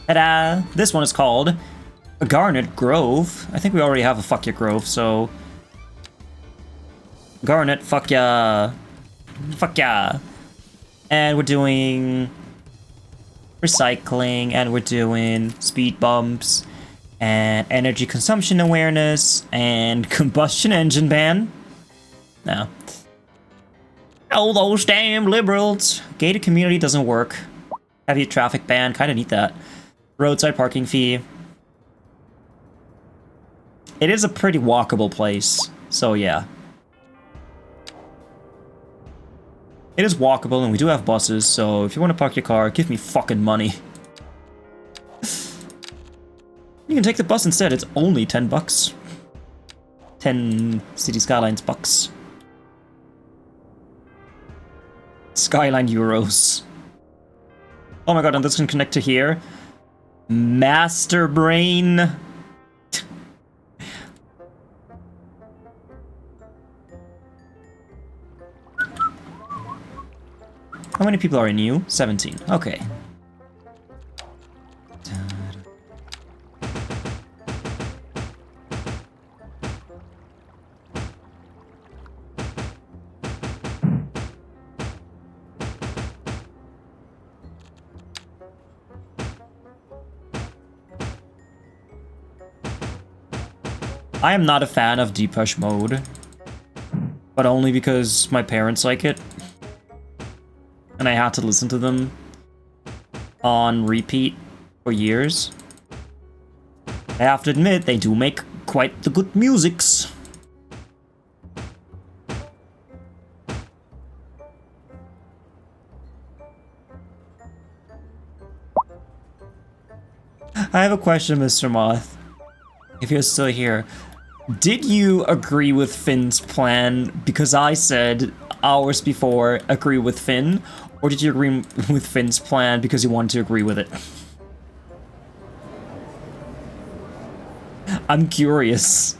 Ta-da! This one is called Garnet Grove. I think we already have a Fukya Grove, so... Garnet, Fukya... Fukya! And we're doing... recycling, and we're doing speed bumps, and energy consumption awareness, and combustion engine ban. No. Oh, those damn liberals! Gated community doesn't work. Heavy traffic ban, kinda need that. Roadside parking fee. It is a pretty walkable place, so yeah. It is walkable, and we do have buses, so if you want to park your car, give me fucking money. You can take the bus instead, it's only 10 bucks. 10 City Skylines bucks. Skyline euros. Oh my god, and this can connect to here. Master brain. How many people are in you? 17. Okay. I am not a fan of Depeche Mode, but only because my parents like it, and I had to listen to them on repeat for years. I have to admit, they do make quite the good musics. I have a question, Mr. Moth, if you're still here. Did you agree with Finn's plan because I said hours before agree with Finn, or did you agree with Finn's plan because you wanted to agree with it? I'm curious.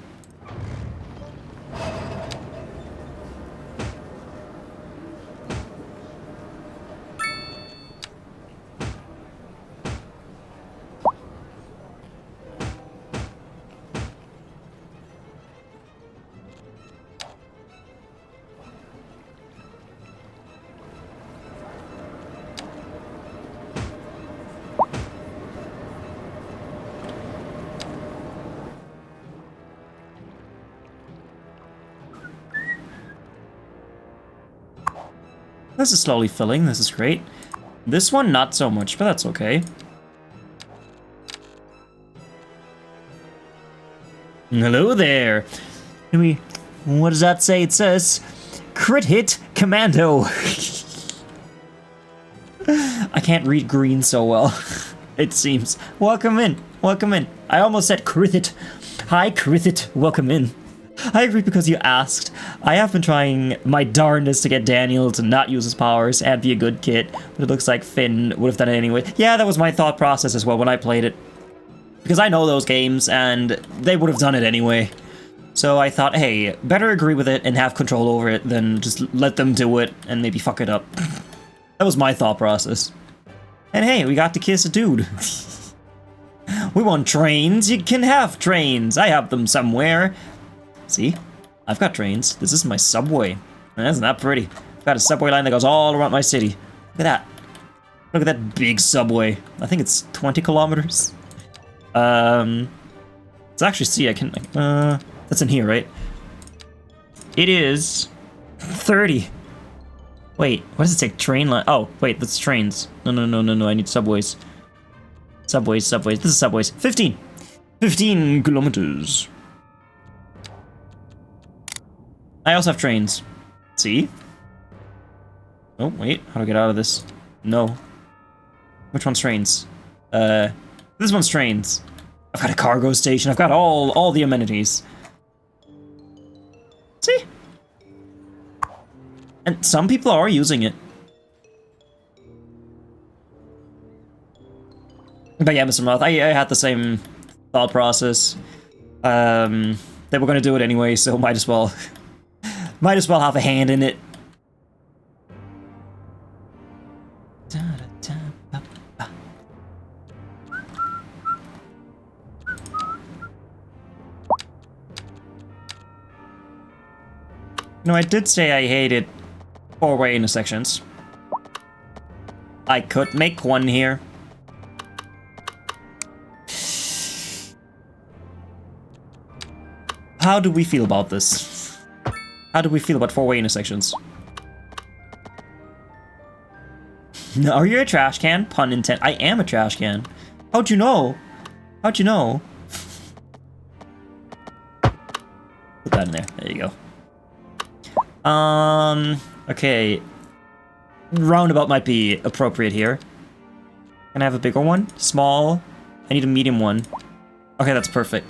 This is slowly filling, this is great. This one, not so much, but that's okay. Hello there. What does that say? It says, crit hit commando. I can't read green so well, it seems. Welcome in, welcome in. I almost said crit hit. Hi, crit hit, welcome in. I agree because you asked. I have been trying my darndest to get Daniel to not use his powers and be a good kid, but it looks like Finn would have done it anyway. Yeah, that was my thought process as well when I played it. Because I know those games, and they would have done it anyway. So I thought, hey, better agree with it and have control over it than just let them do it and maybe fuck it up. That was my thought process. And hey, we got to kiss a dude. We want trains. You can have trains. I have them somewhere. See? I've got trains. This is my subway. That's not pretty. I've got a subway line that goes all around my city. Look at that. Look at that big subway. I think it's 20 kilometers. Let's actually see. I can... that's in here, right? It is 30. Wait, what does it say? Train line? Oh, wait, that's trains. No. I need subways. Subways. This is subways. 15. 15 kilometers. I also have trains. See? Oh, wait. How do I get out of this? No. Which one's trains? This one's trains. I've got a cargo station. I've got all the amenities. See? And some people are using it. But yeah, Mr. Moth, I had the same thought process. They were gonna do it anyway, so might as well... might as well have a hand in it. No, I did say I hated four-way intersections. I could make one here. How do we feel about this? How do we feel about four-way intersections? Are you a trash can? Pun intended. I am a trash can. How'd you know? How'd you know? Put that in there. There you go. Okay. Roundabout might be appropriate here. Can I have a bigger one? Small? I need a medium one. Okay, that's perfect.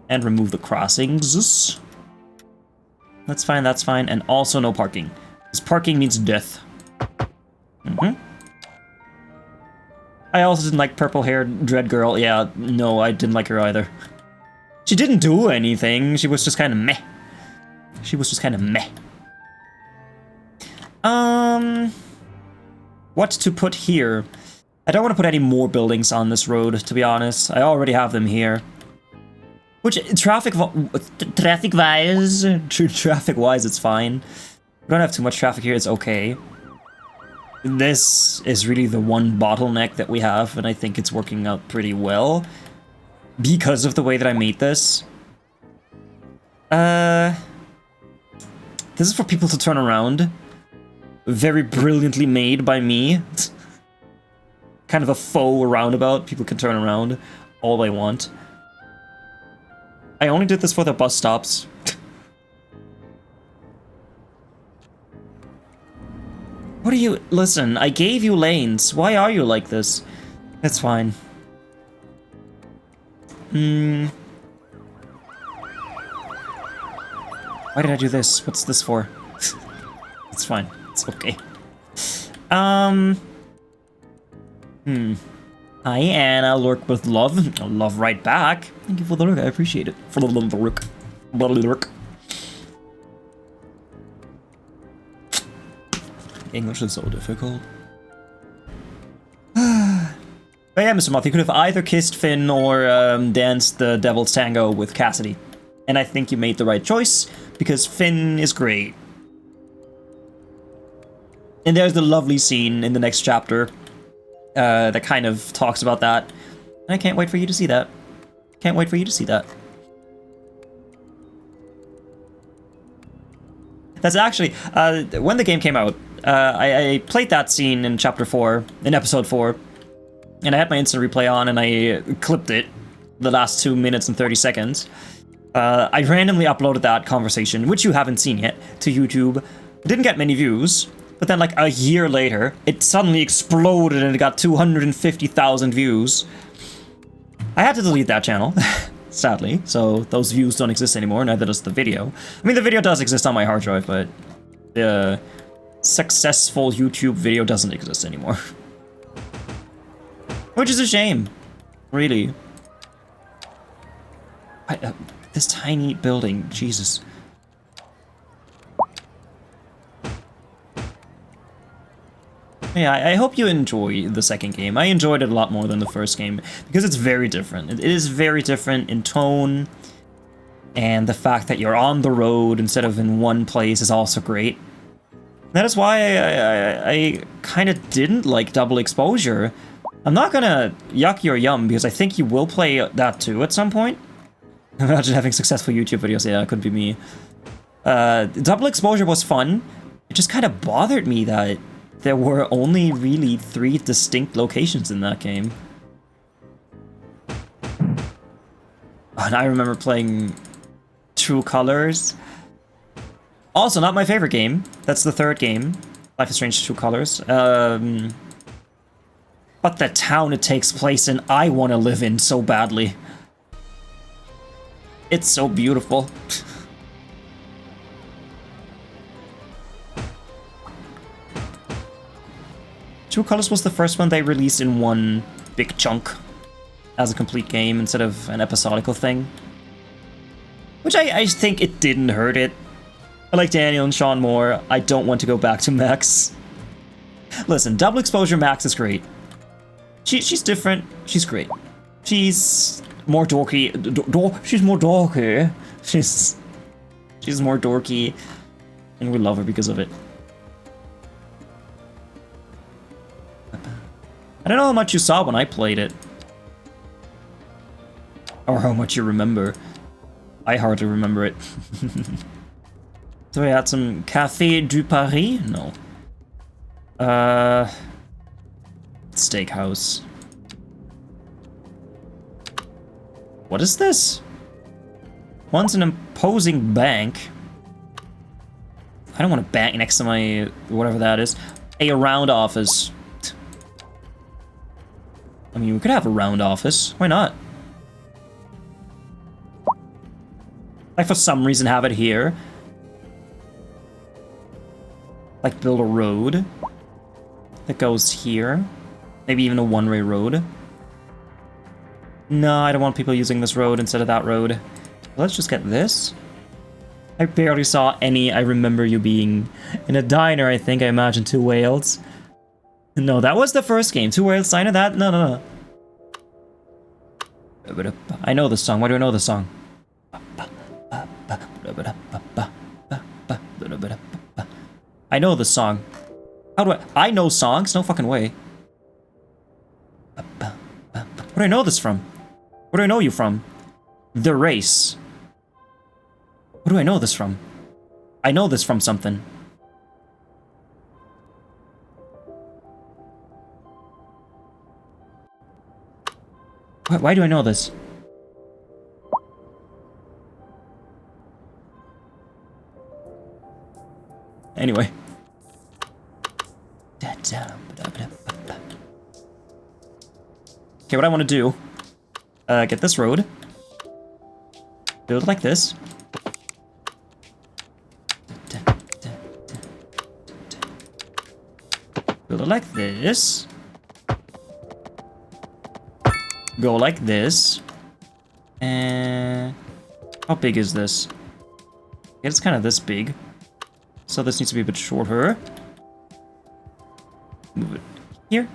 And remove the crossings. That's fine, that's fine. And also no parking. Because parking means death. I also didn't like purple-haired dread girl. Yeah, no, I didn't like her either. She didn't do anything. She was just kind of meh. She was just kind of meh. What to put here? I don't want to put any more buildings on this road, to be honest. I already have them here. Which, traffic-wise, it's fine. We don't have too much traffic here, it's okay. This is really the one bottleneck that we have, and I think it's working out pretty well. Because of the way that I made this. This is for people to turn around. Very brilliantly made by me. Kind of a faux roundabout. People can turn around all they want. I only did this for the bus stops. What are you... Listen, I gave you lanes. Why are you like this? It's fine. Why did I do this? What's this for? It's fine. It's okay. Hi, Anna. Lurk with love. Love right back. Thank you for the look. I appreciate it. For the little look. English is so difficult. But yeah, Mr. Moth, you could have either kissed Finn or danced the Devil's Tango with Cassidy. And I think you made the right choice, because Finn is great. And there's the lovely scene in the next chapter that kind of talks about that. And I can't wait for you to see that. Can't wait for you to see that. That's actually, when the game came out, I played that scene in chapter 4, in episode 4, and I had my instant replay on and I clipped it, the last 2 minutes and 30 seconds. I randomly uploaded that conversation, which you haven't seen yet, to YouTube. It didn't get many views, but then like a year later, it suddenly exploded and it got 250,000 views. I had to delete that channel, sadly, so those views don't exist anymore, neither does the video. I mean, the video does exist on my hard drive, but the successful YouTube video doesn't exist anymore. Which is a shame, really. This tiny building, Jesus. Yeah, I hope you enjoy the second game. I enjoyed it a lot more than the first game, because it's very different. It is very different in tone, and the fact that you're on the road instead of in one place is also great. That is why I kind of didn't like double exposure. I'm not gonna yuck your yum, because I think you will play that too at some point. Imagine having successful YouTube videos. Yeah, it could be me. Double exposure was fun. It just kind of bothered me that there were only really 3 distinct locations in that game. And I remember playing True Colors. Also, not my favorite game. That's the 3rd game. Life is Strange True Colors. But the town it takes place in, I want to live in so badly. It's so beautiful. True Colors was the first one they released in one big chunk as a complete game instead of an episodical thing. Which I think it didn't hurt it. I like Daniel and Sean more. I don't want to go back to Max. Listen, double exposure Max is great. She's different. She's great. She's more dorky. She's more dorky. She's more dorky, and we love her because of it. I don't know how much you saw when I played it, or how much you remember. I hardly remember it. So we had some Café du Paris? No. Steakhouse. What is this? One's an imposing bank. I don't want a bank next to my whatever that is. A round office. I mean, we could have a round office. Why not? Like, for some reason, have it here. Like, build a road that goes here. Maybe even a one-way road. No, I don't want people using this road instead of that road. Let's just get this. I barely saw any. I remember you being in a diner, I think. I imagine 2 whales. No, that was the first game. 2 whales diner? That? No. I know this song. Why do I know this song? I know this song. How do I know songs? No fucking way. Where do I know this from? Where do I know you from? The Race. Where do I know this from? I know this from something. Why do I know this? Anyway. Okay, what I want to do, get this road, build it like this, build it like this, go like this, and how big is this? Yeah, it's kind of this big, so this needs to be a bit shorter. Move it here.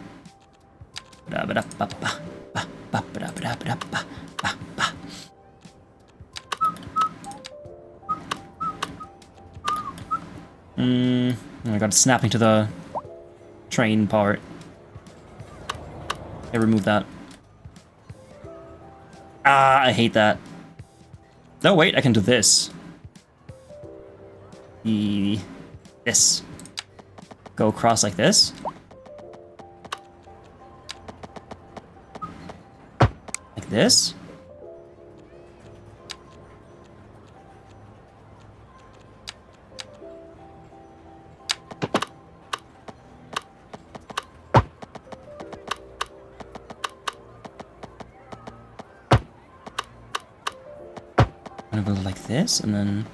I got snapping to the train part. I remove that. Ah, I hate that. No, wait, I can do this. This. Go across like this. Like this. And go like this, and then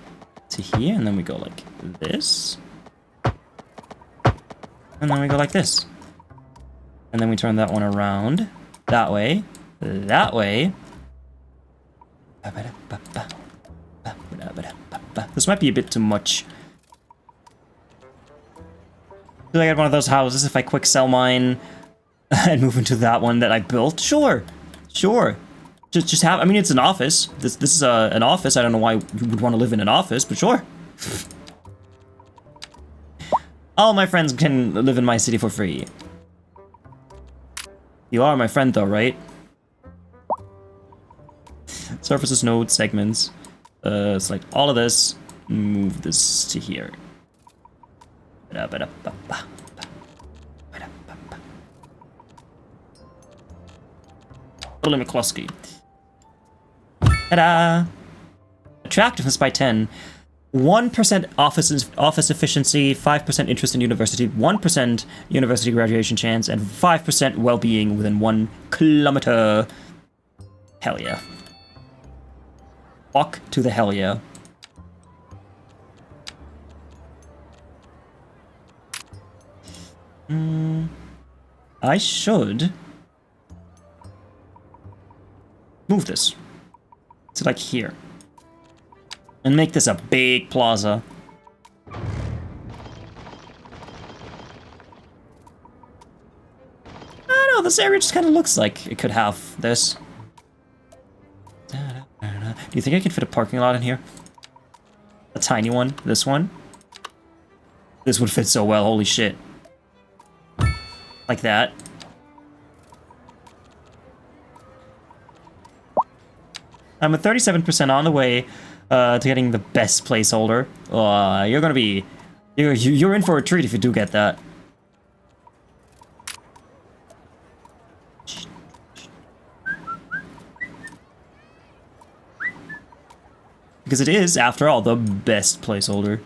to here, and then we go like this. And then we go like this. And then we turn that one around. That way. That way. This might be a bit too much. I feel like I had one of those houses. If I quick sell mine and move into that one that I built, sure. Just have. I mean, it's an office. This is an office. I don't know why you would want to live in an office, but sure. All my friends can live in my city for free. You are my friend, though, right? Surfaces, nodes, segments. Select all of this. Move this to here. Billy McCluskey. Ta-da! Attractiveness by 10. 1% office efficiency, 5% interest in university, 1% university graduation chance, and 5% well-being within 1 kilometer. Hell yeah. Walk to the hell yeah. I should move this to like here. And make this a big plaza. I don't know, this area just kind of looks like it could have this. Do you think I could fit a parking lot in here? A tiny one? This one? This would fit so well, holy shit. Like that. I'm at 37% on the way to getting the best placeholder. You're gonna be... You're in for a treat if you do get that. Because it is, after all, the best placeholder.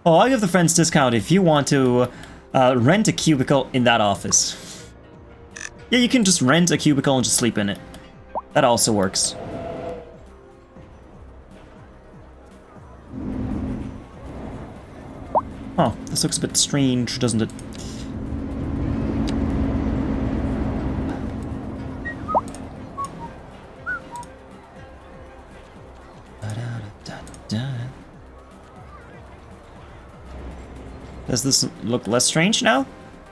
Oh, I'll give the friends discount if you want to rent a cubicle in that office. Yeah, you can just rent a cubicle and just sleep in it. That also works. Oh, this looks a bit strange, doesn't it? Does this look less strange now?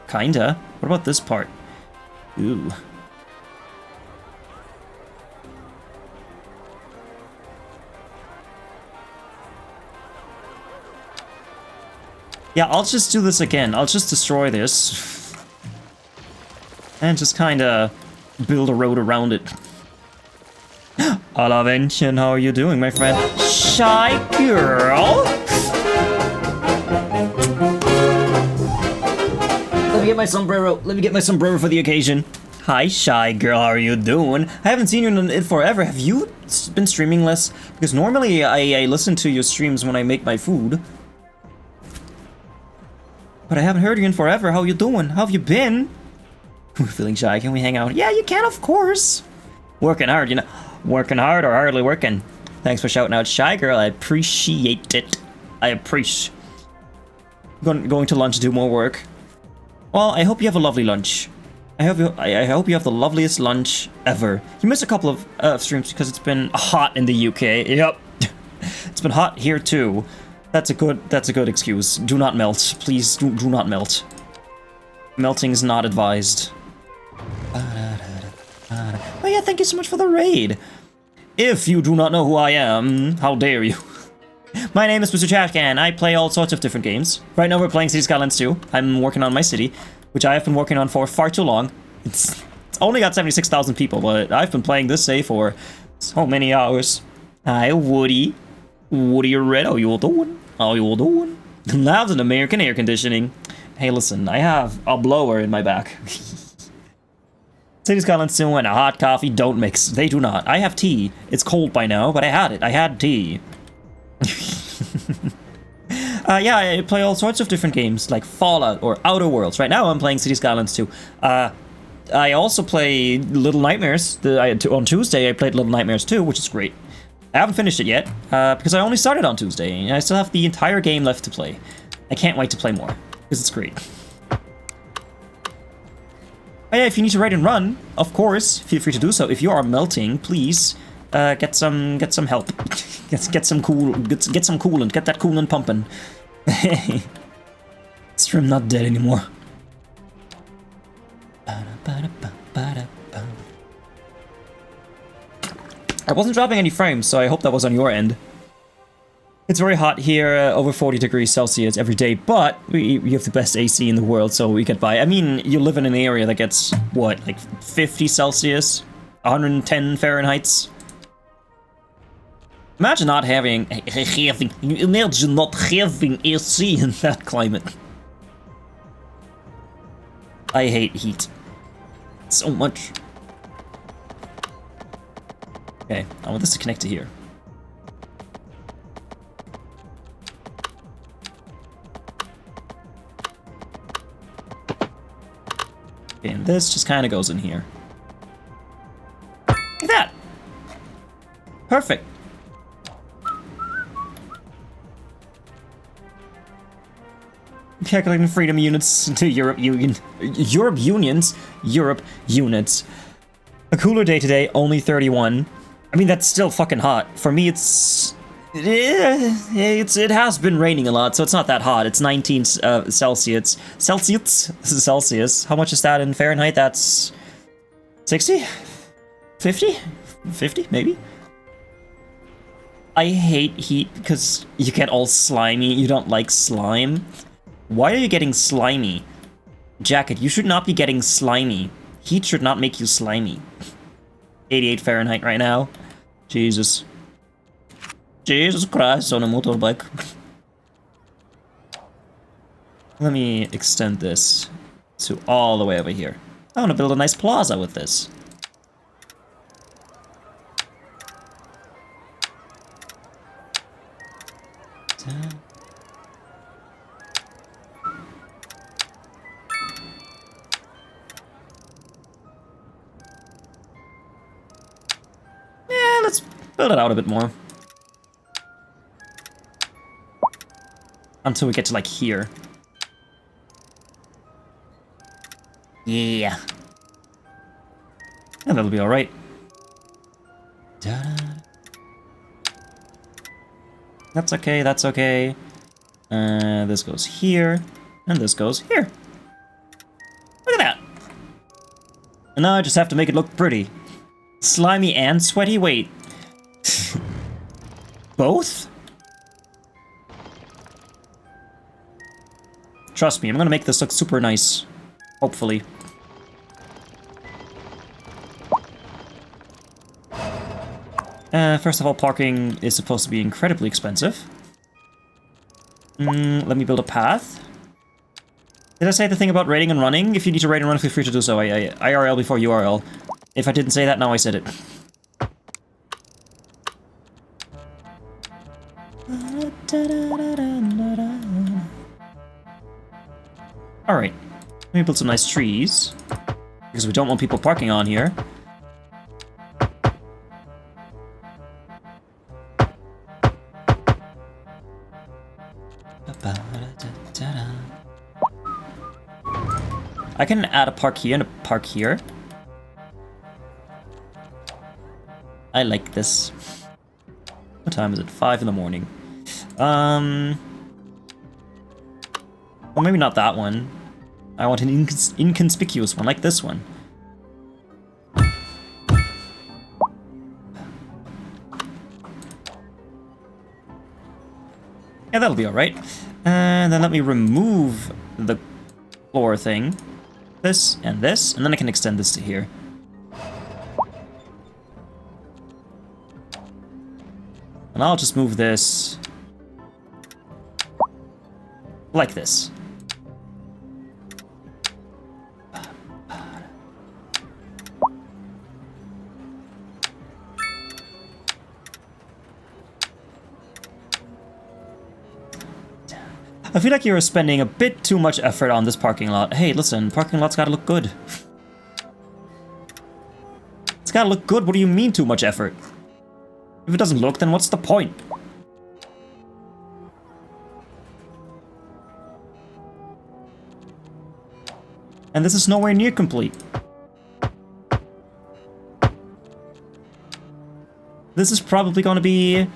Kinda. What about this part? Ooh. Yeah, I'll just do this again. I'll just destroy this. And just kinda build a road around it. Alavention, how are you doing, my friend? Shy girl? Let me get my sombrero. Let me get my sombrero for the occasion. Hi, shy girl, how are you doing? I haven't seen you in it forever. Have you been streaming less? Because normally I listen to your streams when I make my food. But I haven't heard you in forever. How you doing? How have you been? We're feeling shy. Can we hang out? Yeah, you can, of course. Working hard, you know. Working hard or hardly working. Thanks for shouting out, shy girl. I appreciate it. I appreciate. Going to lunch to do more work. Well, I hope you have a lovely lunch. I hope you have the loveliest lunch ever. You missed a couple of streams because it's been hot in the UK. Yep. It's been hot here too. That's a good excuse. Do not melt. Please do not melt. Melting is not advised. Oh yeah, thank you so much for the raid. If you do not know who I am, how dare you? My name is MisterTrashcan. I play all sorts of different games. Right now we're playing Skylines II. I'm working on my city, which I have been working on for far too long. It's only got 76,000 people, but I've been playing this save for so many hours. Hi, Woody. Woody Red, how you all doing? How you all doing? Loud in American air conditioning. Hey, listen, I have a blower in my back. City Skylines 2 and a hot coffee don't mix. They do not. I have tea. It's cold by now, but I had it. I had tea. Yeah, I play all sorts of different games, like Fallout or Outer Worlds. Right now I'm playing City Skylines 2. I also play Little Nightmares. On Tuesday I played Little Nightmares 2, which is great. I haven't finished it yet, because I only started on Tuesday, and I still have the entire game left to play. I can't wait to play more, because it's great. Oh yeah, if you need to ride and run, of course, feel free to do so. If you are melting, please get some help. get some coolant. Get that coolant pumping. Stream not dead anymore. I wasn't dropping any frames, so I hope that was on your end. It's very hot here, over 40 degrees Celsius every day, but we have the best AC in the world, so we get by. I mean, you live in an area that gets, what, like 50 Celsius? 110 Fahrenheits? Imagine not having AC in that climate. I hate heat so much. Okay, I want this to connect to here. Okay, and this just kind of goes in here. Look at that! Perfect. Calculating freedom units to Europe units. A cooler day today, only 31. I mean, that's still fucking hot. For me, it has been raining a lot, so it's not that hot. It's 19 Celsius. Celsius. How much is that in Fahrenheit? That's 60? 50? 50, maybe? I hate heat because you get all slimy. You don't like slime. Why are you getting slimy? Jacket, you should not be getting slimy. Heat should not make you slimy. 88 Fahrenheit right now. Jesus. Jesus Christ on a motorbike. Let me extend this to all the way over here. I want to build a nice plaza with this. Yeah, let's build it out a bit more. Until we get to, like, here. Yeah. And that'll be alright. That's okay, that's okay. This goes here. And this goes here. Look at that. And now I just have to make it look pretty. Slimy and sweaty? Wait. Both? Trust me, I'm gonna make this look super nice. Hopefully. First of all, parking is supposed to be incredibly expensive. Let me build a path. Did I say the thing about raiding and running? If you need to raid and run, feel free to do so. IRL before URL. If I didn't say that, now I said it. Alright. Let me build some nice trees. Because we don't want people parking on here. I can add a park here and a park here. I like this. What time is it? 5 in the morning. Well, maybe not that one. I want an inconspicuous one, like this one. Yeah, that'll be alright. And then let me remove the floor thing. This, and then I can extend this to here. And I'll just move this like this. I feel like you're spending a bit too much effort on this parking lot. Hey, listen, parking lot's gotta look good. It's gotta look good, what do you mean too much effort? If it doesn't look, then what's the point? And this is nowhere near complete. This is probably gonna be,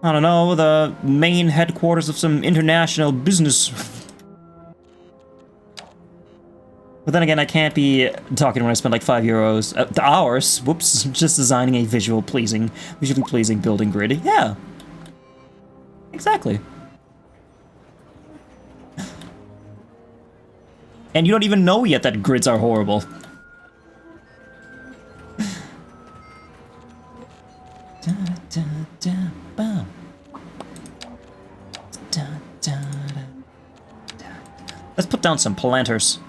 I don't know, the main headquarters of some international business. But then again, I can't be talking when I spend like €5, hours, whoops, just designing a visually pleasing building grid. Yeah. Exactly. And you don't even know yet that grids are horrible. Let's put down some planters.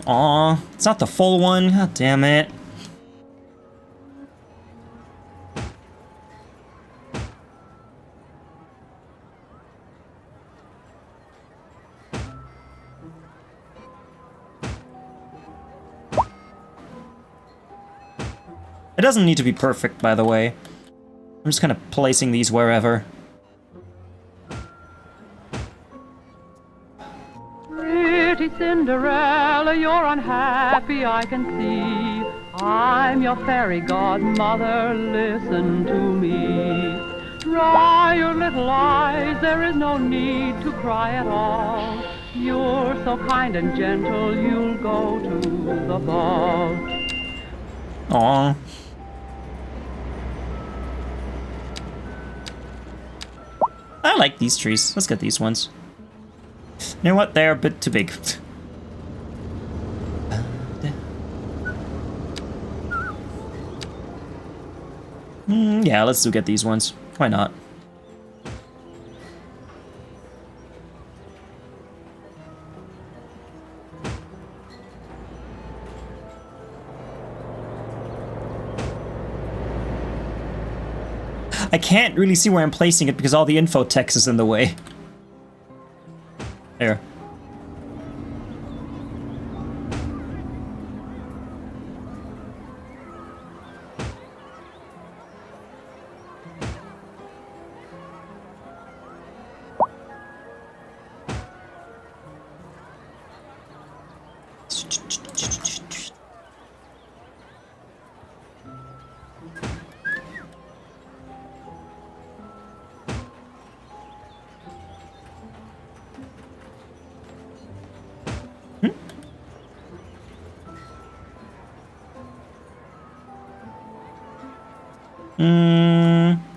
Aw, it's not the full one. God damn it. It doesn't need to be perfect, by the way. I'm just kind of placing these wherever. Pretty Cinderella, you're unhappy, I can see. I'm your fairy godmother, listen to me. Dry your little eyes, there is no need to cry at all. You're so kind and gentle, you'll go to the ball. Aww. I like these trees. Let's get these ones. You know what? They're a bit too big. Yeah, let's do get these ones. Why not? I can't really see where I'm placing it because all the info text is in the way. There.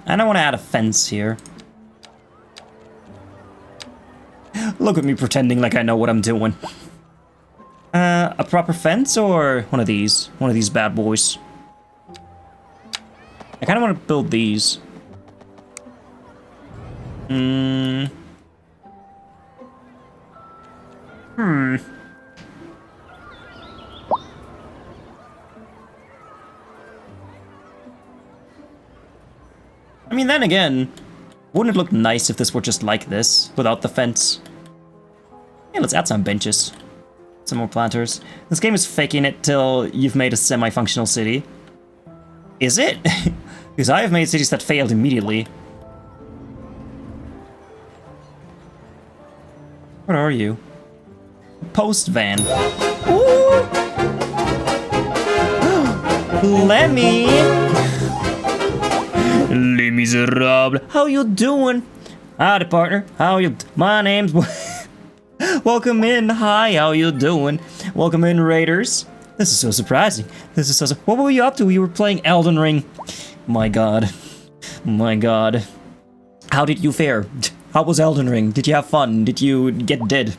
I don't want to add a fence here. Look at me pretending like I know what I'm doing. A proper fence or one of these? One of these bad boys. I kind of want to build these. I mean, then again, wouldn't it look nice if this were just like this, without the fence? Yeah, let's add some benches. Some more planters. This game is faking it till you've made a semi-functional city. Is it? Because I have made cities that failed immediately. What are you? Post van. Ooh! Lemmy! Les Miserables. How you doing? Howdy, partner. How you? My name's... Welcome in. Hi, how you doing? Welcome in, Raiders. This is so surprising. This is so... What were you up to? You were playing Elden Ring. My god. My god. How did you fare? How was Elden Ring? Did you have fun? Did you get dead?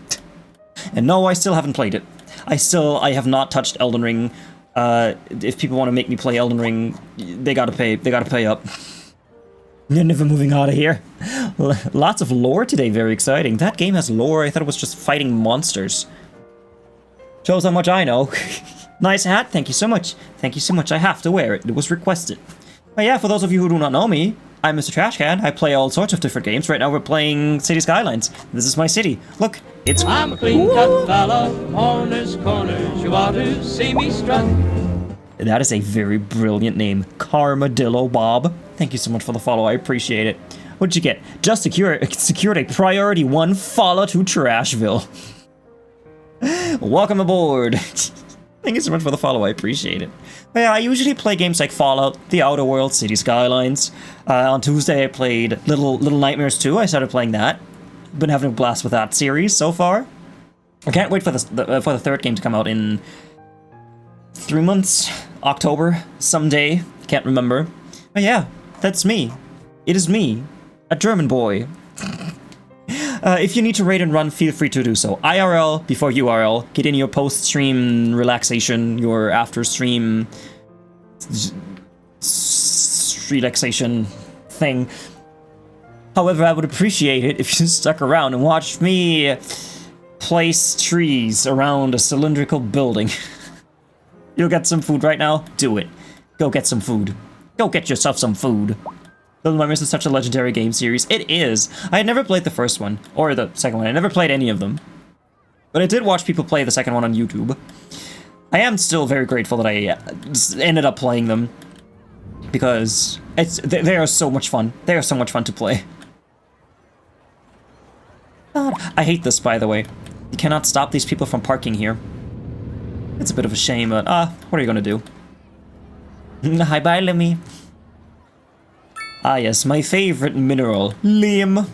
And no, I still haven't played it. I have not touched Elden Ring. If people want to make me play Elden Ring, they gotta pay up. You're never moving out of here. Lots of lore today, very exciting. That game has lore, I thought it was just fighting monsters. Shows how much I know. Nice hat, thank you so much. Thank you so much, I have to wear it, it was requested. But yeah, for those of you who do not know me, I'm MisterTrashcan, I play all sorts of different games. Right now we're playing City Skylines. This is my city. Look, it's... I'm a clean-cut fella, corners, corners, you ought to see me strut. That is a very brilliant name. Carmadillo Bob. Thank you so much for the follow, I appreciate it. What'd you get? Just secured a priority 1 follow to Trashville. Welcome aboard. Thank you so much for the follow, I appreciate it. But yeah, I usually play games like Fallout, The Outer Worlds, City Skylines. On Tuesday I played Little Nightmares 2, I started playing that. Been having a blast with that series so far. I can't wait for the third game to come out in 3 months, October, someday, can't remember. But yeah, that's me. It is me, a German boy. If you need to raid and run, feel free to do so. IRL before URL. Get in your post-stream relaxation, your after-stream relaxation thing. However, I would appreciate it if you stuck around and watched me place trees around a cylindrical building. You'll get some food right now? Do it. Go get some food. Go get yourself some food. Little Nightmares is such a legendary game series. It is. I had never played the first one, or the second one. I never played any of them. But I did watch people play the second one on YouTube. I am still very grateful that I ended up playing them. Because they are so much fun. They are so much fun to play. God, I hate this, by the way. You cannot stop these people from parking here. It's a bit of a shame, but what are you gonna do? Hi, bye, Lemmy. Ah, yes, my favorite mineral, Lehm.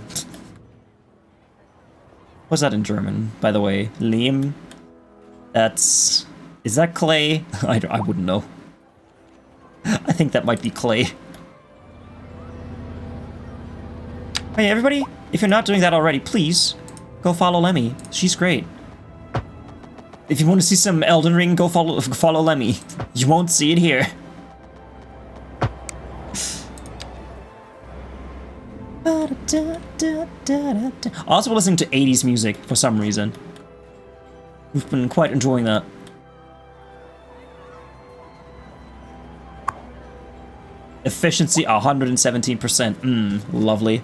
What's that in German, by the way? Lehm? Is that clay? I wouldn't know. I think that might be clay. Hey, everybody, if you're not doing that already, please go follow Lemmy. She's great. If you want to see some Elden Ring, go follow Lemmy. You won't see it here. Also listening to 80s music for some reason. We've been quite enjoying that. Efficiency 117%. Lovely.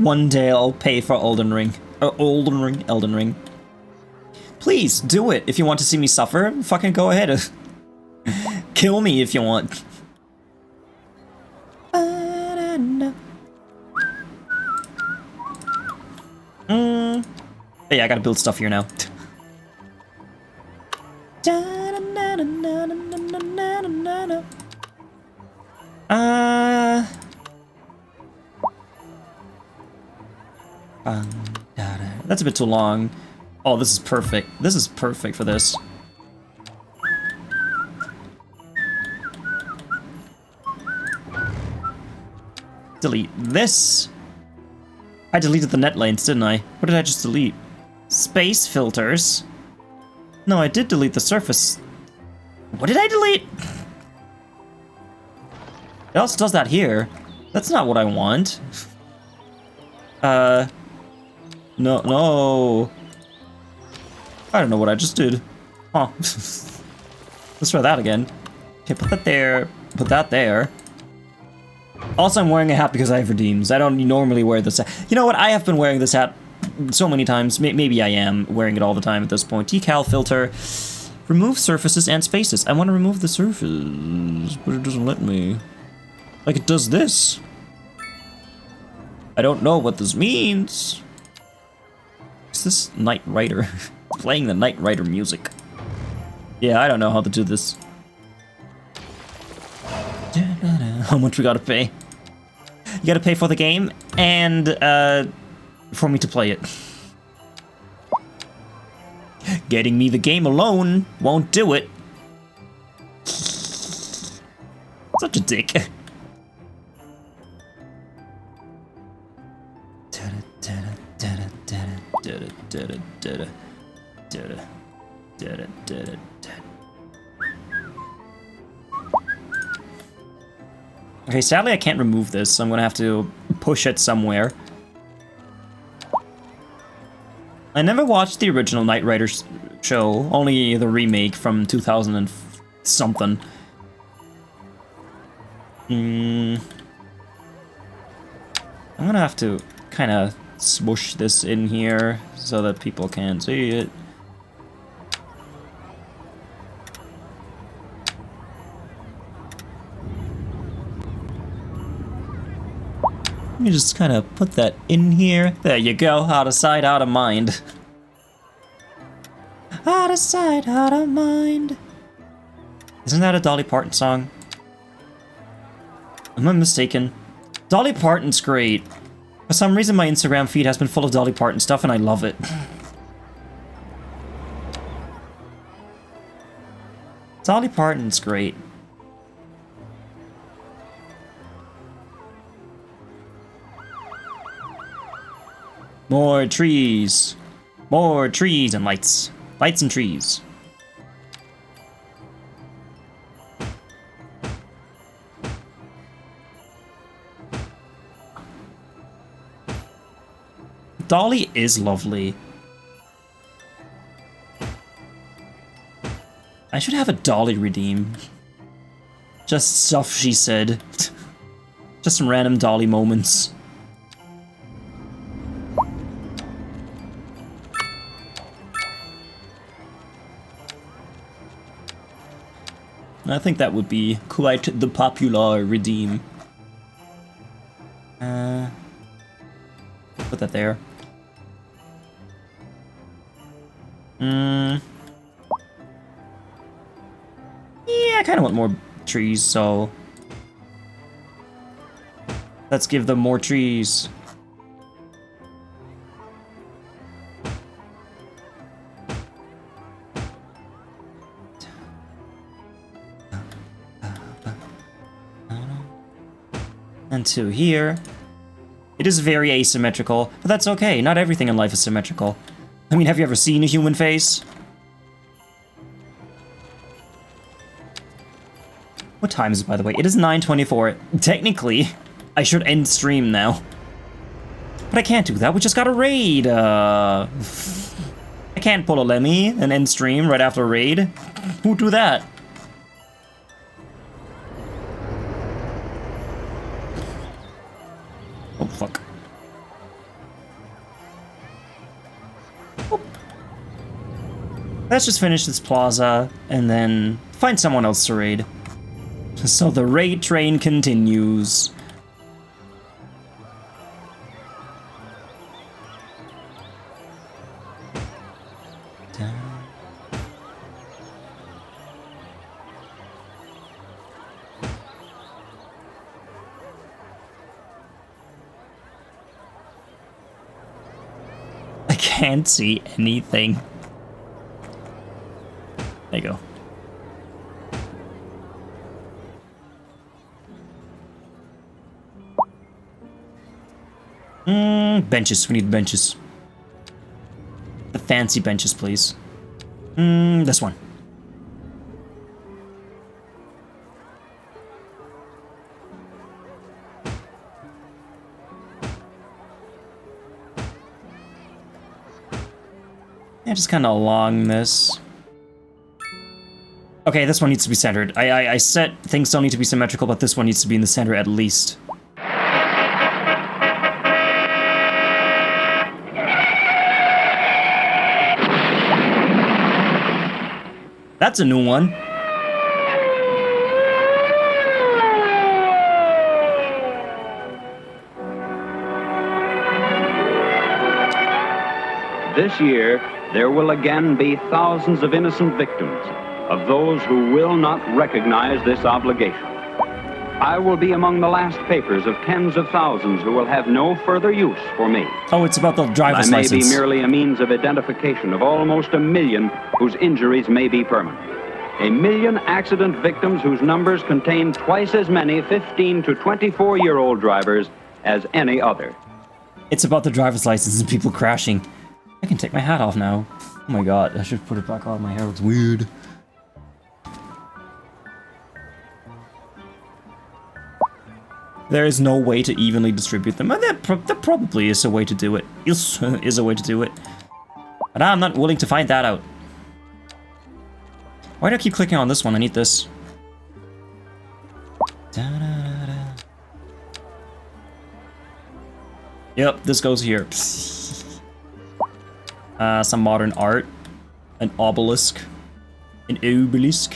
One day I'll pay for Elden Ring. Elden Ring. Please do it if you want to see me suffer. Fucking go ahead. Kill me if you want. But yeah, I gotta build stuff here now. That's a bit too long. Oh, this is perfect. This is perfect for this. Delete this. I deleted the net lanes, didn't I? What did I just delete? Space filters. No, I did delete the surface. What did I delete? It also does that here. That's not what I want. No. I don't know what I just did. Huh. Let's try that again. Okay, put that there. Put that there. Also, I'm wearing a hat because I have redeems. I don't normally wear this hat. You know what? I have been wearing this hat so many times. Maybe I am wearing it all the time at this point. Decal filter. Remove surfaces and spaces. I want to remove the surface, but it doesn't let me. Like it does this. I don't know what this means. Is this Knight Rider? Playing the Knight Rider music. Yeah, I don't know how to do this. How much we gotta pay? You gotta pay for the game and for me to play it. Getting me the game alone won't do it. Such a dick. Okay, sadly I can't remove this, so I'm gonna have to push it somewhere. I never watched the original Knight Rider show, only the remake from 2000 and something. I'm gonna have to kind of swoosh this in here so that people can see it. Let me just kind of put that in here. There you go. Out of sight, out of mind. Out of sight, out of mind. Isn't that a Dolly Parton song? Am I mistaken? Dolly Parton's great. For some reason, my Instagram feed has been full of Dolly Parton stuff, and I love it. Dolly Parton's great. More trees. More trees and lights. Lights and trees. Dolly is lovely. I should have a Dolly redeem. Just stuff she said. Just some random Dolly moments. I think that would be quite the popular redeem. Put that there. Yeah, I kind of want more trees, so let's give them more trees. And two here. It is very asymmetrical, but that's okay. Not everything in life is symmetrical. I mean, have you ever seen a human face? What time is it, by the way? It is 9:24. Technically, I should end stream now. But I can't do that. We just got a raid. I can't pull a Lemmy and end stream right after a raid. Who'd do that? Oh, fuck. Let's just finish this plaza and then find someone else to raid. So the raid train continues. can't see anything. There you go. Benches. We need benches. The fancy benches, please. This one. Yeah, just kind of along this. Okay, this one needs to be centered. I set things don't need to be symmetrical, but this one needs to be in the center at least. That's a new one. This year, there will again be thousands of innocent victims of those who will not recognize this obligation. I will be among the last papers of tens of thousands who will have no further use for me. Oh, it's about the driver's license. I may be merely a means of identification of almost 1 million whose injuries may be permanent. 1 million accident victims whose numbers contain twice as many 15 to 24-year-old drivers as any other. It's about the driver's license and people crashing. I can take my hat off now. Oh my god, I should put it back on. My hair looks weird. There is no way to evenly distribute them. There probably is a way to do it. Is a way to do it. But I'm not willing to find that out. Why do I keep clicking on this one? I need this. Da-da-da. Yep, this goes here. Some modern art. An obelisk. An obelisk.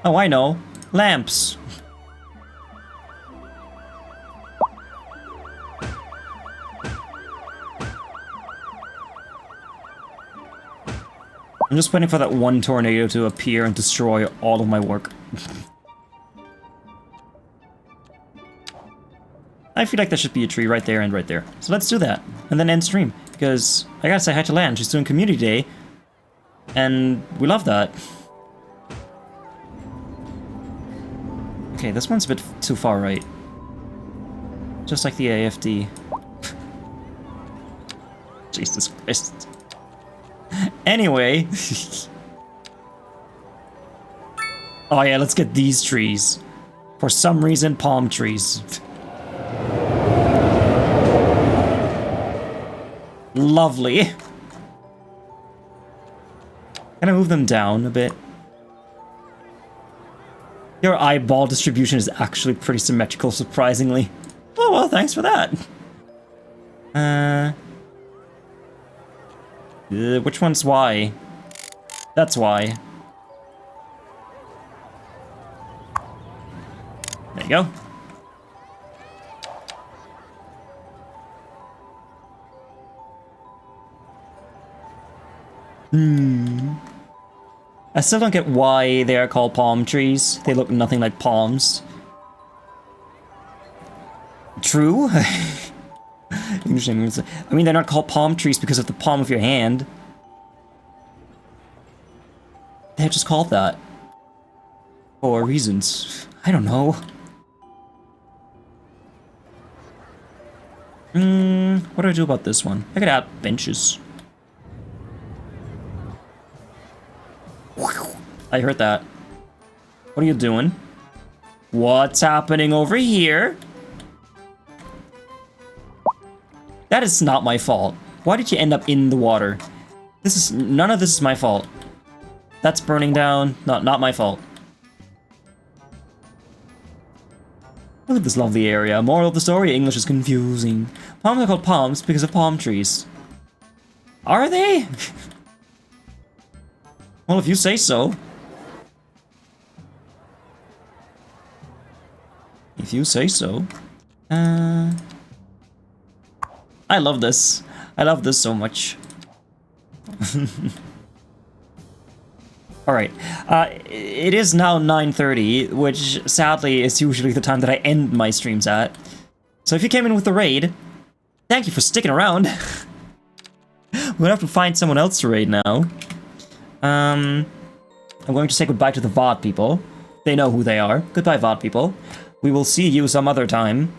Oh, I know. Lamps. I'm just waiting for that one tornado to appear and destroy all of my work. I feel like there should be a tree right there and right there. So let's do that. And then end stream. Because I gotta say hi to Lan. She's doing Community Day. And we love that. Okay, this one's a bit too far right. Just like the AFD. Jesus Christ. Anyway. Oh yeah, let's get these trees. For some reason, palm trees. Lovely. Can I move them down a bit? Your eyeball distribution is actually pretty symmetrical, surprisingly. Oh, well, thanks for that. Which one's Y? That's Y. There you go. I still don't get why they are called palm trees. They look nothing like palms. True? I mean, they're not called palm trees because of the palm of your hand. They're just called that. For reasons. I don't know. What do I do about this one? I could add benches. I heard that. What are you doing? What's happening over here? That is not my fault. Why did you end up in the water? None of this is my fault. That's burning down. Not my fault. Look at this lovely area. Moral of the story, English is confusing. Palms are called palms because of palm trees. Are they? Well, if you say so. If you say so. I love this. I love this so much. Alright. It is now 9:30, which sadly is usually the time that I end my streams at. So if you came in with the raid, Thank you for sticking around. We're gonna have to find someone else to raid now. I'm going to say goodbye to the VOD people. They know who they are. Goodbye, VOD people. We will see you some other time.